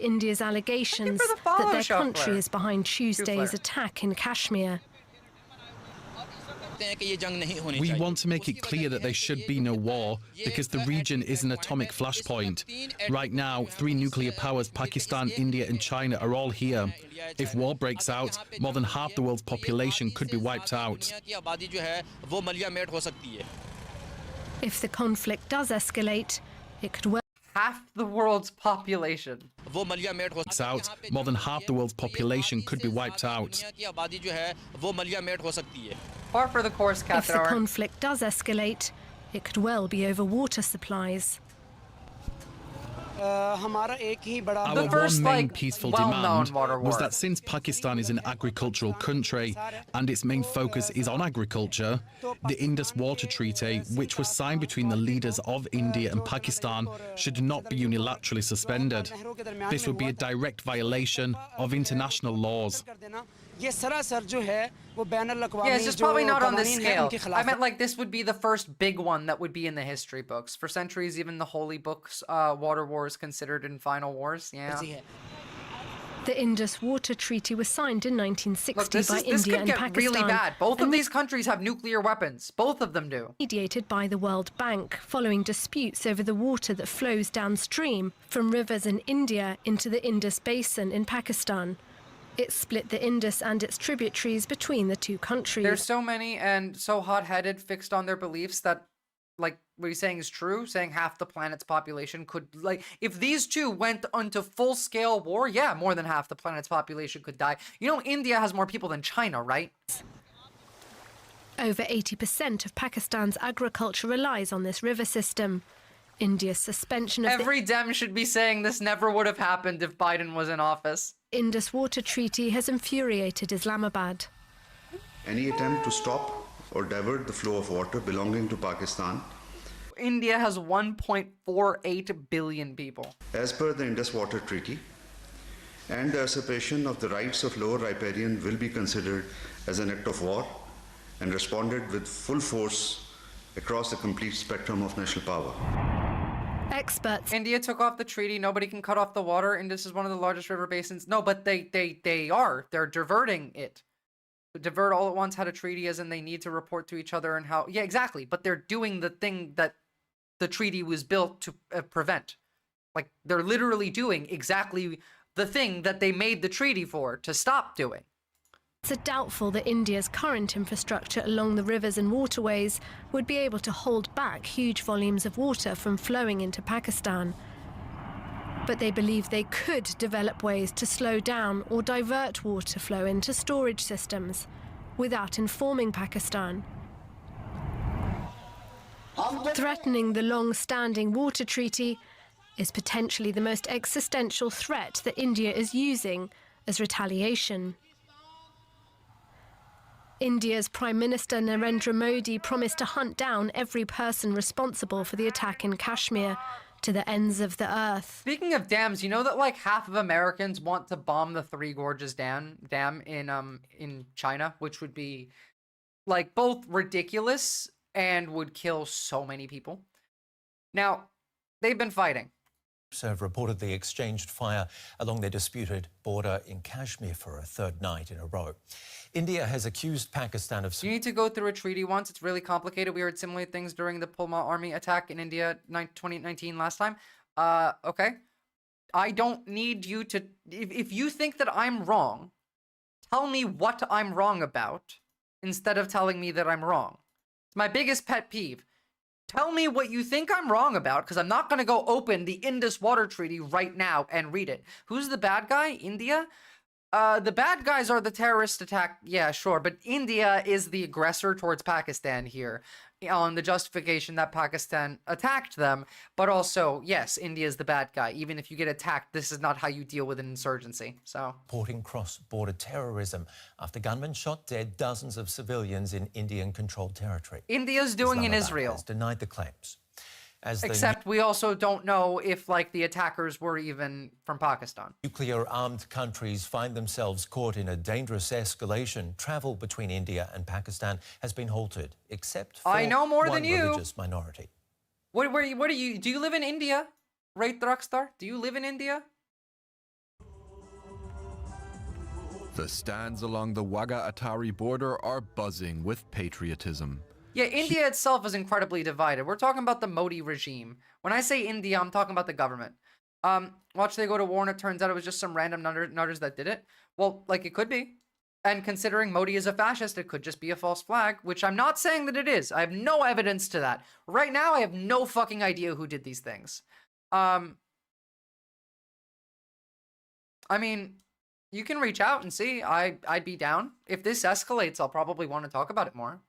Speaker 19: India's allegations that their country is behind Tuesday's attack in Kashmir.
Speaker 2: We want to make it clear that there should be no war because the region is an atomic flashpoint. Right now, 3 nuclear powers, Pakistan, India and China, are all here. If war breaks out, more than half the world's population could be wiped out.
Speaker 19: If the conflict does escalate, it could well...
Speaker 1: Half the world's population.
Speaker 2: Out, more than half the world's population could be wiped out.
Speaker 1: Par for the course, Captain.
Speaker 19: If the conflict does escalate, it could well be over water supplies.
Speaker 2: Our one main peaceful demand was that since Pakistan is an agricultural country and its main focus is on agriculture, the Indus Water Treaty, which was signed between the leaders of India and Pakistan, should not be unilaterally suspended. This would be a direct violation of international laws.
Speaker 1: Yeah, it's just probably not on this scale. I meant like this would be the first big one that would be in the history books. For centuries, even the holy books, water wars considered in final wars. Yeah.
Speaker 19: The Indus Water Treaty was signed in 1960 by
Speaker 1: this
Speaker 19: India
Speaker 1: could
Speaker 19: and
Speaker 1: get
Speaker 19: Pakistan.
Speaker 1: really bad. Both of these countries have nuclear weapons. Both of them do.
Speaker 19: Mediated by the World Bank following disputes over the water that flows downstream from rivers in India into the Indus Basin in Pakistan. It split the Indus and its tributaries between the two countries.
Speaker 1: There's so many and so hot-headed, fixed on their beliefs that, like, what he's saying is true. Saying half the planet's population could, like, if these two went into full-scale war, yeah, more than half the planet's population could die. You know, India has more people than China, right?
Speaker 19: Over 80% of Pakistan's agriculture relies on this river system. India's suspension of
Speaker 1: Every Dem should be saying this never would have happened if Biden was in office.
Speaker 19: Indus Water Treaty has infuriated Islamabad.
Speaker 9: Any attempt to stop or divert the flow of water belonging to Pakistan.
Speaker 1: India has 1.48 billion people.
Speaker 9: As per the Indus Water Treaty, and the usurpation of the rights of lower riparian will be considered as an act of war and responded with full force across the complete spectrum of national power.
Speaker 19: Experts.
Speaker 1: India took off the treaty. Nobody can cut off the water. Indus is one of the largest river basins. No, but they are. They're diverting it. To divert all at once had a treaty as in they need to report to each other and how... Yeah, exactly. But they're doing the thing that the treaty was built to prevent. Like, they're literally doing exactly the thing that they made the treaty for, to stop doing.
Speaker 19: It's doubtful that India's current infrastructure along the rivers and waterways would be able to hold back huge volumes of water from flowing into Pakistan. But they believe they could develop ways to slow down or divert water flow into storage systems without informing Pakistan. Threatening the long-standing water treaty is potentially the most existential threat that India is using as retaliation. India's Prime Minister Narendra Modi promised to hunt down every person responsible for the attack in Kashmir to the ends of the earth.
Speaker 1: Speaking of dams, you know that like half of Americans want to bomb the Three Gorges dam in China, which would be like both ridiculous and would kill so many people. Now, they've been fighting.
Speaker 12: Have reportedly exchanged fire along their disputed border in Kashmir for a third night in a row. India has accused Pakistan of...
Speaker 1: You need to go through a treaty once. It's really complicated. We heard similar things during the Pulma army attack in India 2019 last time. Okay. I don't need you to... If you think that I'm wrong, tell me what I'm wrong about instead of telling me that I'm wrong. It's my biggest pet peeve. Tell me what you think I'm wrong about, because I'm not going to go open the Indus Water Treaty right now and read it. Who's the bad guy? India? The bad guys are the terrorist attack. Yeah, sure. But India is the aggressor towards Pakistan here on the justification that Pakistan attacked them. But also, yes, India is the bad guy. Even if you get attacked, this is not how you deal with an insurgency. So,
Speaker 12: reporting cross-border terrorism after gunmen shot dead dozens of civilians in Indian-controlled territory.
Speaker 1: India's doing in Israel.
Speaker 12: Has denied the claims.
Speaker 1: Except we also don't know if, like, the attackers were even from Pakistan.
Speaker 12: Nuclear-armed countries find themselves caught in a dangerous escalation. Travel between India and Pakistan has been halted, except for
Speaker 1: I know more
Speaker 12: one
Speaker 1: than you.
Speaker 12: religious minority.
Speaker 1: What do you live in India? Right, Dragstar? Do you live in India?
Speaker 13: The stands along the Wagah-Attari border are buzzing with patriotism.
Speaker 1: Yeah, India itself is incredibly divided. We're talking about the Modi regime. When I say India, I'm talking about the government. Watch they go to war and it turns out it was just some random nutters that did it. Well, like it could be. And considering Modi is a fascist, it could just be a false flag, which I'm not saying that it is. I have no evidence to that. Right now, I have no fucking idea who did these things. I mean, you can reach out and see. I'd be down. If this escalates, I'll probably want to talk about it more.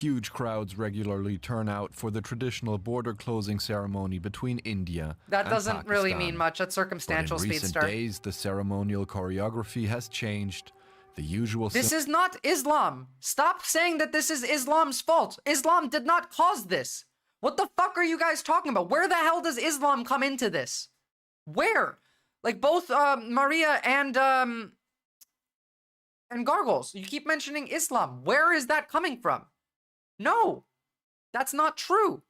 Speaker 13: Huge crowds regularly turn out for the traditional border closing ceremony between India
Speaker 1: That
Speaker 13: and
Speaker 1: doesn't really
Speaker 13: Pakistan.
Speaker 1: mean much. That's circumstantial,
Speaker 13: But in recent
Speaker 1: Speedster.
Speaker 13: days, the ceremonial choreography has changed. The usual.
Speaker 1: This is not Islam. Stop saying that this is Islam's fault. Islam did not cause this. What the fuck are you guys talking about? Where the hell does Islam come into this? Where? Like both Maria and Gargles. You keep mentioning Islam. Where is that coming from? No, that's not true.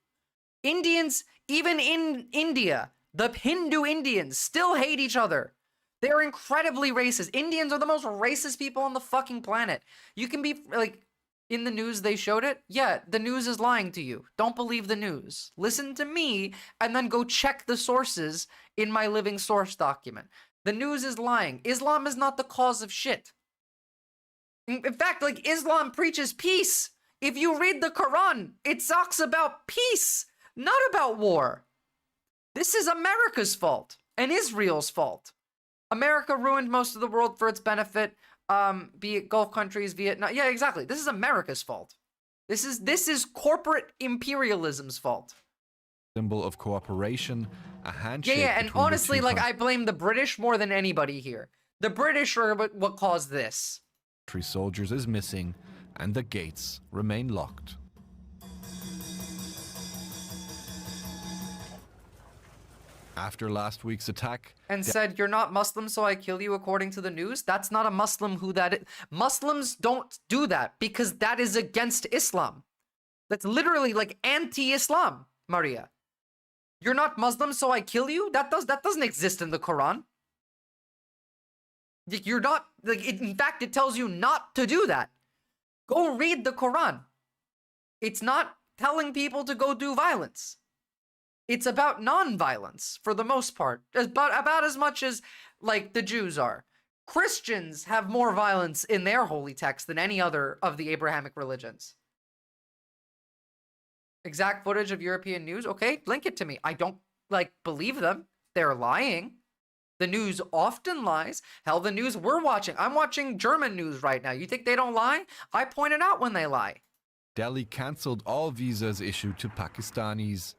Speaker 1: Indians, even in India, the Hindu Indians still hate each other. They're incredibly racist. Indians are the most racist people on the fucking planet. You can be, like, in the news they showed it. Yeah, the news is lying to you. Don't believe the news. Listen to me and then go check the sources in my living source document. The news is lying. Islam is not the cause of shit. In fact, like, Islam preaches peace. If you read the Quran, it talks about peace, not about war. This is America's fault and Israel's fault. America ruined most of the world for its benefit, be it Gulf countries, Vietnam. Yeah, exactly. This is America's fault. This is corporate imperialism's fault.
Speaker 13: Symbol of cooperation, a handshake.
Speaker 1: Yeah, and honestly, like, I blame the British more than anybody here. The British are what caused this.
Speaker 13: Soldiers is missing, and the gates remain locked. After last week's attack...
Speaker 1: And said, you're not Muslim, so I kill you according to the news? That's not a Muslim who that is. Muslims don't do that because that is against Islam. That's literally like anti-Islam, Maria. You're not Muslim, so I kill you? That doesn't exist in the Quran. You're not, like, in fact, it tells you not to do that. Go read the Quran. It's not telling people to go do violence. It's about non-violence, for the most part. About as much as, like, the Jews are. Christians have more violence in their holy text than any other of the Abrahamic religions. Exact footage of European news? Okay, link it to me. I don't, like, believe them. They're lying. The news often lies. Hell, the news we're watching. I'm watching German news right now. You think they don't lie? I point it out when they lie.
Speaker 13: Delhi cancelled all visas issued to Pakistanis.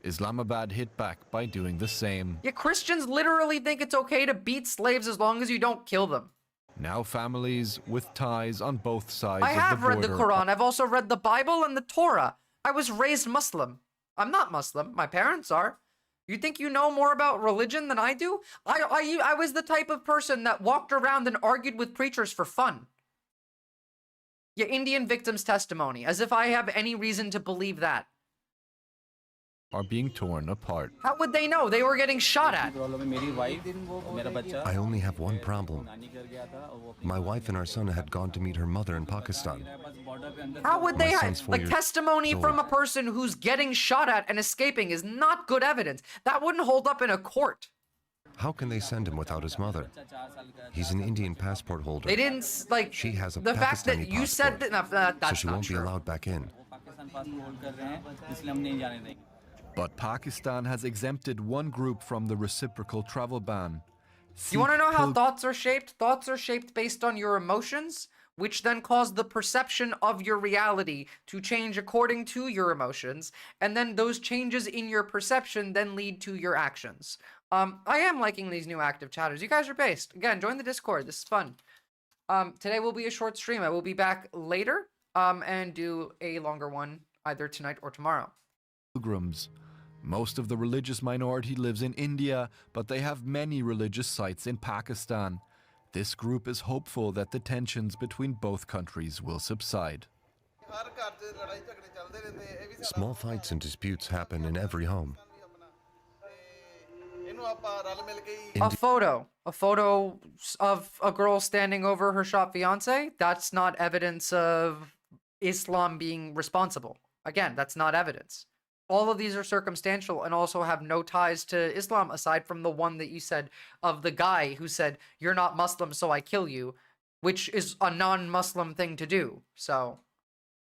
Speaker 13: Islamabad hit back by doing the same.
Speaker 1: Yeah, Christians literally think it's okay to beat slaves as long as you don't kill them.
Speaker 13: Now families with ties on both sides of the border.
Speaker 1: I have read the Quran. I've also read the Bible and the Torah. I was raised Muslim. I'm not Muslim. My parents are. You think you know more about religion than I do? I was the type of person that walked around and argued with preachers for fun. Yeah, Indian victims' testimony, as if I have any reason to believe that.
Speaker 13: Are being torn apart.
Speaker 1: How would they know? They were getting shot at.
Speaker 14: I only have one problem. My wife and our son had gone to meet her mother in Pakistan.
Speaker 1: How would they have, like, testimony
Speaker 14: old.
Speaker 1: from a person who's getting shot at and escaping is not good evidence. That wouldn't hold up in a court.
Speaker 14: How can they send him without his mother? He's an Indian passport holder.
Speaker 1: They didn't, like,
Speaker 14: she has a
Speaker 1: the fact that
Speaker 14: Pakistani
Speaker 1: you said
Speaker 14: passport,
Speaker 1: that, that's
Speaker 14: so she
Speaker 1: not
Speaker 14: won't
Speaker 1: true.
Speaker 14: be allowed back in.
Speaker 13: But Pakistan has exempted one group from the reciprocal travel ban.
Speaker 1: You want to know how thoughts are shaped? Thoughts are shaped based on your emotions, which then cause the perception of your reality to change according to your emotions, and then those changes in your perception then lead to your actions. I am liking these new active chatters. You guys are based. Again, join the Discord. This is fun. Today will be a short stream. I will be back later and do a longer one either tonight or tomorrow.
Speaker 13: Pilgrims. Most of the religious minority lives in India, but they have many religious sites in Pakistan. This group is hopeful that the tensions between both countries will subside.
Speaker 14: Small fights and disputes happen in every home.
Speaker 1: A photo of a girl standing over her shop fiance, that's not evidence of Islam being responsible. Again, that's not evidence. All of these are circumstantial and also have no ties to Islam aside from the one that you said of the guy who said, "You're not Muslim, so I kill you," which is a non-Muslim thing to do. So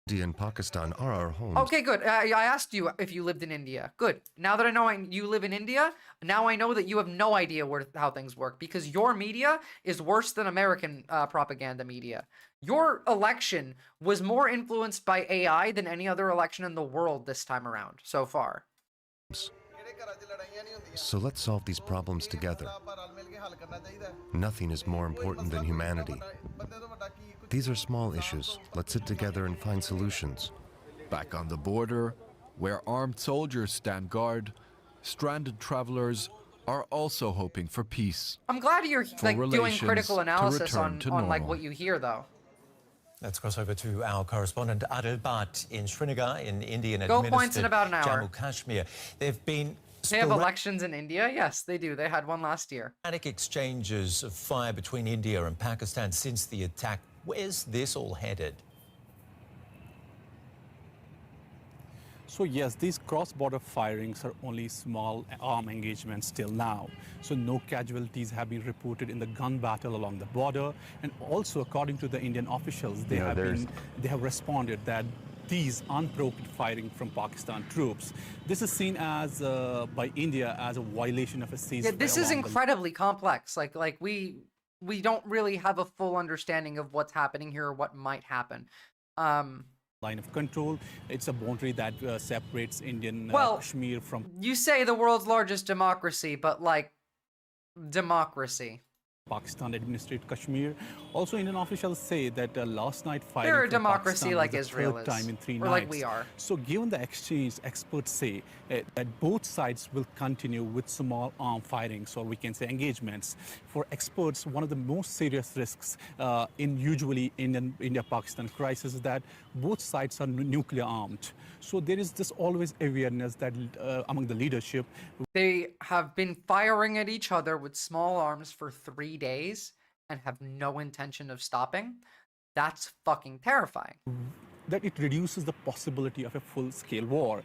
Speaker 14: India and Pakistan are our homes.
Speaker 1: okay, good. I asked you if you lived in India. Good. Now that I know you live in India, now I know that you have no idea how things work because your media is worse than American propaganda media. Your election was more influenced by AI than any other election in the world this time around so far.
Speaker 14: So let's solve these problems together. Nothing is more important than humanity. These are small issues. Let's sit together and find solutions.
Speaker 13: Back on the border, where armed soldiers stand guard, stranded travelers are also hoping for peace.
Speaker 1: I'm glad you're doing critical analysis on like what you hear though.
Speaker 12: Let's cross over to our correspondent Adil Bhatt in Srinagar in Indian
Speaker 1: Go points in
Speaker 12: administered
Speaker 1: about an hour.
Speaker 12: Jammu Kashmir.
Speaker 1: They have elections in India? Yes, they do. They had one last year.
Speaker 12: Sporadic exchanges of fire between India and Pakistan since the attack. Where's this all headed?
Speaker 4: So yes, these cross-border firings are only small arm engagements till now. So no casualties have been reported in the gun battle along the border. And also, according to the Indian officials, they have responded that these unprovoked firing from Pakistan troops. This is seen as by India as a violation of a ceasefire.
Speaker 1: Yeah, this is incredibly complex. Like we don't really have a full understanding of what's happening here or what might happen.
Speaker 4: Line of control. It's a boundary that separates Indian Kashmir from.
Speaker 1: You say the world's largest democracy, but like democracy.
Speaker 4: Pakistan administered Kashmir. Also, Indian officials say that last night firing
Speaker 1: they're a
Speaker 4: from
Speaker 1: democracy
Speaker 4: Pakistan
Speaker 1: like
Speaker 4: was the
Speaker 1: Israel
Speaker 4: third
Speaker 1: is,
Speaker 4: time in 3
Speaker 1: or
Speaker 4: nights.
Speaker 1: like we are.
Speaker 4: So, given the exchange, experts say that both sides will continue with small arm firings, or we can say engagements. For experts, one of the most serious risks in usually India-Pakistan crisis is that both sides are nuclear armed. So there is this always awareness that among the leadership.
Speaker 1: They have been firing at each other with small arms for 3 days and have no intention of stopping. That's fucking terrifying.
Speaker 4: That it reduces the possibility of a full-scale war.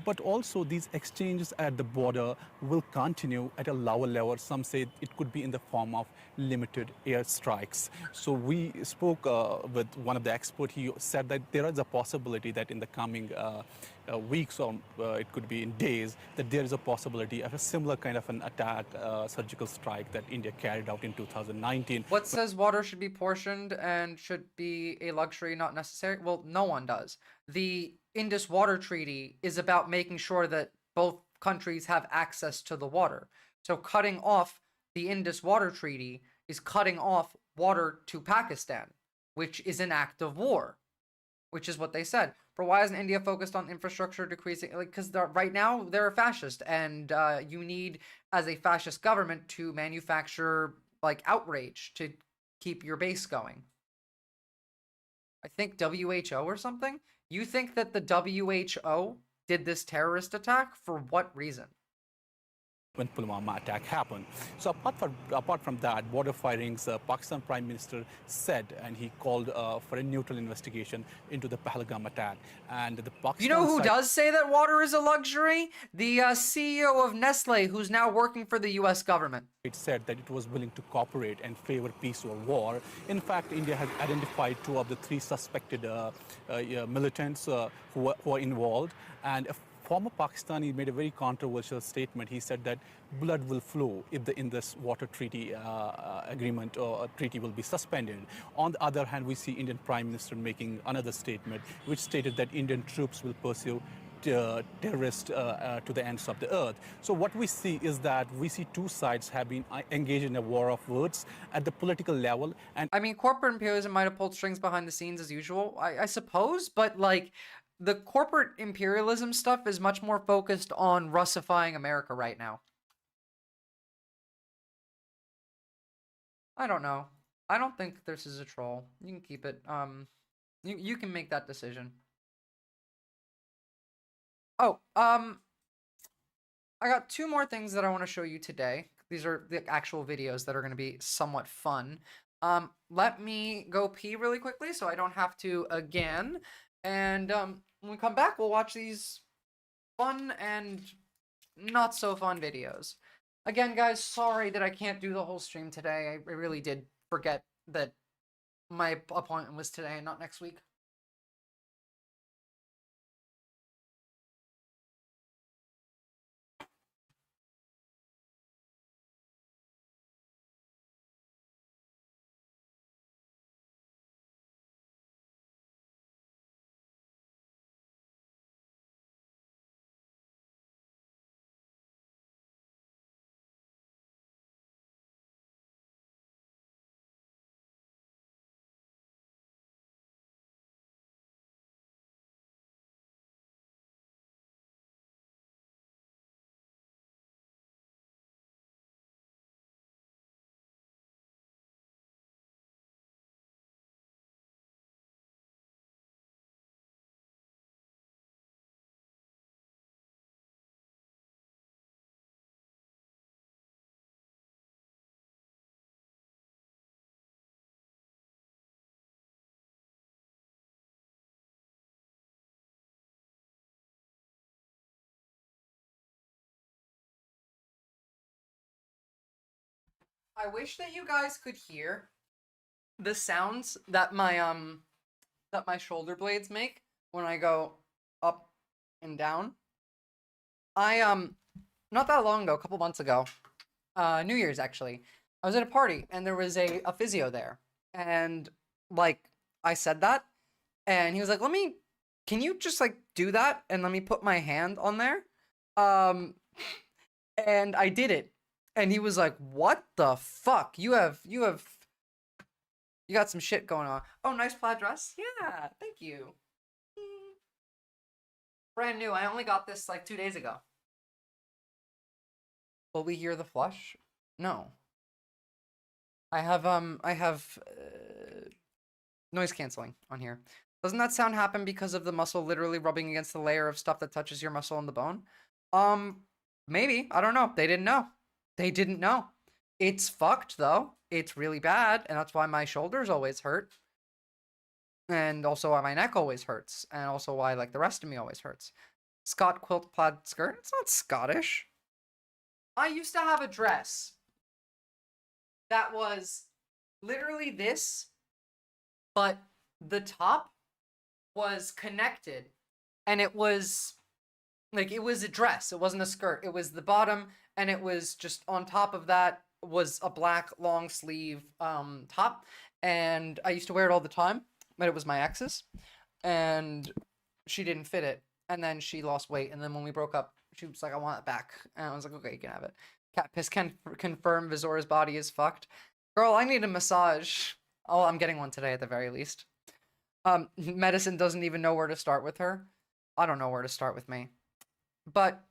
Speaker 4: But also these exchanges at the border will continue at a lower level. Some say it could be in the form of limited airstrikes. So we spoke with one of the experts. He said that there is a possibility that in the coming weeks, or it could be in days, that there is a possibility of a similar kind of an attack, surgical strike that India carried out in 2019.
Speaker 1: What says water should be portioned and should be a luxury, not necessary? Well, no one does. The Indus Water Treaty is about making sure that both countries have access to the water. So cutting off the Indus Water Treaty is cutting off water to Pakistan, which is an act of war, which is what they said. But why isn't India focused on infrastructure decreasing? Like, because right now they're a fascist, and you need, as a fascist government, to manufacture like outrage to keep your base going. I think WHO or something? You think that the WHO did this terrorist attack for what reason?
Speaker 4: When Pulwama attack happened. So apart from that, border firings, Pakistan Prime Minister said, and he called for a neutral investigation into the Pahalgam attack. And the Pakistan
Speaker 1: You know who does say that water is a luxury? The CEO of Nestle, who's now working for the US government.
Speaker 4: It said that it was willing to cooperate and favor peace or war. In fact, India has identified 2 of the 3 suspected militants who are involved. And former Pakistani made a very controversial statement. He said that blood will flow if the Indus Water Treaty agreement or treaty will be suspended. On the other hand, we see Indian Prime Minister making another statement, which stated that Indian troops will pursue terrorists to the ends of the earth. So what we see is that we see 2 sides have been engaged in a war of words at the political level. And
Speaker 1: I mean, corporate imperialism might have pulled strings behind the scenes as usual, I suppose, but like, the corporate imperialism stuff is much more focused on Russifying America right now. I don't know. I don't think this is a troll. You can keep it. You can make that decision. Oh, I I got two more things that I want to show you today. These are the actual videos that are going to be somewhat fun. Let me go pee really quickly so I don't have to again. And when we come back, we'll watch these fun and not so fun videos. Again, guys, sorry that I can't do the whole stream today. I really did forget that my appointment was today and not next week. I wish that you guys could hear the sounds that my shoulder blades make when I go up and down. I not that long ago, a couple months ago, New Year's actually, I was at a party and there was a physio there, and like I said that, and he was like, can you just like do that and let me put my hand on there? And I did it. And he was like, what the fuck? You got some shit going on. Oh, nice plaid dress. Yeah, thank you. Brand new. I only got this like 2 days ago. Will we hear the flush? No. I have noise canceling on here. Doesn't that sound happen because of the muscle literally rubbing against the layer of stuff that touches your muscle and the bone? Maybe. I don't know. They didn't know. They didn't know. It's fucked, though. It's really bad, and that's why my shoulders always hurt. And also why my neck always hurts. And also why, like, the rest of me always hurts. Scott quilt plaid skirt? It's not Scottish. I used to have a dress that was literally this, but the top was connected. And it was, like, it was a dress. It wasn't a skirt. It was the bottom, and it was just on top of that was a black long sleeve top, and I used to wear it all the time, but it was my ex's, and she didn't fit it, and then she lost weight, and then when we broke up, she was like, I want it back, and I was like, okay, you can have it. Cat piss can confirm Visora's body is fucked. Girl, I need a massage. Oh, I'm getting one today at the very least. Medicine doesn't even know where to start with her. I don't know where to start with me. But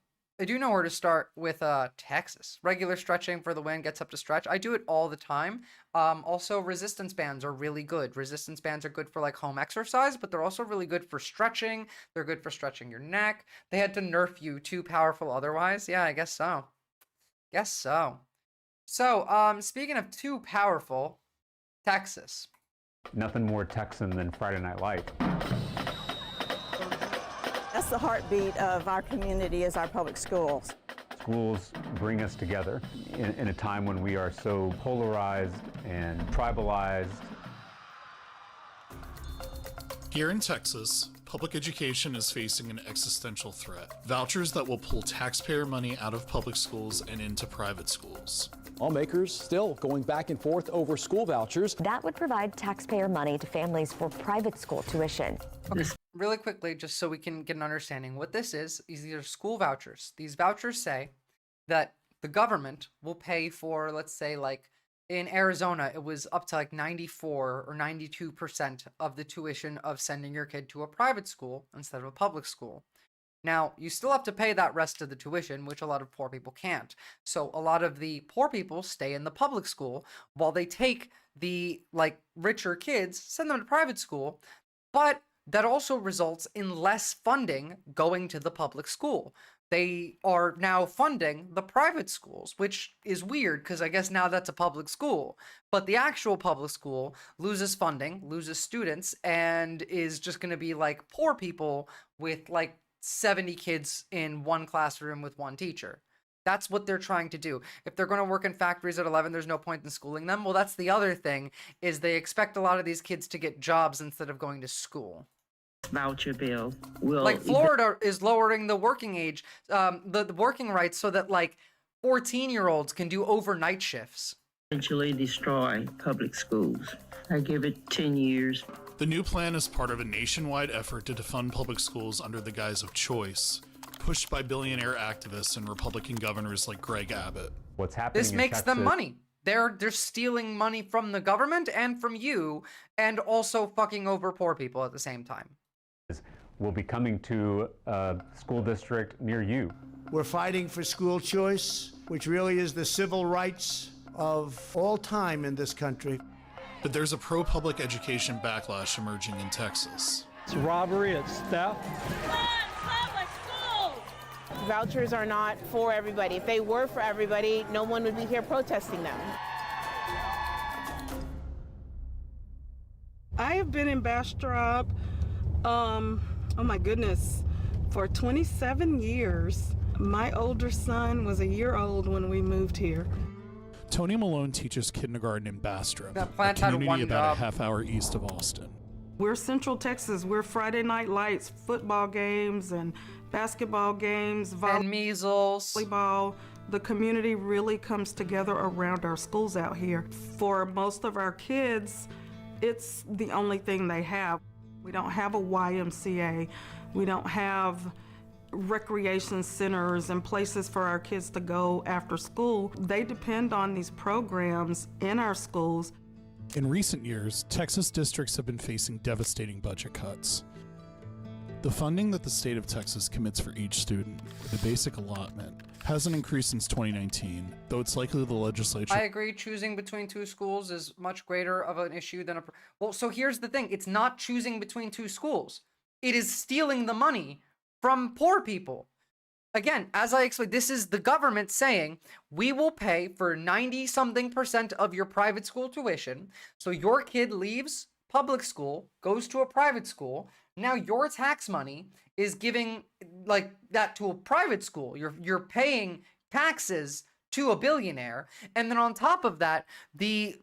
Speaker 1: I do know where to start with Texas. Regular stretching for the win, gets up to stretch. I do it all the time. Also, resistance bands are really good. Resistance bands are good for like home exercise, but they're also really good for stretching. They're good for stretching your neck. They had to nerf you too powerful otherwise. Yeah, I guess so. Guess so. So, speaking of too powerful, Texas.
Speaker 5: Nothing more Texan than Friday Night Lights.
Speaker 6: That's the heartbeat of our community, is our public schools.
Speaker 5: Schools bring us together in a time when we are so polarized and tribalized.
Speaker 15: Here in Texas, public education is facing an existential threat. Vouchers that will pull taxpayer money out of public schools and into private schools.
Speaker 16: Lawmakers still going back and forth over school vouchers.
Speaker 18: That would provide taxpayer money to families for private school tuition.
Speaker 1: Okay, really quickly, just so we can get an understanding, what this is these are school vouchers. These vouchers say that the government will pay for, let's say, like in Arizona, it was up to like 94 or 92% of the tuition of sending your kid to a private school instead of a public school. Now, you still have to pay that rest of the tuition, which a lot of poor people can't. So a lot of the poor people stay in the public school while they take the like richer kids, send them to private school, but that also results in less funding going to the public school. they are now funding the private schools, which is weird because I guess now that's a public school. But the actual public school loses funding, loses students, and is just going to be like poor people with like 70 kids in one classroom with one teacher. That's what they're trying to do. If they're going to work in factories at 11, there's no point in schooling them. Well, that's the other thing, is they expect a lot of these kids to get jobs instead of going to school.
Speaker 3: Voucher bill will...
Speaker 1: Like Florida is lowering the working age, the working rights so that like 14-year-olds can do overnight shifts.
Speaker 3: Eventually destroy public schools. I give it 10 years.
Speaker 15: The new plan is part of a nationwide effort to defund public schools under the guise of choice, pushed by billionaire activists and Republican governors like Greg Abbott.
Speaker 5: What's happening?
Speaker 1: This makes them money. They're stealing money from the government and from you, and also fucking over poor people at the same time.
Speaker 5: Will be coming to a school district near you.
Speaker 17: We're fighting for school choice, which really is the civil rights of all time in this country.
Speaker 15: But there's a pro-public education backlash emerging in Texas.
Speaker 11: It's robbery, it's theft.
Speaker 6: Vouchers are not for everybody. If they were for everybody, no one would be here protesting them.
Speaker 21: I have been in Bastrop, oh my goodness, for 27 years. My older son was a year old when we moved here.
Speaker 15: Tony Malone teaches kindergarten in Bastrop,
Speaker 1: That
Speaker 15: a
Speaker 1: plant had
Speaker 15: community
Speaker 1: one
Speaker 15: about
Speaker 1: job.
Speaker 15: a half hour east of Austin.
Speaker 21: We're Central Texas. We're Friday Night Lights, football games and basketball games,
Speaker 1: and measles,
Speaker 21: volleyball. The community really comes together around our schools out here. For most of our kids, it's the only thing they have. We don't have a YMCA. We don't have recreation centers and places for our kids to go after school. They depend on these programs in our schools.
Speaker 15: In recent years, Texas districts have been facing devastating budget cuts. The funding that the state of Texas commits for each student, the basic allotment, hasn't increased since 2019, though it's likely the legislature...
Speaker 1: I agree, choosing between two schools is much greater of an issue than a... Well, so here's the thing. It's not choosing between two schools. It is stealing the money from poor people. Again, as I explained, this is the government saying, we will pay for 90-something% of your private school tuition, so your kid leaves public school, goes to a private school. Now your tax money is giving like that to a private school. You're paying taxes to a billionaire, and then on top of that, the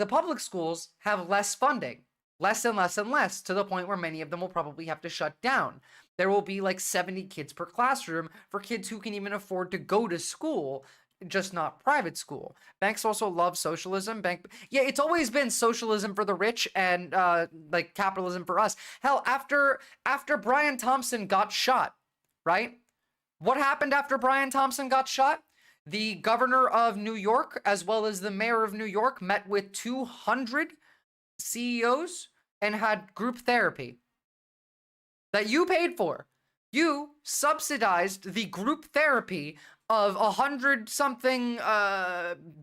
Speaker 1: public schools have less funding, less and less and less, to the point where many of them will probably have to shut down. There will be like 70 kids per classroom for kids who can even afford to go to school, just not private school. Banks also love socialism. Yeah, it's always been socialism for the rich and like capitalism for us. Hell, after Brian Thompson got shot, right? What happened after Brian Thompson got shot? The governor of New York, as well as the mayor of New York, met with 200 CEOs and had group therapy that you paid for. You subsidized the group therapy of 100-something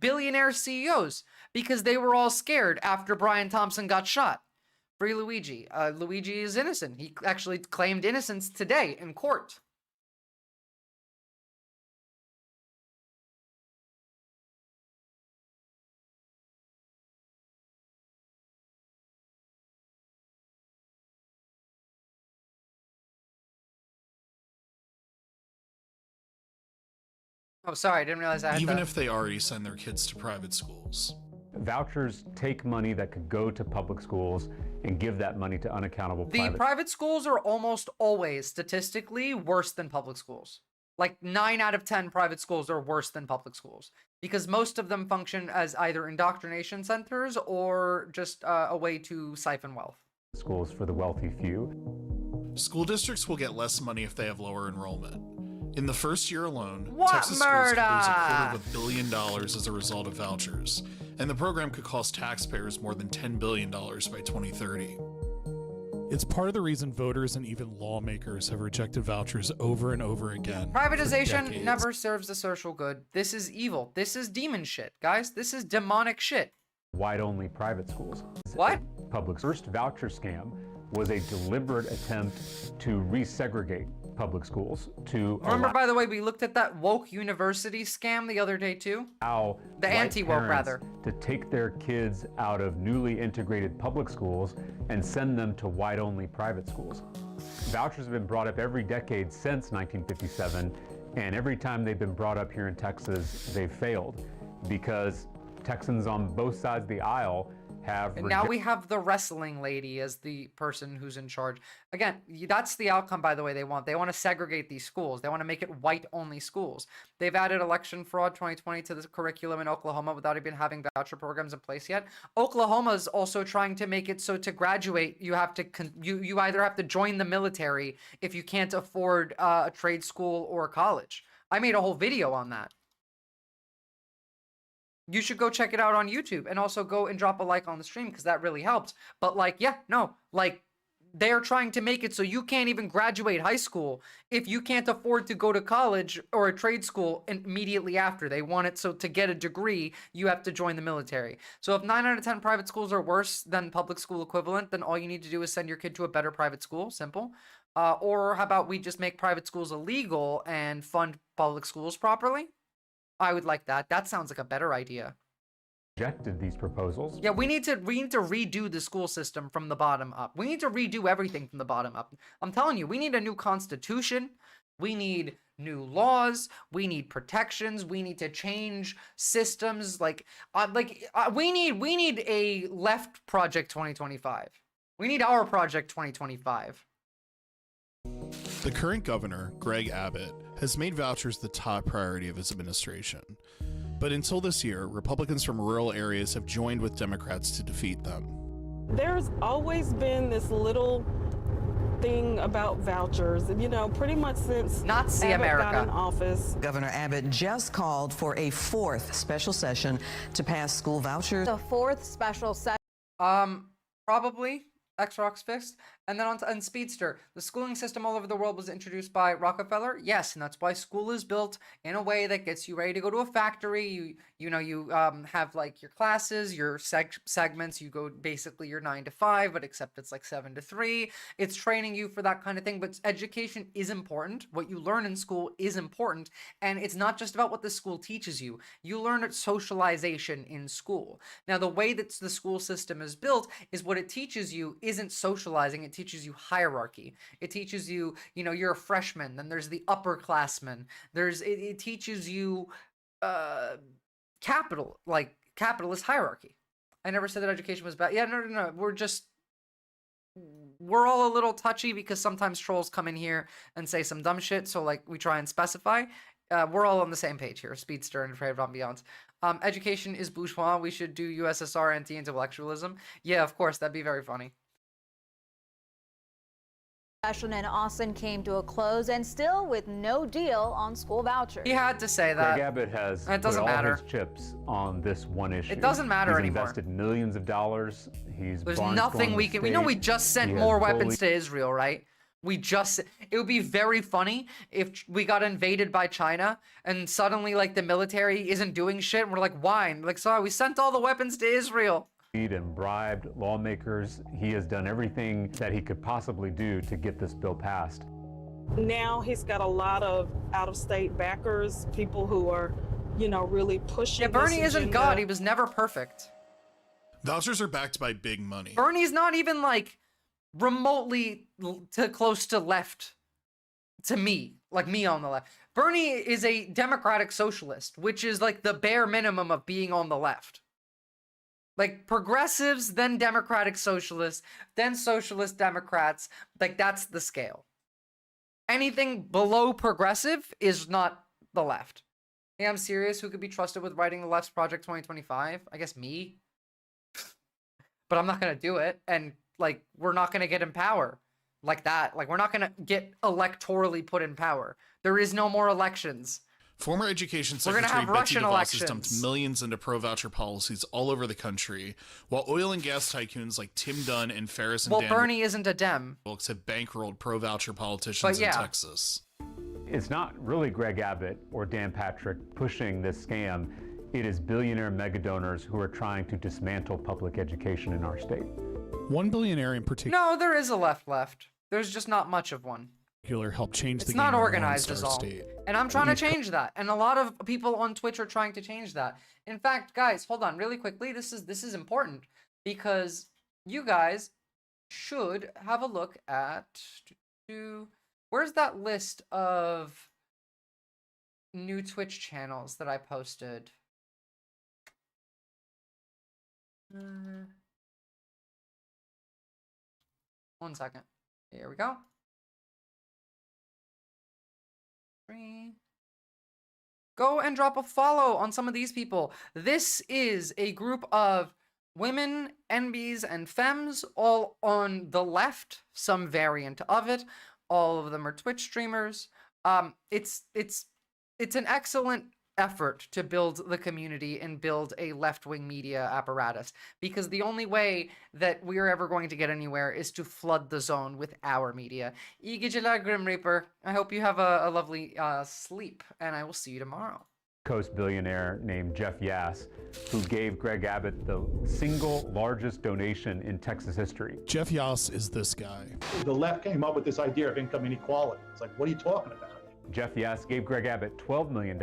Speaker 1: billionaire CEOs because they were all scared after Brian Thompson got shot. Free Luigi. Luigi is innocent. He actually claimed innocence today in court. Oh, sorry, I didn't realize I had
Speaker 15: Even
Speaker 1: that.
Speaker 15: if they already send their kids to private schools.
Speaker 5: Vouchers take money that could go to public schools and give that money to unaccountable
Speaker 1: The private schools are almost always statistically worse than public schools. Like 9 out of 10 private schools are worse than public schools because most of them function as either indoctrination centers or just a way to siphon wealth.
Speaker 5: Schools for the wealthy few.
Speaker 15: School districts will get less money if they have lower enrollment. In the first year alone,
Speaker 1: What
Speaker 15: Texas schools could lose
Speaker 1: murder?
Speaker 15: $250 million as a result of vouchers, and the program could cost taxpayers more than $10 billion by 2030. It's part of the reason voters and even lawmakers have rejected vouchers over and over again.
Speaker 1: Privatization never serves the social good. This is evil. This is demon shit, guys. This is demonic shit.
Speaker 5: White-only private schools.
Speaker 1: What?
Speaker 5: Public's first voucher scam was a deliberate attempt to resegregate public schools to
Speaker 1: Remember, by the way, we looked at that woke university scam the other day too?
Speaker 5: allow
Speaker 1: The anti-woke,
Speaker 5: parents
Speaker 1: rather.
Speaker 5: to take their kids out of newly integrated public schools and send them to white-only private schools. Vouchers have been brought up every decade since 1957, and every time they've been brought up here in Texas, they've failed because Texans on both sides of the aisle have...
Speaker 1: And now we have the wrestling lady as the person who's in charge. Again, that's the outcome, by the way, they want. They want to segregate these schools. They want to make it white-only schools. They've added election fraud 2020 to the curriculum in Oklahoma without even having voucher programs in place yet. Oklahoma's also trying to make it so to graduate, you have to you either have to join the military if you can't afford a trade school or college. I made a whole video on that. You should go check it out on YouTube, and also go and drop a like on the stream because that really helps. But like, yeah, no, like they're trying to make it so you can't even graduate high school if you can't afford to go to college or a trade school immediately after. They want it so to get a degree, you have to join the military. So if 9 out of 10 private schools are worse than public school equivalent, then all you need to do is send your kid to a better private school. Simple. Or how about we just make private schools illegal and fund public schools properly? I would like that. That sounds like a better idea.
Speaker 5: Rejected these proposals.
Speaker 1: Yeah, we need to redo the school system from the bottom up. We need to redo everything from the bottom up. I'm telling you, we need a new constitution. We need new laws. We need protections. We need to change systems. We need a left Project 2025. We need our Project 2025.
Speaker 15: The current governor, Greg Abbott, has made vouchers the top priority of his administration. But until this year, Republicans from rural areas have joined with Democrats to defeat them.
Speaker 21: There's always been this little thing about vouchers, you know, pretty much since
Speaker 1: Nazi
Speaker 21: Abbott
Speaker 1: America
Speaker 21: got in office.
Speaker 8: Governor Abbott just called for a 4th special session to pass school vouchers.
Speaker 10: The 4th special session.
Speaker 1: Probably. Xbox fixed. And then on Speedster, the schooling system all over the world was introduced by Rockefeller. Yes, and that's why school is built in a way that gets you ready to go to a factory. You have like your classes, your segments. You go basically your 9 to 5, but except it's like 7 to 3. It's training you for that kind of thing. But education is important. What you learn in school is important, and it's not just about what the school teaches you. You learn socialization in school. Now, the way that the school system is built is what it teaches you isn't socializing. It teaches you hierarchy. It teaches you, you're a freshman, then there's the upperclassmen. It teaches you capitalist hierarchy. I never said that education was bad. Yeah, no. We're all a little touchy because sometimes trolls come in here and say some dumb shit, so like we try and specify. We're all on the same page here, Speedster and Afraid of Ambiance. Education is bourgeois. We should do USSR anti-intellectualism. Yeah, of course, that'd be very funny.
Speaker 10: Session in Austin came to a close, and still with no deal on school vouchers.
Speaker 1: He had to say that.
Speaker 5: Greg Abbott has
Speaker 1: it doesn't
Speaker 5: put all
Speaker 1: matter.
Speaker 5: his chips on this one issue.
Speaker 1: It doesn't matter
Speaker 5: He's
Speaker 1: anymore.
Speaker 5: Invested millions of dollars.
Speaker 1: There's nothing we can. We know we just sent more weapons to Israel, right? It would be very funny if we got invaded by China and suddenly like the military isn't doing shit. And we're like, why? And like, sorry, we sent all the weapons to Israel.
Speaker 5: And bribed lawmakers. He has done everything that he could possibly do to get this bill passed.
Speaker 21: Now he's got a lot of out-of-state backers, people who are, really pushing.
Speaker 1: Yeah, Bernie
Speaker 21: this
Speaker 1: isn't
Speaker 21: agenda.
Speaker 1: God. He was never perfect.
Speaker 15: Vouchers are backed by big money.
Speaker 1: Bernie's not even like remotely close to left to me, like me on the left. Bernie is a democratic socialist, which is like the bare minimum of being on the left. Like progressives, then democratic socialists, then socialist Democrats. Like that's the scale. Anything below progressive is not the left. Yeah, I'm serious. Who could be trusted with writing the left's Project 2025? I guess me. But I'm not going to do it. And like, we're not going to get in power like that. Like, we're not going to get electorally put in power. There is no more elections.
Speaker 15: Former Education
Speaker 1: We're gonna
Speaker 15: Secretary
Speaker 1: have
Speaker 15: Betsy
Speaker 1: Russian
Speaker 15: DeVos
Speaker 1: elections.
Speaker 15: has dumped millions into pro-voucher policies all over the country, while oil and gas tycoons like Tim Dunn and Ferris and Dan
Speaker 1: Bernie isn't a Dem.
Speaker 15: Wilkes have bankrolled pro-voucher politicians in Texas.
Speaker 5: It's not really Greg Abbott or Dan Patrick pushing this scam. It is billionaire mega donors who are trying to dismantle public education in our state.
Speaker 15: One billionaire in particular.
Speaker 1: No, there is a left. There's just not much of one.
Speaker 15: particular helped change the
Speaker 1: It's
Speaker 15: game
Speaker 1: not
Speaker 15: in the Lone
Speaker 1: organized
Speaker 15: Star
Speaker 1: as all.
Speaker 15: State.
Speaker 1: And I'm trying to change that. And a lot of people on Twitch are trying to change that. In fact, guys, hold on really quickly. This is important because you guys should have a look at where's that list of new Twitch channels that I posted? One second. Here we go. Go and drop a follow on some of these people. This is a group of women, NBs, and femmes, all on the left, some variant of it. All of them are Twitch streamers. It's an excellent effort to build the community and build a left-wing media apparatus, because the only way that we're ever going to get anywhere is to flood the zone with our media. Igijala Grim Reaper, I hope you have a lovely sleep, and I will see you tomorrow.
Speaker 5: Coast billionaire named Jeff Yass, who gave Greg Abbott the single largest donation in Texas history.
Speaker 15: Jeff Yass is this guy.
Speaker 7: The left came up with this idea of income inequality. It's like, what are you talking about?
Speaker 5: Jeff Yass gave Greg Abbott $12 million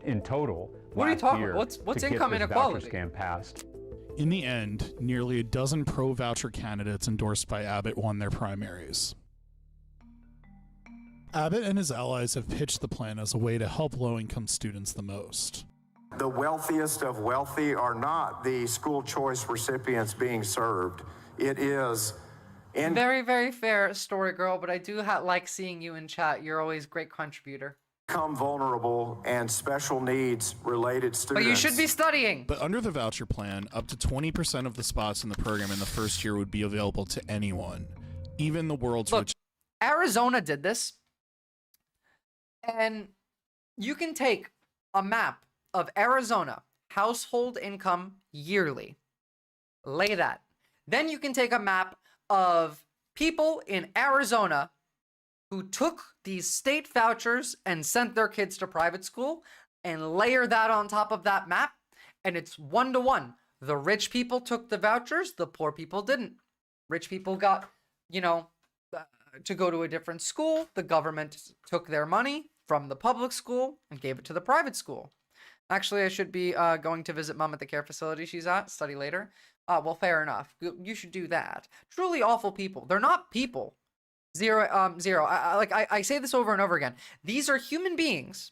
Speaker 5: in total
Speaker 1: what are you talking
Speaker 5: year
Speaker 1: what's
Speaker 5: to
Speaker 1: income
Speaker 5: get this
Speaker 1: inequality
Speaker 5: voucher scam passed.
Speaker 15: In the end, nearly a dozen pro-voucher candidates endorsed by Abbott won their primaries. Abbott and his allies have pitched the plan as a way to help low-income students the most.
Speaker 20: The wealthiest of wealthy are not the school choice recipients being served. It is
Speaker 1: very, very fair, Story Girl, but I do like seeing you in chat. You're always a great contributor.
Speaker 20: Income vulnerable and special needs related students.
Speaker 1: But you should be studying.
Speaker 15: But under the voucher plan, up to 20% of the spots in the program in the first year would be available to anyone, even the world's richest.
Speaker 1: Arizona did this. And you can take a map of Arizona household income yearly. Lay that. Then you can take a map of people in Arizona who took these state vouchers and sent their kids to private school and layer that on top of that map. And it's 1-to-1. The rich people took the vouchers, the poor people didn't. Rich people got, to go to a different school. The government took their money from the public school and gave it to the private school. Actually, I should be going to visit mom at the care facility she's at, study later. Well, fair enough. You should do that. Truly awful people. They're not people. Zero. I say this over and over again. These are human beings,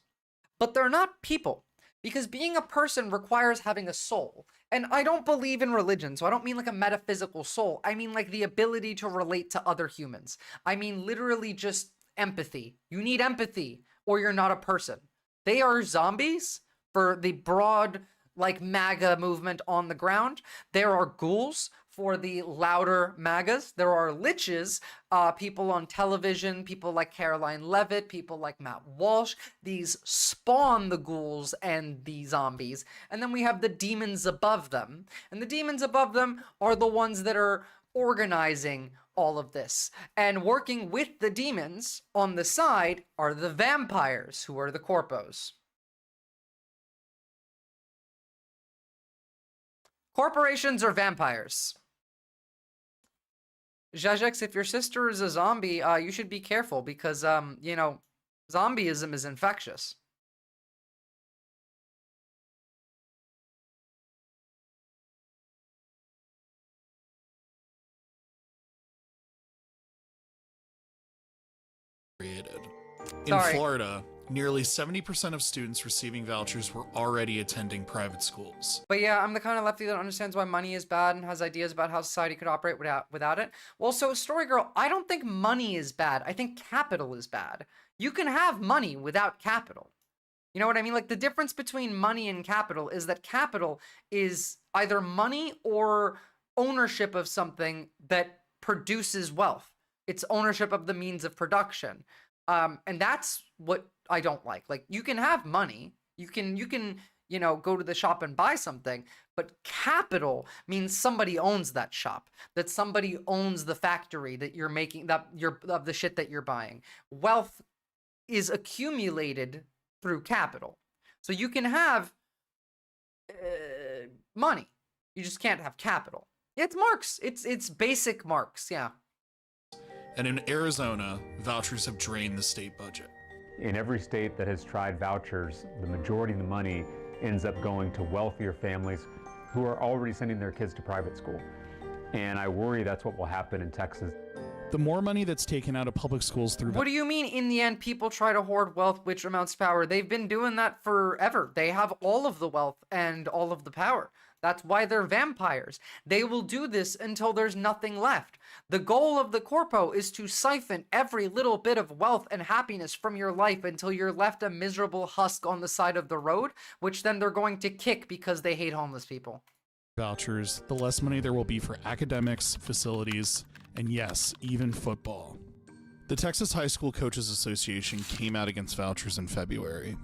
Speaker 1: but they're not people. Because being a person requires having a soul. And I don't believe in religion, so I don't mean like a metaphysical soul. I mean like the ability to relate to other humans. I mean literally just empathy. You need empathy, or you're not a person. They are zombies for the broad, MAGA movement on the ground. There are ghouls for the louder MAGAs. There are liches, people on television, people like Caroline Levitt, people like Matt Walsh. These spawn the ghouls and the zombies. And then we have the demons above them. And the demons above them are the ones that are organizing all of this. And working with the demons on the side are the vampires, who are the corpos. Corporations are vampires. Jajex, if your sister is a zombie, you should be careful because, zombieism is infectious.
Speaker 15: In Florida, nearly 70% of students receiving vouchers were already attending private schools.
Speaker 1: But yeah, I'm the kind of lefty that understands why money is bad and has ideas about how society could operate without it. Well, so Story Girl, I don't think money is bad. I think capital is bad. You can have money without capital. You know what I mean? Like, the difference between money and capital is that capital is either money or ownership of something that produces wealth. It's ownership of the means of production. And that's what I don't like. Like, you can have money, you can, go to the shop and buy something, but capital means somebody owns that shop, that somebody owns the factory that you're making, of the shit that you're buying. Wealth is accumulated through capital. So you can have money, you just can't have capital. It's Marx. It's basic Marx, yeah.
Speaker 15: And in Arizona, vouchers have drained the state budget.
Speaker 5: In every state that has tried vouchers, the majority of the money ends up going to wealthier families who are already sending their kids to private school. And I worry that's what will happen in Texas.
Speaker 15: The more money that's taken out of public schools through...
Speaker 1: What do you mean, in the end, people try to hoard wealth which amounts to power? They've been doing that forever. They have all of the wealth and all of the power. That's why they're vampires. They will do this until there's nothing left. The goal of the corpo is to siphon every little bit of wealth and happiness from your life until you're left a miserable husk on the side of the road, which then they're going to kick because they hate homeless people.
Speaker 15: Vouchers, the less money there will be for academics, facilities, and yes, even football. The Texas High School Coaches Association came out against vouchers in February.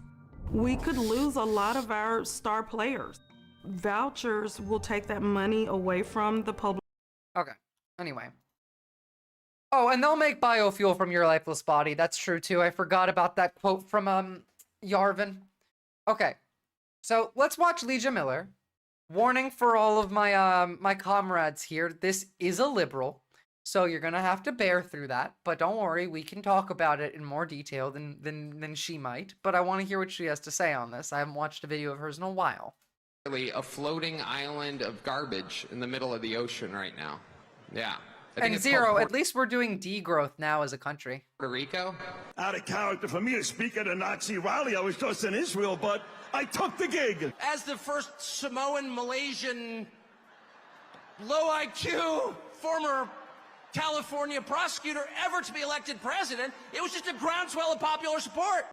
Speaker 21: We could lose a lot of our star players. Vouchers will take that money away from the public.
Speaker 1: Okay, anyway. Oh, and they'll make biofuel from your lifeless body. That's true, too. I forgot about that quote from, Yarvin. Okay, so let's watch Legia Miller. Warning for all of my, my comrades here. This is a liberal, so you're gonna have to bear through that. But don't worry, we can talk about it in more detail than she might. But I want to hear what she has to say on this. I haven't watched a video of hers in a while.
Speaker 2: A floating island of garbage in the middle of the ocean right now. Yeah.
Speaker 1: And Zero, at least we're doing degrowth now as a country.
Speaker 2: Puerto Rico?
Speaker 22: Out of character for me to speak at a Nazi rally. I was just in Israel, but I took the gig.
Speaker 23: As the first Samoan, Malaysian, low IQ, former California prosecutor ever to be elected president, it was just a groundswell of popular support.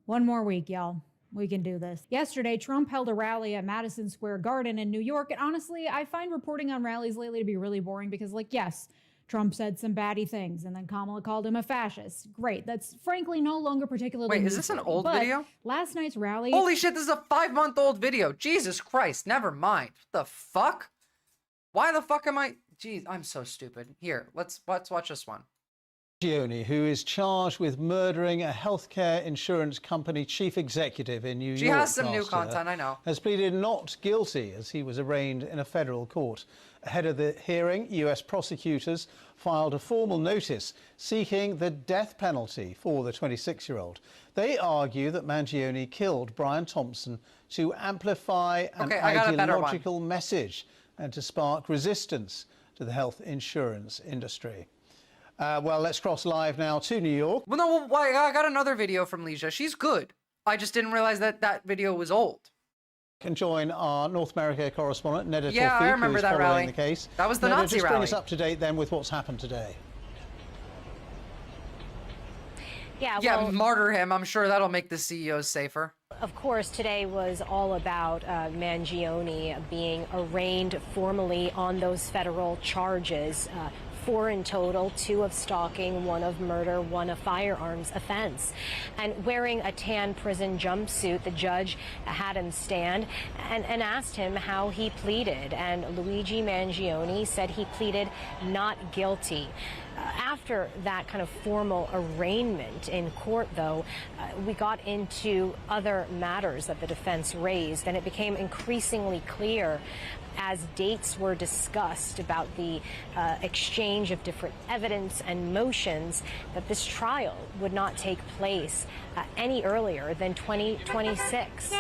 Speaker 24: One more week, y'all. We can do this. Yesterday, Trump held a rally at Madison Square Garden in New York. And honestly, I find reporting on rallies lately to be really boring because, like, yes, Trump said some batty things and then Kamala called him a fascist. Great. That's frankly no longer particularly
Speaker 1: Wait, is this an old video?
Speaker 24: Last night's rally...
Speaker 1: Holy shit, this is a 5-month-old video. Jesus Christ, never mind. What the fuck? Why the fuck am I... Jeez, I'm so stupid. Here, let's watch this one.
Speaker 25: Who is charged with murdering a healthcare insurance company chief executive in New York.
Speaker 1: She has some new content, I know.
Speaker 25: Has pleaded not guilty as he was arraigned in a federal court. Ahead of the hearing, U.S. prosecutors filed a formal notice seeking the death penalty for the 26-year-old. They argue that Mangione killed Brian Thompson to amplify an ideological message and to spark resistance to the health insurance industry. Well, let's cross live now to New York.
Speaker 1: Well, no, I got another video from Legia. She's good. I just didn't realize that that video was old.
Speaker 25: Can join our North America correspondent, Neda Tawfiq,
Speaker 1: I remember that rally.
Speaker 25: The case.
Speaker 1: That was the
Speaker 25: Neda,
Speaker 1: Nazi
Speaker 25: just
Speaker 1: rally.
Speaker 25: Bring us up to date then with what's happened today.
Speaker 1: Yeah, martyr him. I'm sure that'll make the CEOs safer.
Speaker 18: Of course, today was all about Mangione being arraigned formally on those federal charges. 4 in total, 2 of stalking, 1 of murder, 1 a firearms offense. And wearing a tan prison jumpsuit, the judge had him stand and asked him how he pleaded. And Luigi Mangione said he pleaded not guilty. After that kind of formal arraignment in court, though, we got into other matters that the defense raised, and it became increasingly clear as dates were discussed about the exchange of different evidence and motions that this trial would not take place any earlier than 2026.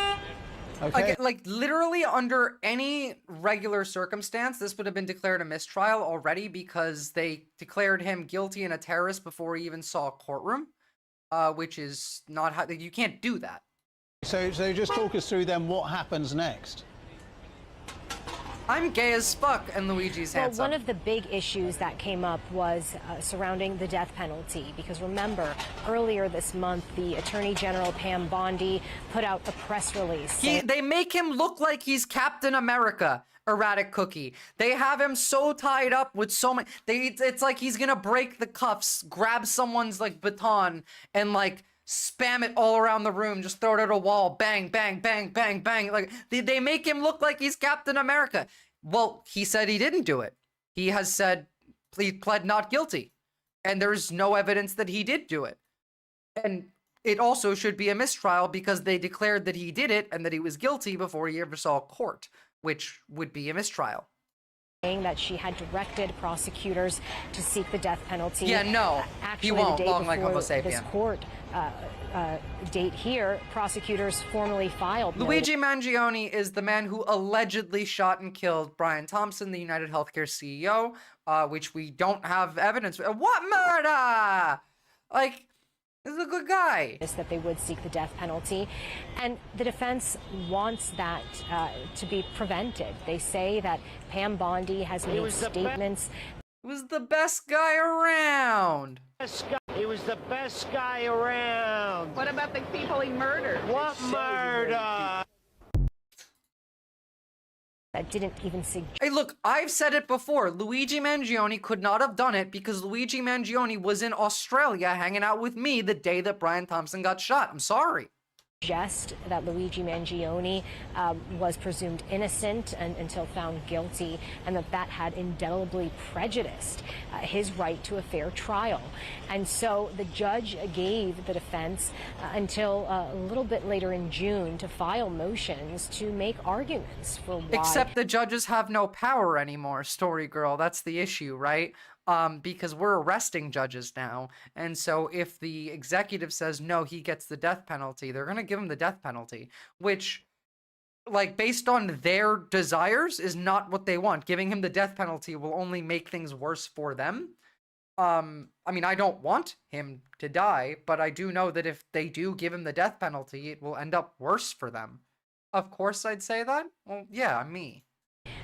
Speaker 1: Okay. Like literally under any regular circumstance, this would have been declared a mistrial already because they declared him guilty and a terrorist before he even saw a courtroom, which is not how you can't do that.
Speaker 25: So just talk us through then what happens next.
Speaker 1: I'm gay as fuck, and Luigi's handsome.
Speaker 18: Well, one of the big issues that came up was surrounding the death penalty, because remember, earlier this month, the Attorney General Pam Bondi put out a press release.
Speaker 1: They make him look like he's Captain America, Erratic Cookie. They have him so tied up with so many... It's like he's gonna break the cuffs, grab someone's, like, baton, and, like, spam it all around the room, just throw it at a wall, bang, bang, bang, bang, bang. Like, they make him look like he's Captain America. Well, he said he didn't do it. He has said he pled not guilty. And there's no evidence that he did do it. And it also should be a mistrial because they declared that he did it and that he was guilty before he ever saw court, which would be a mistrial.
Speaker 18: saying that she had directed prosecutors to seek the death penalty.
Speaker 1: Yeah, no,
Speaker 18: actually,
Speaker 1: he won't.
Speaker 18: the day
Speaker 1: Long like
Speaker 18: before
Speaker 1: Homo
Speaker 18: this
Speaker 1: sapien.
Speaker 18: court date here, prosecutors formally filed.
Speaker 1: Luigi Mangione is the man who allegedly shot and killed Brian Thompson, the United Healthcare CEO, which we don't have evidence. What murder? Like, this is a good guy.
Speaker 18: That they would seek the death penalty, and the defense wants that to be prevented. They say that Pam Bondi has made statements.
Speaker 1: He was the best guy around.
Speaker 9: He was the best guy around.
Speaker 6: What about the people he murdered?
Speaker 9: What murder?
Speaker 18: That didn't even suggest.
Speaker 1: Hey, look, I've said it before. Luigi Mangione could not have done it because Luigi Mangione was in Australia hanging out with me the day that Brian Thompson got shot. I'm sorry.
Speaker 18: That Luigi Mangione was presumed innocent until found guilty, and that had indelibly prejudiced his right to a fair trial. And so the judge gave the defense until a little bit later in June to file motions to make arguments for why.
Speaker 1: Except the judges have no power anymore, Story Girl. That's the issue, right? Because we're arresting judges now. And so if the executive says, no, he gets the death penalty, they're going to give him the death penalty, which, like, based on their desires is not what they want. Giving him the death penalty will only make things worse for them. I mean, I don't want him to die, but I do know that if they do give him the death penalty, it will end up worse for them. Of course I'd say that. Well, yeah, me.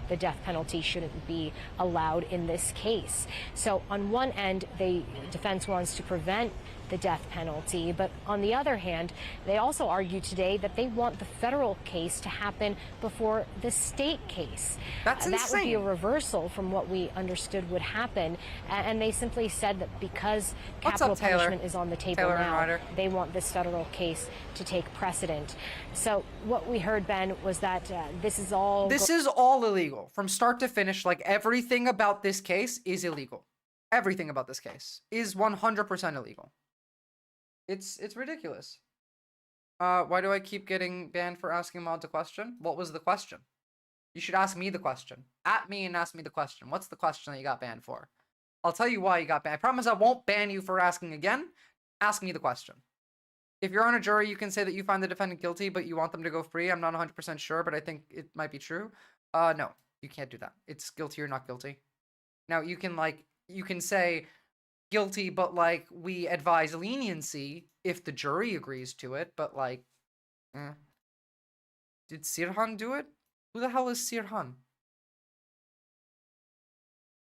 Speaker 18: The death penalty shouldn't be allowed in this case. So on one end, the defense wants to prevent the death penalty, but on the other hand, they also argue today that they want the federal case to happen before the state case.
Speaker 1: That's
Speaker 18: That would be a
Speaker 1: insane.
Speaker 18: reversal from what we understood would happen, and they simply said that because
Speaker 1: What's up,
Speaker 18: capital
Speaker 1: Taylor?
Speaker 18: punishment is on the table
Speaker 1: Taylor and
Speaker 18: now,
Speaker 1: Ryder.
Speaker 18: they want this federal case to take precedent. So what we heard, Ben, was that this is all...
Speaker 1: This is all illegal from start to finish. Like, everything about this case is illegal. Everything about this case is 100% illegal. It's ridiculous. Why do I keep getting banned for asking Mod the question? What was the question? You should ask me the question. At me and ask me the question. What's the question that you got banned for? I'll tell you why you got banned. I promise I won't ban you for asking again. Ask me the question. If you're on a jury, you can say that you find the defendant guilty, but you want them to go free. I'm not 100% sure, but I think it might be true. No, you can't do that. It's guilty or not guilty. Now, you can say guilty, but, like, we advise leniency if the jury agrees to it, but, like, Did Sirhan do it? Who the hell is Sirhan?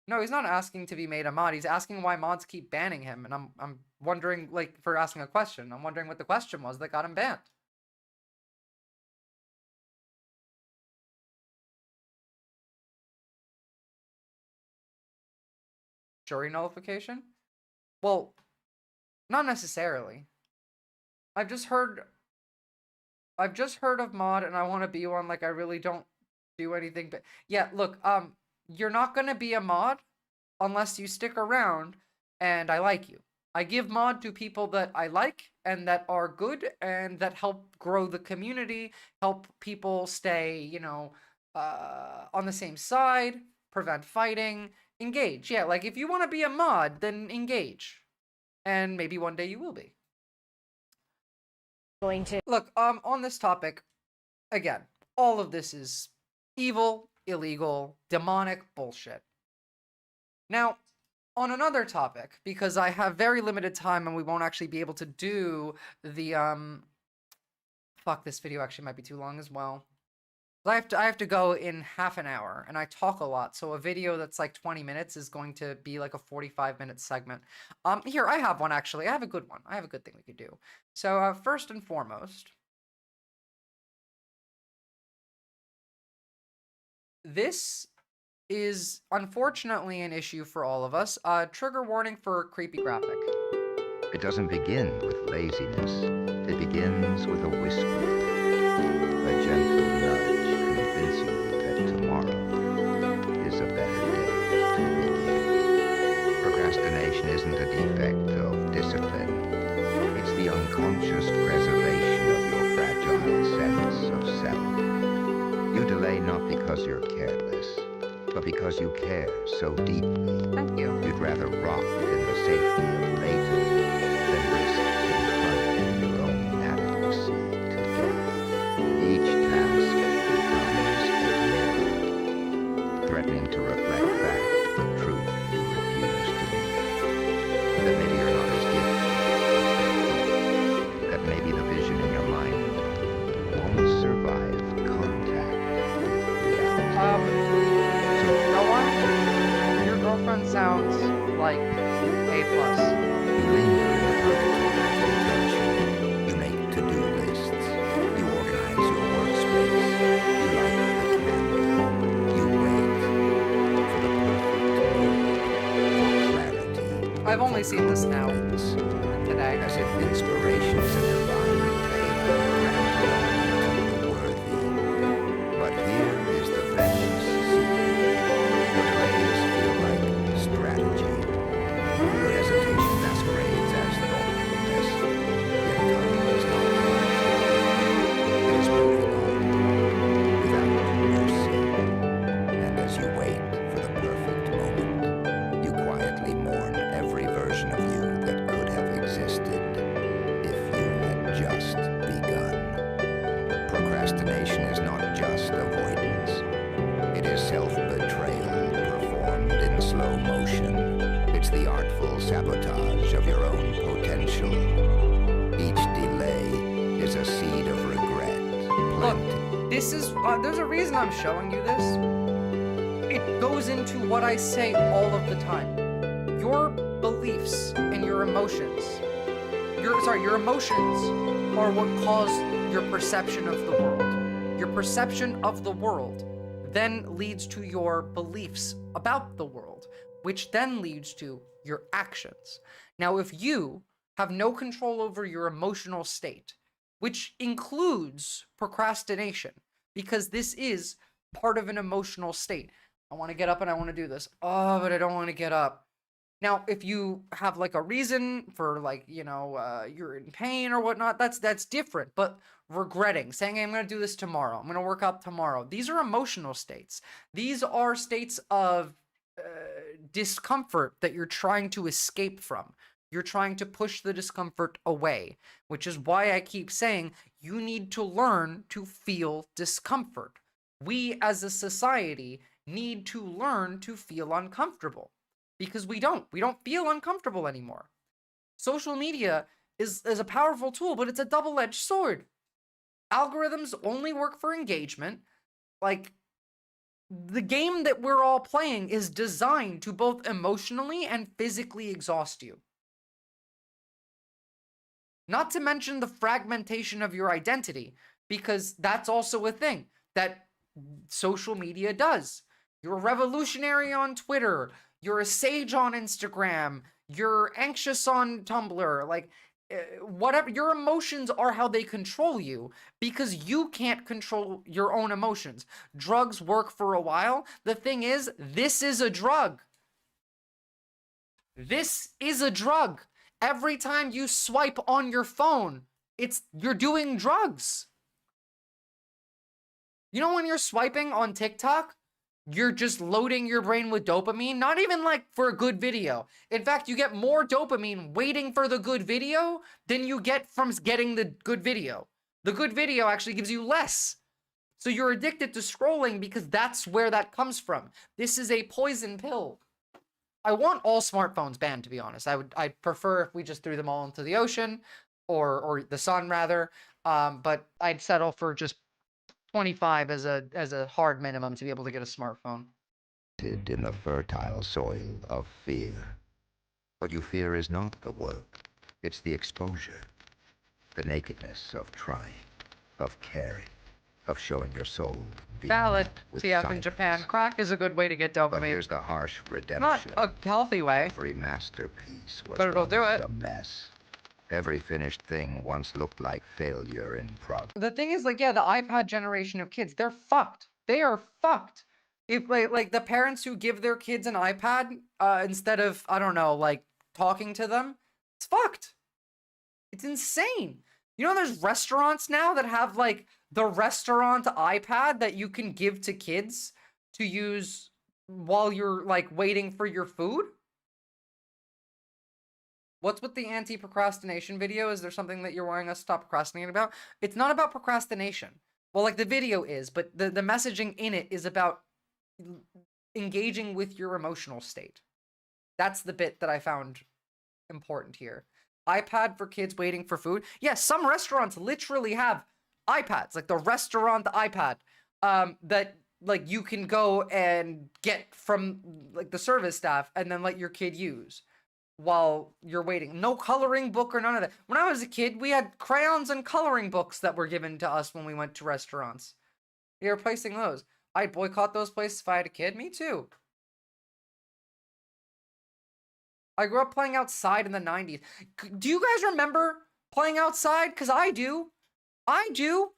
Speaker 1: No, he's not asking to be made a mod. He's asking why mods keep banning him, and I'm wondering, like, for asking a question. I'm wondering what the question was that got him banned. Jury nullification? Well, not necessarily. I've just heard of mod, and I want to be one. Like, I really don't do anything. But yeah, look, you're not gonna be a mod unless you stick around and I like you. I give mod to people that I like and that are good and that help grow the community, help people stay, you know, on the same side, prevent fighting, engage. Yeah, like, if you want to be a mod, then engage. And maybe one day you will be.
Speaker 18: Going to
Speaker 1: look, on this topic, again, all of this is evil, illegal, demonic bullshit. Now, on another topic, because I have very limited time and we won't actually be able to do the fuck, this video actually might be too long as well. I have to go in half an hour, and I talk a lot, so a video that's like 20 minutes is going to be like a 45-minute segment. Here, I have one, actually. I have a good one. I have a good thing we could do. So, first and foremost, this is unfortunately an issue for all of us. Trigger warning for creepy graphic.
Speaker 12: It doesn't begin with laziness. It begins with a whisper, a gentle nudge convincing you that tomorrow is a better day to begin. Procrastination isn't a defect of discipline. It's the unconscious preservation of your fragile sense of self. You delay not because you're careless, but because you care so deeply.
Speaker 1: Thank you.
Speaker 12: You'd rather rot in the safety of later than risk confronting your own inadequacy today. Each task becomes a mirror, threatening to reflect back the truth you refuse to believe. That maybe you're not as gifted. That maybe the vision in your mind won't survive contact with reality.
Speaker 1: You know what? Your girlfriend sounds like A+.
Speaker 12: You linger in the purgatory of intention. You make to-do lists. You organize your workspace. You light the candle. You wait for the perfect moment, for clarity.
Speaker 1: I've only seen this now. Today.
Speaker 12: As if inspiration is a divine favor granted only to the worthy. But here is the vicious secret. Your delays feel like strategy. Your hesitation masquerades as thoughtfulness. Yet time is not lost. It is moving on without mercy. And as you wait for the perfect moment, you quietly mourn every version of you that could have existed if you had just begun. Procrastination is not just avoidance. It is self-betrayal performed in slow motion. It's the artful sabotage of your own potential. Each delay is a seed of regret.
Speaker 1: Look, this is, there's a reason I'm showing you this. It goes into what I say all of the time. Your beliefs and your emotions, your emotions are what cause your perception of the world. Your perception of the world then leads to your beliefs about the world, which then leads to your actions. Now, if you have no control over your emotional state, which includes procrastination, because this is part of an emotional state. I want to get up and I want to do this. Oh, but I don't want to get up. Now, if you have like a reason for like, you know, you're in pain or whatnot, that's different. But regretting, saying, hey, I'm going to do this tomorrow. I'm going to work out tomorrow. These are emotional states. These are states of discomfort that you're trying to escape from. You're trying to push the discomfort away, which is why I keep saying you need to learn to feel discomfort. We as a society need to learn to feel uncomfortable because we don't feel uncomfortable anymore. Social media is a powerful tool, but it's a double-edged sword. Algorithms only work for engagement. Like, the game that we're all playing is designed to both emotionally and physically exhaust you. Not to mention the fragmentation of your identity, because that's also a thing that social media does. You're a revolutionary on Twitter, you're a sage on Instagram, you're anxious on Tumblr, like, whatever. Your emotions are how they control you, because you can't control your own emotions. Drugs work for a while. The thing is, this is a drug. This is a drug. Every time you swipe on your phone, you're doing drugs. You know when you're swiping on TikTok, you're just loading your brain with dopamine, not even like for a good video. In fact, you get more dopamine waiting for the good video than you get from getting the good video. The good video actually gives you less. So you're addicted to scrolling because that's where that comes from. This is a poison pill. I want all smartphones banned, to be honest. I'd prefer if we just threw them all into the ocean or the sun rather. But I'd settle for just 25 as a hard minimum to be able to get a smartphone.
Speaker 12: In the fertile soil of fear. What you fear is not the work. It's the exposure. The nakedness of trying, of caring, of showing your soul.
Speaker 1: Valid. CF in Japan. Crack is a good way to get dopamine.
Speaker 12: But here's the harsh redemption.
Speaker 1: Not a healthy way.
Speaker 12: Every masterpiece was
Speaker 1: but it'll do it.
Speaker 12: a mess. Every finished thing once looked like failure in progress.
Speaker 1: The thing is, like, yeah, the iPad generation of kids, they're fucked. They are fucked. If like the parents who give their kids an iPad instead of, I don't know, like talking to them, it's fucked. It's insane. You know, there's restaurants now that have like the restaurant iPad that you can give to kids to use while you're like waiting for your food? What's with the anti-procrastination video? Is there something that you're wanting us to stop procrastinating about? It's not about procrastination. Well, like the video is, but the messaging in it is about engaging with your emotional state. That's the bit that I found important here. iPad for kids waiting for food. Yes, some restaurants literally have iPads, like the restaurant iPad, that like you can go and get from like the service staff and then let your kid use while you're waiting. No coloring book or none of that. When I was a kid, we had crayons and coloring books that were given to us when we went to restaurants. You're replacing those. I'd boycott those places if I had a kid. Me too. I grew up playing outside in the 90s. Do you guys remember playing outside? Because I do. I do.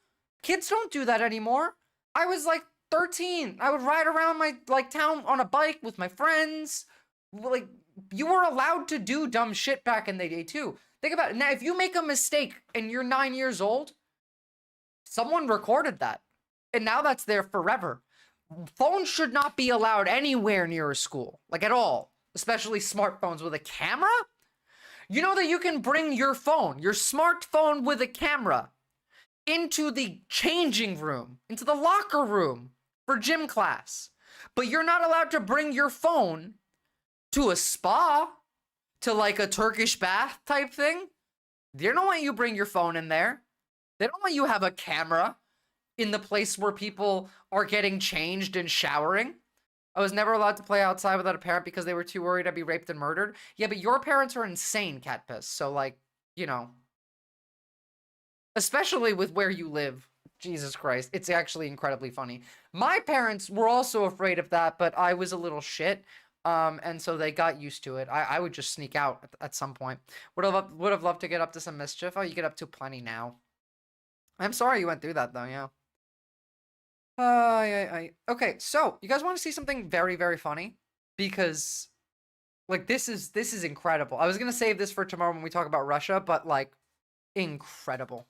Speaker 1: Kids don't do that anymore. I was like 13. I would ride around my like town on a bike with my friends. Like, you were allowed to do dumb shit back in the day too. Think about it. Now, if you make a mistake and you're 9 years old, someone recorded that. And now that's there forever. Phones should not be allowed anywhere near a school. Like, at all. Especially smartphones with a camera? You know that you can bring your phone, your smartphone with a camera, into the changing room, into the locker room for gym class. But you're not allowed to bring your phone to a spa, to like a Turkish bath type thing. They don't want you bring your phone in there. They don't want you have a camera in the place where people are getting changed and showering. I was never allowed to play outside without a parent because they were too worried I'd be raped and murdered. Yeah, but your parents are insane, Cat Piss. So, like, you know. Especially with where you live. Jesus Christ. It's actually incredibly funny. My parents were also afraid of that, but I was a little shit. And so they got used to it. I would just sneak out at some point. Would have loved to get up to some mischief. Oh, you get up to plenty now. I'm sorry you went through that, though, yeah. Okay, so you guys want to see something very, very funny? Because, like, this is incredible. I was gonna save this for tomorrow when we talk about Russia, but, like, incredible.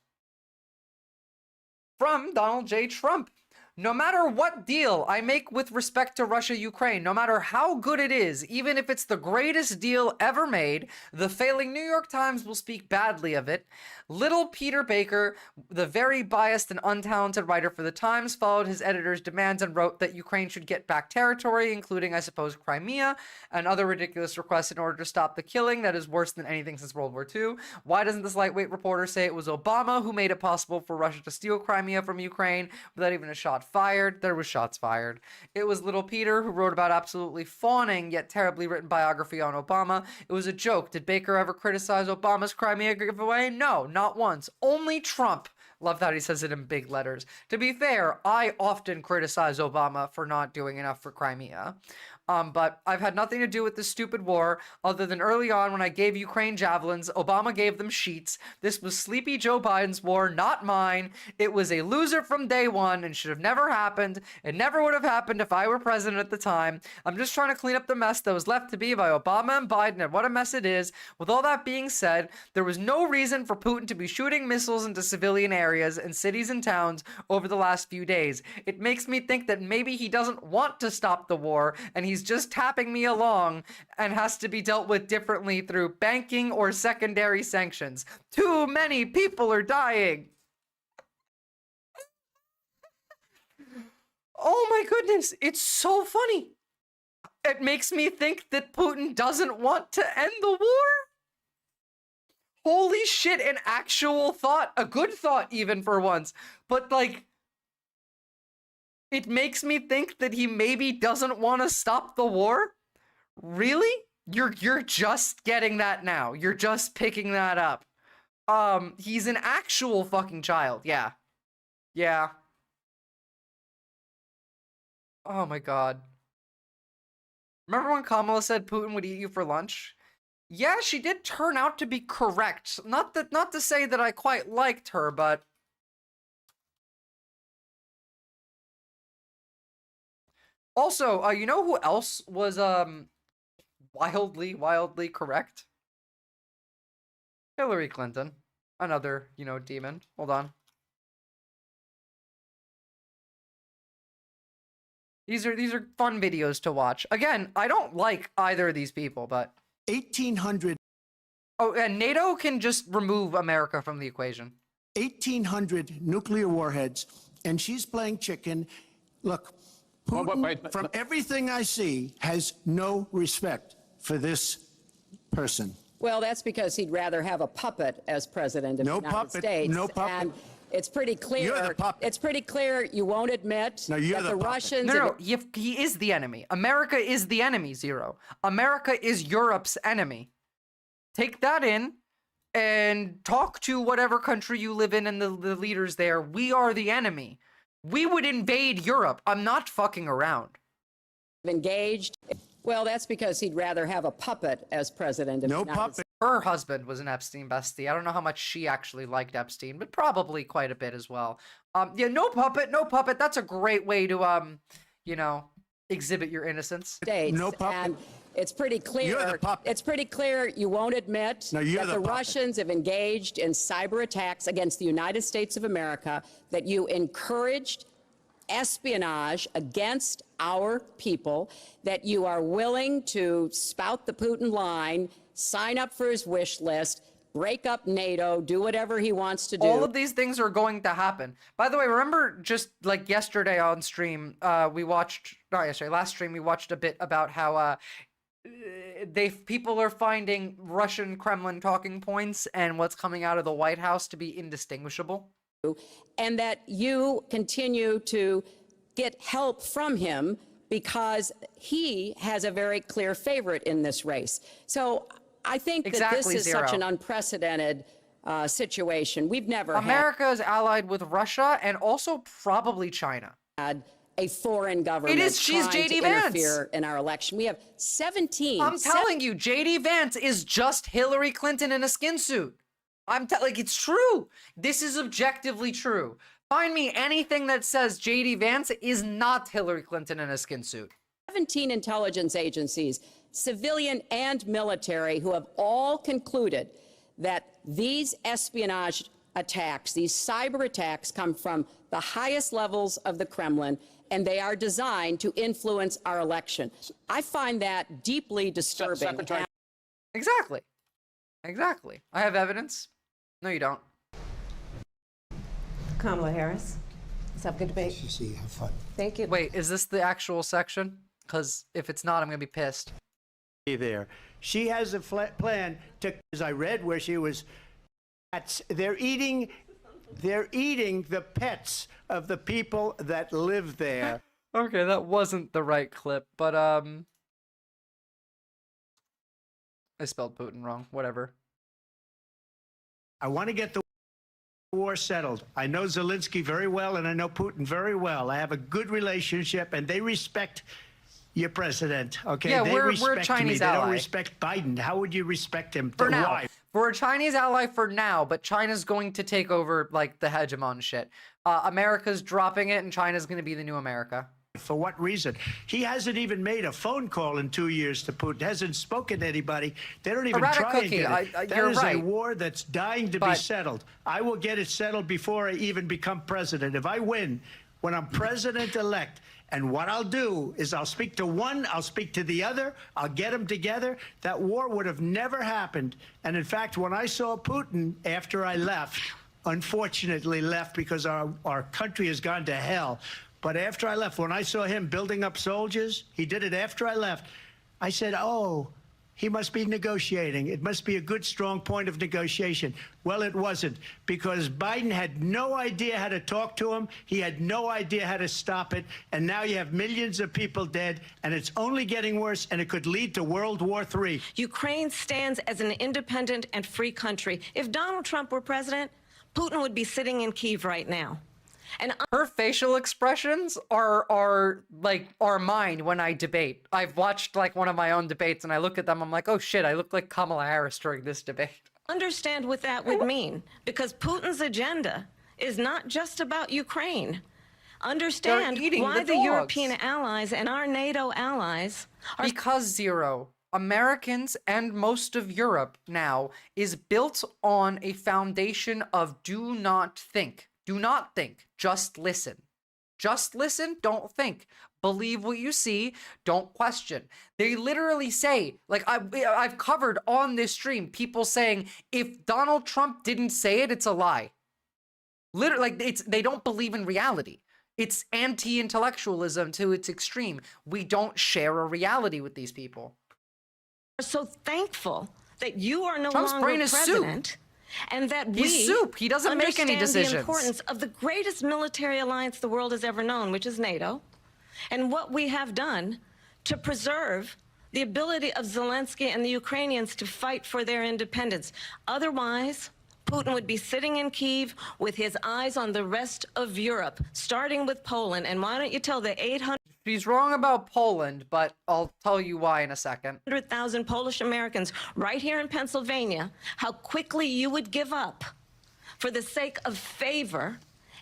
Speaker 1: From Donald J. Trump. No matter what deal I make with respect to Russia-Ukraine, no matter how good it is, even if it's the greatest deal ever made, the failing New York Times will speak badly of it. Little Peter Baker, the very biased and untalented writer for the Times, followed his editor's demands and wrote that Ukraine should get back territory, including, I suppose, Crimea, and other ridiculous requests in order to stop the killing that is worse than anything since World War II. Why doesn't this lightweight reporter say it was Obama who made it possible for Russia to steal Crimea from Ukraine without even a shot fired? There was shots fired. It was little Peter who wrote about absolutely fawning yet terribly written biography on Obama. It was a joke. Did Baker ever criticize Obama's Crimea giveaway? No, not once. Only Trump. Love that he says it in big letters. To be fair, I often criticize Obama for not doing enough for Crimea. But I've had nothing to do with this stupid war, other than early on when I gave Ukraine javelins, Obama gave them sheets. This was sleepy Joe Biden's war, not mine. It was a loser from day one and should have never happened. It never would have happened if I were president at the time. I'm just trying to clean up the mess that was left to be by Obama and Biden, and what a mess it is. With all that being said, there was no reason for Putin to be shooting missiles into civilian areas and cities and towns over the last few days. It makes me think that maybe he doesn't want to stop the war, and he's just tapping me along and has to be dealt with differently through banking or secondary sanctions. Too many people are dying. Oh my goodness, it's so funny. It makes me think that Putin doesn't want to end the war. Holy shit, an actual thought, a good thought even for once. But like, it makes me think that he maybe doesn't want to stop the war? Really? You're just getting that now. You're just picking that up. He's an actual fucking child. Yeah. Yeah. Oh my god. Remember when Kamala said Putin would eat you for lunch? Yeah, she did turn out to be correct. Not to say that I quite liked her, but also, you know who else was, wildly correct? Hillary Clinton. Another, you know, demon. Hold on. These are fun videos to watch. Again, I don't like either of these people, but
Speaker 17: 1,800.
Speaker 1: Oh, and NATO can just remove America from the equation.
Speaker 17: 1,800 nuclear warheads, and she's playing chicken. Look, Putin, from everything I see, has no respect for this person.
Speaker 4: Well, that's because he'd rather have a puppet as president of the United States.
Speaker 17: No puppet.
Speaker 4: And it's pretty clear.
Speaker 17: You're the puppet.
Speaker 4: It's pretty clear you won't admit
Speaker 17: No, you're
Speaker 4: that
Speaker 17: the
Speaker 4: the
Speaker 17: puppet.
Speaker 4: Russians.
Speaker 1: No, he is the enemy. America is the enemy, Zero. America is Europe's enemy. Take that in and talk to whatever country you live in and the leaders there. We are the enemy. We would invade Europe. I'm not fucking around.
Speaker 4: Engaged. Well, that's because he'd rather have a puppet as president of the United States.
Speaker 1: Her husband was an Epstein bestie. I don't know how much she actually liked Epstein, but probably quite a bit as well. Yeah, no puppet, no puppet. That's a great way to, you know, exhibit your innocence.
Speaker 4: No puppet. And it's pretty clear.
Speaker 17: You're the puppet.
Speaker 4: It's pretty clear you won't admit
Speaker 17: No, you're
Speaker 4: that
Speaker 17: the
Speaker 4: the
Speaker 17: puppet.
Speaker 4: Russians have engaged in cyber attacks against the United States of America, that you encouraged espionage against our people, that you are willing to spout the Putin line, sign up for his wish list, break up NATO, do whatever he wants to do.
Speaker 1: All of these things are going to happen. By the way, remember just like yesterday on stream, last stream, we watched a bit about how people are finding Russian Kremlin talking points and what's coming out of the White House to be indistinguishable.
Speaker 4: And that you continue to get help from him because he has a very clear favorite in this race. So I think that this is such an unprecedented situation. We've never
Speaker 1: America is allied with Russia and also probably China.
Speaker 4: had a foreign government
Speaker 1: She's
Speaker 4: trying
Speaker 1: JD
Speaker 4: to
Speaker 1: Vance.
Speaker 4: interfere in our election. We have 17.
Speaker 1: I'm telling you, JD Vance is just Hillary Clinton in a skin suit. It's true. This is objectively true. Find me anything that says JD Vance is not Hillary Clinton in a skin suit.
Speaker 4: 17 intelligence agencies, civilian and military, who have all concluded that these espionage attacks, these cyber attacks, come from the highest levels of the Kremlin, and they are designed to influence our election. I find that deeply disturbing.
Speaker 1: Exactly. Exactly. I have evidence. No, you don't.
Speaker 13: Kamala Harris. Let's have a good debate.
Speaker 17: See, have fun.
Speaker 13: Thank you.
Speaker 1: Wait, is this the actual section? Because if it's not, I'm going to be pissed.
Speaker 17: There. She has a plan to, as I read, where she was, they're eating the pets of the people that live there.
Speaker 1: Okay, that wasn't the right clip, but I spelled Putin wrong. Whatever.
Speaker 17: I want to get the war settled. I know Zelensky very well, and I know Putin very well. I have a good relationship, and they respect your president. Okay,
Speaker 1: Yeah,
Speaker 17: they
Speaker 1: we're a
Speaker 17: respect
Speaker 1: Chinese
Speaker 17: me. They
Speaker 1: ally.
Speaker 17: don't respect Biden. How would you respect him?
Speaker 1: For now.
Speaker 17: Why?
Speaker 1: We're a Chinese ally for now, but China's going to take over, like, the hegemon shit. America's dropping it, and China's going to be the new America.
Speaker 17: For what reason? He hasn't even made a phone call in 2 years to Putin. Hasn't spoken to anybody. They don't even try and get it. That
Speaker 1: you're
Speaker 17: is
Speaker 1: right.
Speaker 17: a war that's dying to be settled. I will get it settled before I even become president. If I win, when I'm president-elect, and what I'll do is I'll speak to one, I'll speak to the other, I'll get them together. That war would have never happened. And in fact, when I saw Putin after I left, unfortunately left because our country has gone to hell. But after I left, when I saw him building up soldiers, he did it after I left, I said, oh, he must be negotiating. It must be a good, strong point of negotiation. Well, it wasn't, because Biden had no idea how to talk to him. He had no idea how to stop it. And now you have millions of people dead, and it's only getting worse, and it could lead to World War III.
Speaker 13: Ukraine stands as an independent and free country. If Donald Trump were president, Putin would be sitting in Kyiv right now. And
Speaker 1: her facial expressions are mine when I debate. I've watched like one of my own debates and I look at them, I'm like, oh shit, I look like Kamala Harris during this debate.
Speaker 13: understand what that would mean, because Putin's agenda is not just about Ukraine. Understand why the European allies and our NATO allies are...
Speaker 1: Because, Zero, Americans and most of Europe now is built on a foundation of do not think. Do not think. Just listen. Just listen, don't think. Believe what you see. Don't question. They literally say, like I've covered on this stream, people saying if Donald Trump didn't say it, it's a lie. Literally, like they don't believe in reality. It's anti-intellectualism to its extreme. We don't share a reality with these people.
Speaker 13: We're so thankful that you are no
Speaker 1: Trump's
Speaker 13: longer
Speaker 1: brain is
Speaker 13: president.
Speaker 1: soup.
Speaker 13: And that
Speaker 1: He's soup. He doesn't make any decisions.
Speaker 13: The importance of the greatest military alliance the world has ever known, which is NATO, and what we have done to preserve the ability of Zelensky and the Ukrainians to fight for their independence. Otherwise, Putin would be sitting in Kyiv with his eyes on the rest of Europe, starting with Poland. And why don't you tell the 800...
Speaker 1: She's wrong about Poland, but I'll tell you why in a second.
Speaker 13: 100,000 Polish Americans right here in Pennsylvania, how quickly you would give up for the sake of favor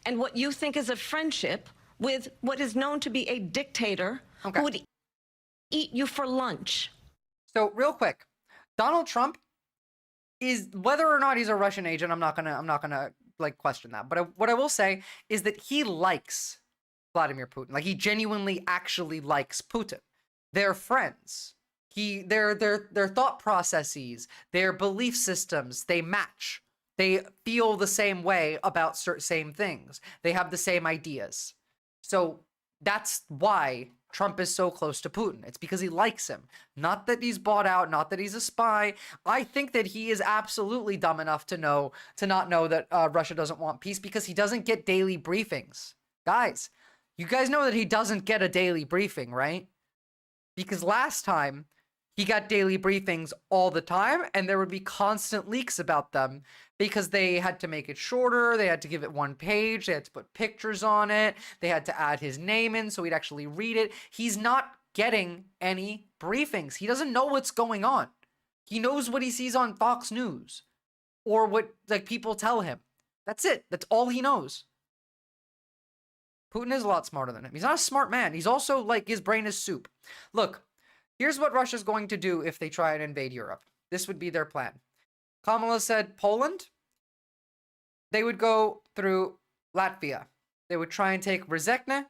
Speaker 13: and what you think is a friendship with what is known to be a dictator who would eat you for lunch.
Speaker 1: So real quick, Donald Trump is, whether or not he's a Russian agent, I'm not gonna like question that. But what I will say is that he likes Vladimir Putin. Like, he genuinely actually likes Putin. They're friends. Their thought processes, their belief systems, they match. They feel the same way about same things. They have the same ideas. So that's why Trump is so close to Putin. It's because he likes him. Not that he's bought out, not that he's a spy. I think that he is absolutely dumb enough to not know that Russia doesn't want peace, because he doesn't get daily briefings. Guys, you guys know that he doesn't get a daily briefing, right? Because last time he got daily briefings all the time, and there would be constant leaks about them because they had to make it shorter. They had to give it one page. They had to put pictures on it. They had to add his name in so he'd actually read it. He's not getting any briefings. He doesn't know what's going on. He knows what he sees on Fox News or what like people tell him. That's it. That's all he knows. Putin is a lot smarter than him. He's not a smart man. He's also like, his brain is soup. Look, here's what Russia's going to do if they try and invade Europe. This would be their plan. Kamala said Poland. They would go through Latvia. They would try and take Rezekne.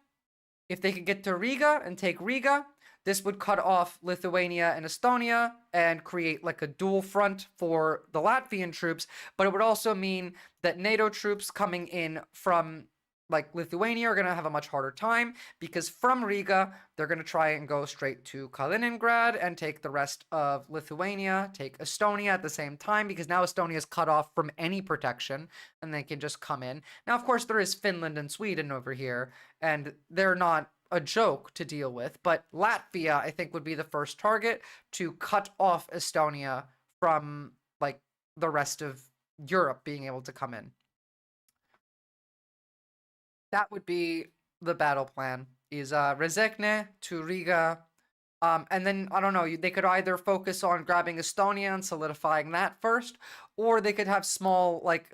Speaker 1: If they could get to Riga and take Riga, this would cut off Lithuania and Estonia and create like a dual front for the Latvian troops. But it would also mean that NATO troops coming in from like Lithuania are going to have a much harder time, because from Riga, they're going to try and go straight to Kaliningrad and take the rest of Lithuania, take Estonia at the same time, because now Estonia is cut off from any protection and they can just come in. Now, of course, there is Finland and Sweden over here, and they're not a joke to deal with, but Latvia, I think, would be the first target to cut off Estonia from like the rest of Europe being able to come in. That would be the battle plan, is Rezekne to Riga. And then, I don't know, they could either focus on grabbing Estonia and solidifying that first, or they could have small, like,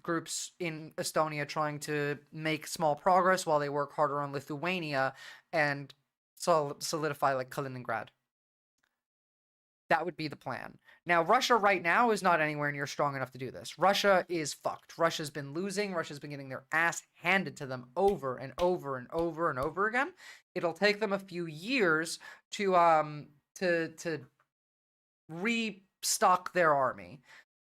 Speaker 1: groups in Estonia trying to make small progress while they work harder on Lithuania and solidify, like, Kaliningrad. That would be the plan. Now, Russia right now is not anywhere near strong enough to do this. Russia is fucked. Russia's been losing. Russia's been getting their ass handed to them over and over and over and over again. It'll take them a few years to restock their army.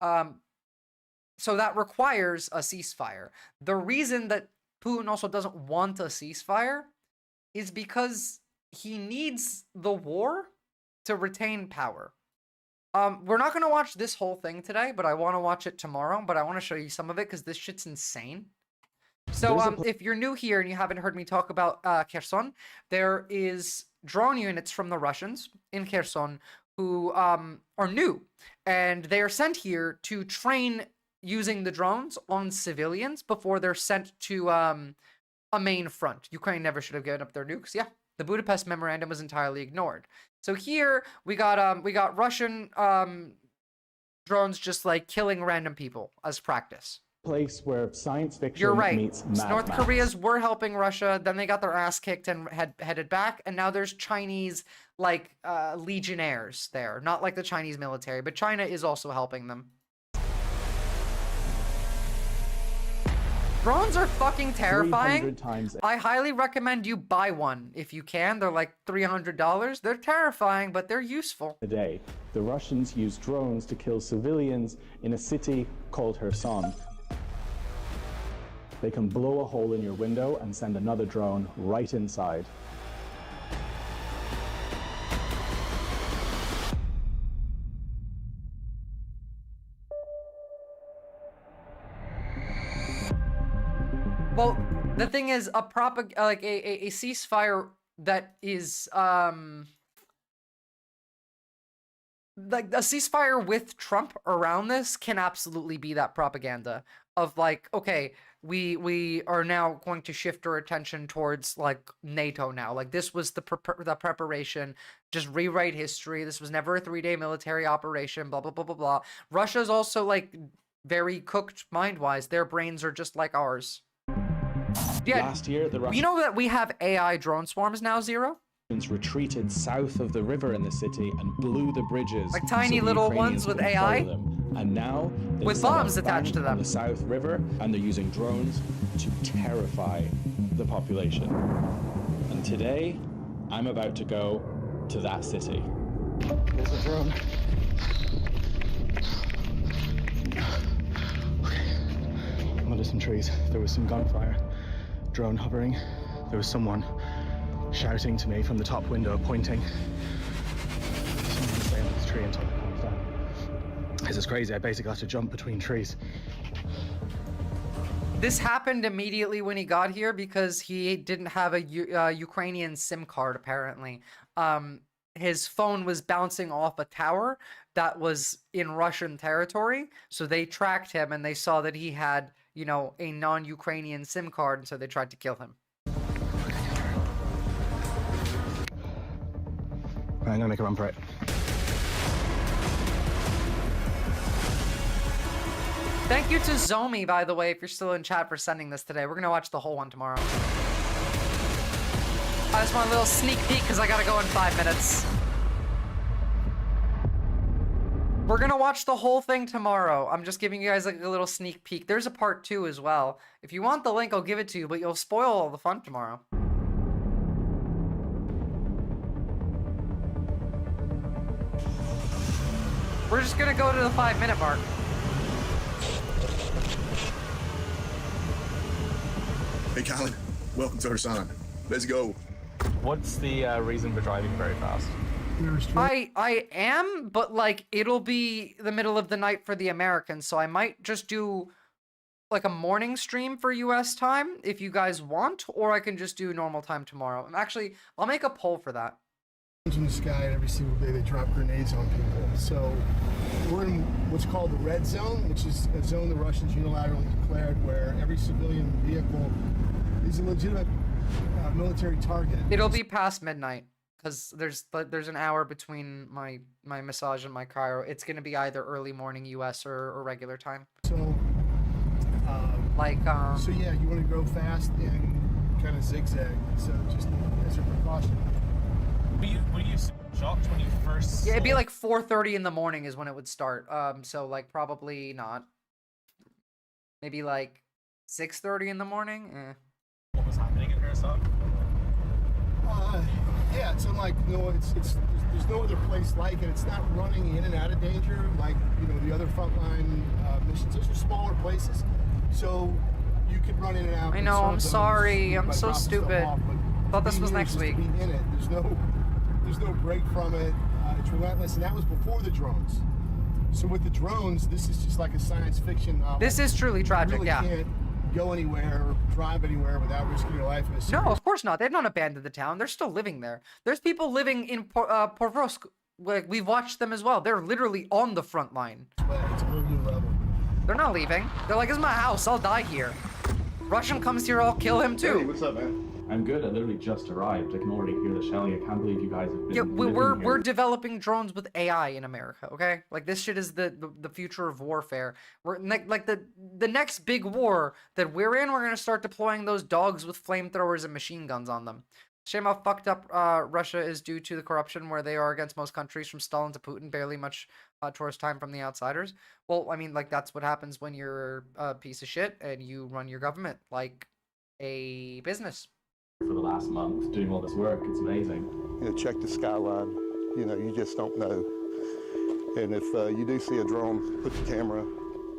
Speaker 1: So that requires a ceasefire. The reason that Putin also doesn't want a ceasefire is because he needs the war to retain power. We're not going to watch this whole thing today, but I want to watch it tomorrow, but I want to show you some of it because this shit's insane. So if you're new here and you haven't heard me talk about Kherson, there is drone units from the Russians in Kherson who are new, and they are sent here to train using the drones on civilians before they're sent to a main front. Ukraine never should have given up their nukes. Yeah, the Budapest Memorandum was entirely ignored. So here we got Russian drones just like killing random people as practice.
Speaker 3: Place where science fiction
Speaker 1: You're right.
Speaker 3: meets Mad
Speaker 1: North
Speaker 3: Max.
Speaker 1: Korea's were helping Russia, then they got their ass kicked and headed back, and now there's Chinese like legionnaires there, not like the Chinese military, but China is also helping them. Drones are fucking terrifying.
Speaker 3: 300 times.
Speaker 1: I highly recommend you buy one if you can. They're like $300. They're terrifying, but they're useful.
Speaker 3: A day, the Russians used drones to kill civilians in a city called Kherson. They can blow a hole in your window and send another drone right inside.
Speaker 1: Well, the thing is, a ceasefire that is like a ceasefire with Trump around this can absolutely be that propaganda of like, okay, we are now going to shift our attention towards like NATO now. Like this was the preparation. Just rewrite history. This was never a 3-day military operation. Blah blah blah blah blah. Russia's also like very cooked mind-wise. Their brains are just like ours. Yeah,
Speaker 3: Last year, the
Speaker 1: you know that we have AI drone swarms now, Zero?
Speaker 3: Russians retreated south of the river in the city and blew the bridges.
Speaker 1: Like tiny
Speaker 3: so the
Speaker 1: little
Speaker 3: Ukrainians
Speaker 1: ones with
Speaker 3: couldn't follow
Speaker 1: AI?
Speaker 3: them. And now they've
Speaker 1: With
Speaker 3: set up
Speaker 1: bombs attached
Speaker 3: bank
Speaker 1: to them.
Speaker 3: on the South River, and they're using drones to terrify the population. And today, I'm about to go to that city. There's a drone. I'm under some trees. There was some gunfire. Drone hovering. There was someone shouting to me from the top window, pointing. Someone stay under this tree until it comes down. This is crazy. I basically had to jump between trees.
Speaker 1: This happened immediately when he got here because he didn't have a Ukrainian SIM card, apparently. His phone was bouncing off a tower that was in Russian territory, so they tracked him and they saw that he had, you know, a non-Ukrainian SIM card, and so they tried to kill him.
Speaker 3: Right, I'm gonna make a run for it.
Speaker 1: Thank you to Zomi, by the way, if you're still in chat, for sending this today. We're gonna watch the whole one tomorrow. I just want a little sneak peek because I gotta go in 5 minutes. We're gonna watch the whole thing tomorrow. I'm just giving you guys like a little sneak peek. There's a part 2 as well. If you want the link, I'll give it to you, but you'll spoil all the fun tomorrow. We're just gonna go to the 5-minute mark.
Speaker 8: Hey, Colin. Welcome to Kherson. Let's go.
Speaker 11: What's the reason for driving very fast?
Speaker 1: I am, but like it'll be the middle of the night for the Americans, so I might just do like a morning stream for US time if you guys want, or I can just do normal time tomorrow. I'll make a poll for that.
Speaker 14: In the sky, and every single day they drop grenades on people. So we're in what's called the red zone, which is a zone the Russians unilaterally declared where every civilian vehicle is a legitimate military target.
Speaker 1: It'll be past midnight because there's an hour between my massage and my cryo. It's gonna be either early morning US or regular time.
Speaker 14: So so yeah, you want to go fast and kind of zigzag. So just as a precaution.
Speaker 11: Were you shocked when you first
Speaker 1: Yeah, it'd be like 4:30 in the morning is when it would start. So like probably not. Maybe like 6:30 in the morning.
Speaker 11: What was happening in Kherson?
Speaker 14: Yeah, it's unlike there's no other place like it. It's not running in and out of danger like the other frontline missions. Those are smaller places, so you could run in and out.
Speaker 1: I know. I'm sorry. I'm so stupid. Thought this was next week.
Speaker 14: In it, there's no break from it. It's relentless, and that was before the drones. So with the drones, this is just like a science fiction novel.
Speaker 1: This is truly tragic.
Speaker 14: You really
Speaker 1: Yeah.
Speaker 14: can't go anywhere or drive anywhere without risking your life.
Speaker 1: No, of course not. They've not abandoned the town. They're still living there. There's people living in Pokrovsk. Like, we've watched them as well. They're literally on the front line.
Speaker 14: It's a whole new level.
Speaker 1: They're not leaving. They're like, "This is my house. I'll die here." Russian comes here, I'll kill him too.
Speaker 8: Hey, what's up, man?
Speaker 3: I'm good. I literally just arrived. I can already hear the shelling. I can't believe you guys have been.
Speaker 1: Yeah,
Speaker 3: living
Speaker 1: we're
Speaker 3: here.
Speaker 1: developing drones with AI in America. Okay, like this shit is the future of warfare. We're like the next big war that we're in. We're gonna start deploying those dogs with flamethrowers and machine guns on them. Shame how fucked up Russia is due to the corruption where they are against most countries from Stalin to Putin, barely much tourist time from the outsiders. Well, I mean, like, that's what happens when you're a piece of shit and you run your government like a business.
Speaker 11: For the last month, doing all this work, it's amazing.
Speaker 7: You know, check the skyline. You know, you just don't know. And if you do see a drone, put the camera,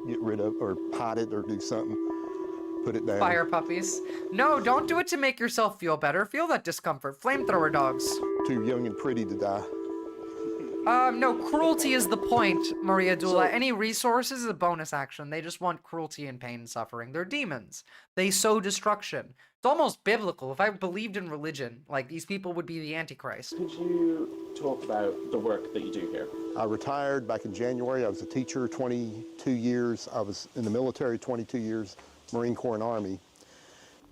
Speaker 7: get rid of, or hide it, or do something. Put it down.
Speaker 1: Fire puppies. No, don't do it to make yourself feel better. Feel that discomfort. Flamethrower dogs.
Speaker 7: Too young and pretty to die.
Speaker 1: No, cruelty is the point, Maria Dula. Any resources is a bonus action. They just want cruelty and pain and suffering. They're demons. They sow destruction. It's almost biblical. If I believed in religion, like, these people would be the Antichrist.
Speaker 11: Could you talk about the work that you do here?
Speaker 7: I retired back in January. I was a teacher 22 years. I was in the military 22 years, Marine Corps and Army.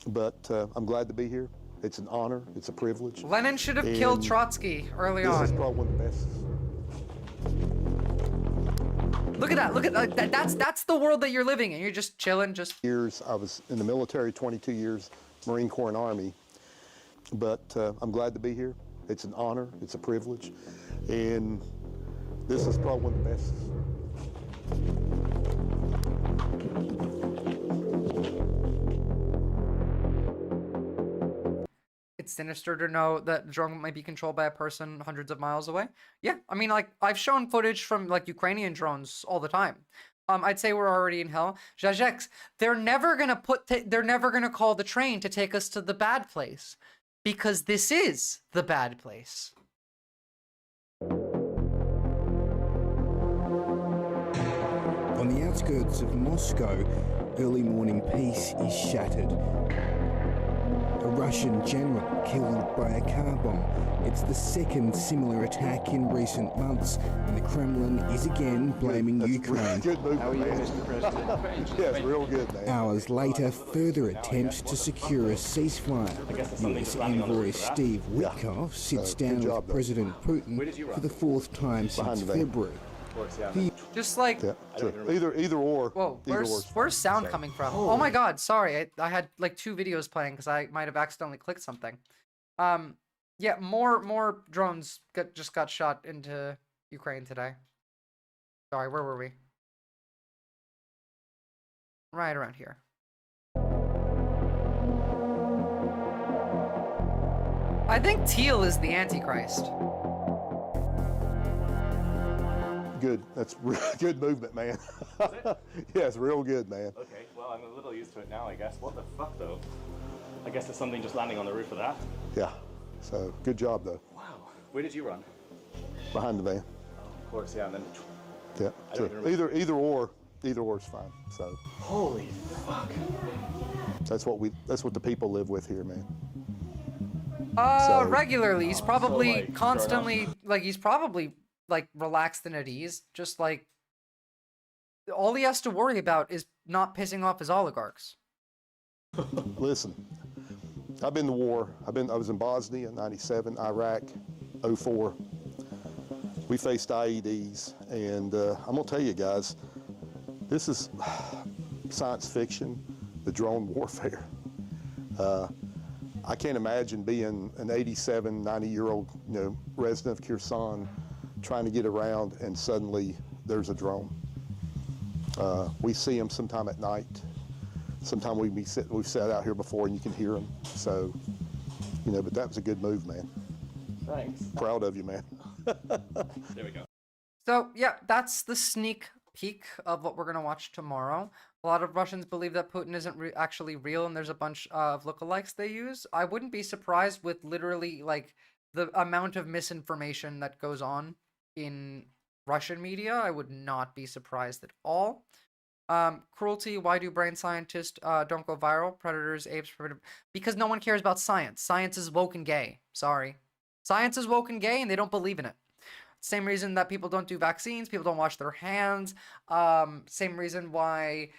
Speaker 7: But I'm glad to be here. It's an honor. It's a privilege.
Speaker 1: Lenin should have killed Trotsky early on.
Speaker 7: This is probably one of the best.
Speaker 1: Look at that. Look at that. That's the world that you're living in. You're just chilling, just...
Speaker 7: Years. I was in the military 22 years, Marine Corps and Army. But I'm glad to be here. It's an honor. It's a privilege. And this is probably one of the best.
Speaker 1: It's sinister to know that the drone might be controlled by a person hundreds of miles away. Yeah, I mean, like, I've shown footage from, like, Ukrainian drones all the time. I'd say we're already in hell. Jajex, they're never gonna call the train to take us to the bad place, because this is the bad place.
Speaker 10: On the outskirts of Moscow, early morning peace is shattered. A Russian general killed by a car bomb. It's the second similar attack in recent months, and the Kremlin is again blaming Ukraine.
Speaker 7: Good move, How are you, Mr. President? Yes, real good, man.
Speaker 10: Hours later, further attempts to secure a ceasefire. US envoy Steve Witkoff sits down with President Putin for the fourth time since February.
Speaker 1: Just like...
Speaker 7: Yeah, so either or.
Speaker 1: Whoa,
Speaker 7: either or's
Speaker 1: where's sound
Speaker 7: fine.
Speaker 1: coming from? Oh my god, sorry. I had like 2 videos playing because I might have accidentally clicked something. Yeah, more drones just got shot into Ukraine today. Sorry, where were we? Right around here. I think teal is the Antichrist.
Speaker 7: Good. That's good movement, man. Yeah, it's real good, man.
Speaker 11: Okay, well, I'm a little used to it now, I guess. What the fuck, though? I guess there's something just landing on the roof of that.
Speaker 7: Yeah. So, good job, though.
Speaker 11: Wow. Where did you run?
Speaker 7: Behind the van.
Speaker 11: Oh, of course, yeah, and then...
Speaker 7: Yeah. So either or is fine. So.
Speaker 11: Holy fuck.
Speaker 7: That's what the people live with here, man.
Speaker 1: Regularly. He's probably
Speaker 11: like,
Speaker 1: constantly, like, he's probably, like, relaxed and at ease. Just, like, all he has to worry about is not pissing off his oligarchs.
Speaker 7: Listen, I've been to war. I was in Bosnia in '97, Iraq, '04. We faced IEDs, and I'm gonna tell you guys, this is science fiction, the drone warfare. I can't imagine being an 87, 90-year-old, resident of Kherson, trying to get around, and suddenly there's a drone. We see them sometime at night. Sometime we've sat out here before and you can hear them. So, but that was a good move, man.
Speaker 11: Thanks.
Speaker 7: Proud of you, man.
Speaker 11: There we go.
Speaker 1: So, yeah, that's the sneak peek of what we're going to watch tomorrow. A lot of Russians believe that Putin isn't actually real, and there's a bunch of lookalikes they use. I wouldn't be surprised with literally, like, the amount of misinformation that goes on in Russian media. I would not be surprised at all. Cruelty, why do brain scientists don't go viral? Predators, apes, because no one cares about science. Science is woke and gay. Sorry. Science is woke and gay, and they don't believe in it. Same reason that people don't do vaccines, people don't wash their hands. Same reason why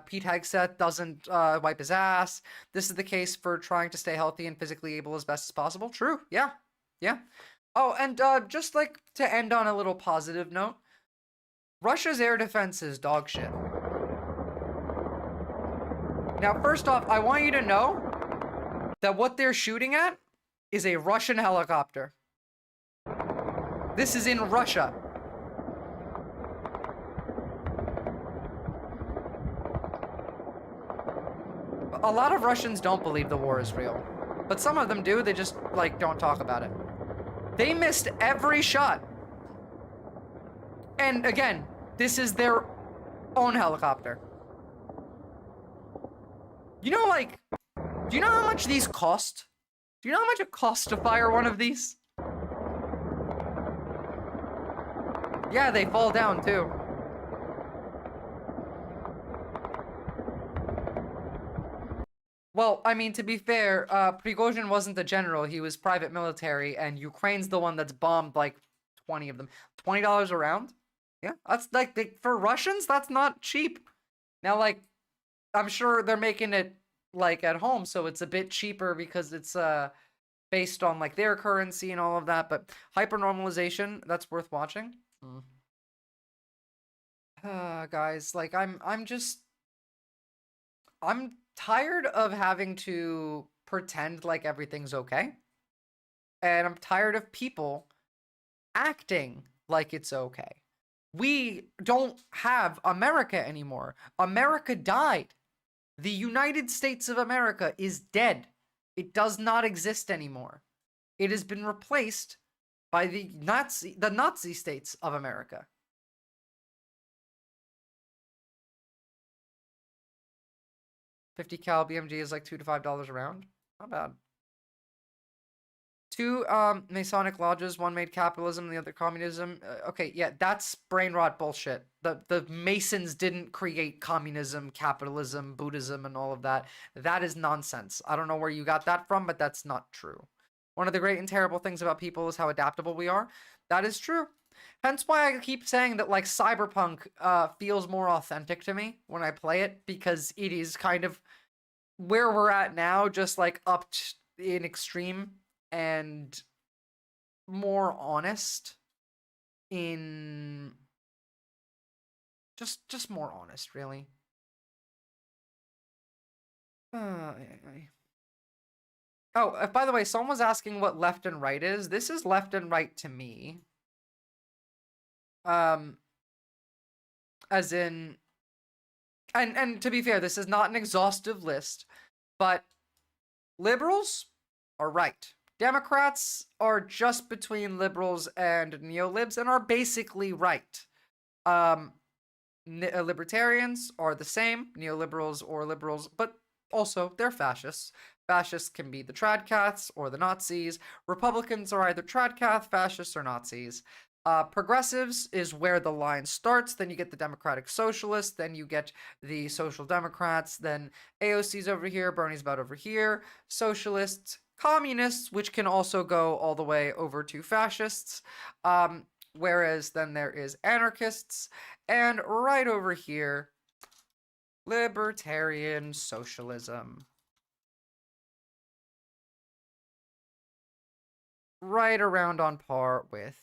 Speaker 1: Pete Hegseth doesn't wipe his ass. This is the case for trying to stay healthy and physically able as best as possible. True, yeah. Oh, and just like to end on a little positive note, Russia's air defense is dog shit. Now, first off, I want you to know that what they're shooting at is a Russian helicopter. This is in Russia. A lot of Russians don't believe the war is real. But some of them do, they just, like, don't talk about it. They missed every shot. And again, this is their own helicopter. You know, like, do you know how much these cost? Do you know how much it costs to fire one of these? Yeah, they fall down too. Well, I mean, to be fair, Prigozhin wasn't the general, he was private military, and Ukraine's the one that's bombed like 20 of them. $20 a round? Yeah, that's like, for Russians, that's not cheap. Now, like, I'm sure they're making it, like, at home, so it's a bit cheaper because it's, based on, like, their currency and all of that, but hypernormalization, that's worth watching. Guys, like, I'm tired of having to pretend like everything's okay. And I'm tired of people acting like it's okay. We don't have America anymore. America died. The United States of America is dead. It does not exist anymore. It has been replaced by the Nazi states of America. $50 cal BMG is like $2 to $5 a round. Not bad. 2 Masonic lodges, one made capitalism, the other communism. Okay, yeah, that's brain rot bullshit. The Masons didn't create communism, capitalism, Buddhism, and all of that. That is nonsense. I don't know where you got that from, but that's not true. One of the great and terrible things about people is how adaptable we are. That is true. Hence why I keep saying that, like, Cyberpunk feels more authentic to me when I play it, because it is kind of where we're at now, just, like, in extreme and more honest in... Just more honest, really. Oh, by the way, someone was asking what left and right is. This is left and right to me. As in, and to be fair, this is not an exhaustive list, but liberals are right. Democrats are just between liberals and neolibs and are basically right. Libertarians are the same, neoliberals or liberals, but also they're fascists. Fascists can be the tradcaths or the Nazis. Republicans are either tradcath, fascists, or Nazis. Progressives is where the line starts, then you get the Democratic Socialists, then you get the Social Democrats, then AOC's over here, Bernie's about over here, Socialists, Communists, which can also go all the way over to Fascists, whereas then there is Anarchists, and right over here, Libertarian Socialism. Right around on par with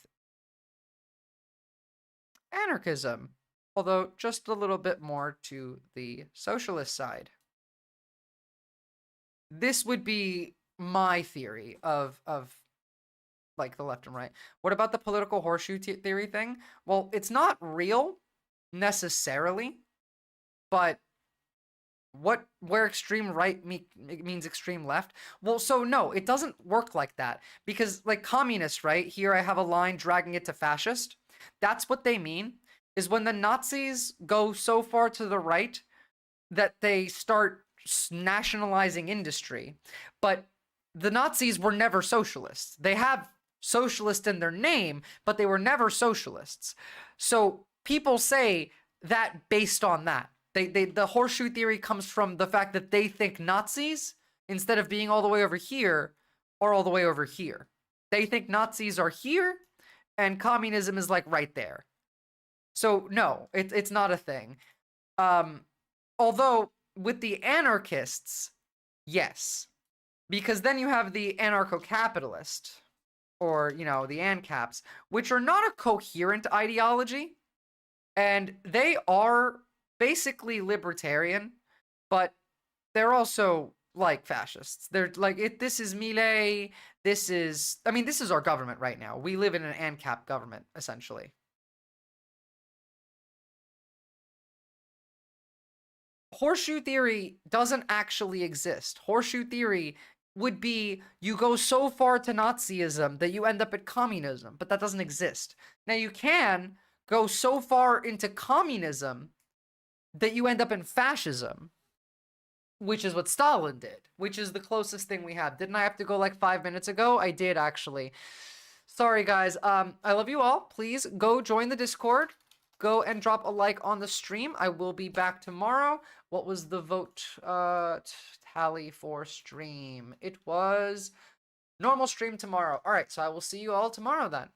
Speaker 1: anarchism, although just a little bit more to the socialist side. This would be my theory of like the left and right. What about the political horseshoe theory thing? Well, it's not real necessarily, but where extreme right means extreme left? Well, so no, it doesn't work like that, because like communists, right? Here I have a line dragging it to fascist. That's what they mean, is when the Nazis go so far to the right that they start nationalizing industry. But the Nazis were never socialists. They have socialist in their name, but they were never socialists. So people say that based on that. The horseshoe theory comes from the fact that they think Nazis, instead of being all the way over here, are all the way over here. They think Nazis are here, and communism is like right there. So no, it's not a thing. Although with the anarchists, yes, because then you have the anarcho-capitalist, or you know, the ANCAPs, which are not a coherent ideology, and they are basically libertarian, but they're also like fascists. They're like, this is Milei. This is, I mean, this is our government right now. We live in an ANCAP government, essentially. Horseshoe theory doesn't actually exist. Horseshoe theory would be you go so far to Nazism that you end up at communism, but that doesn't exist. Now you can go so far into communism that you end up in fascism, which is what Stalin did, which is the closest thing we have. Didn't I have to go like 5 minutes ago? I did, actually. Sorry, guys. I love you all. Please go join the Discord. Go and drop a like on the stream. I will be back tomorrow. What was the vote tally for stream? It was normal stream tomorrow. All right, so I will see you all tomorrow then.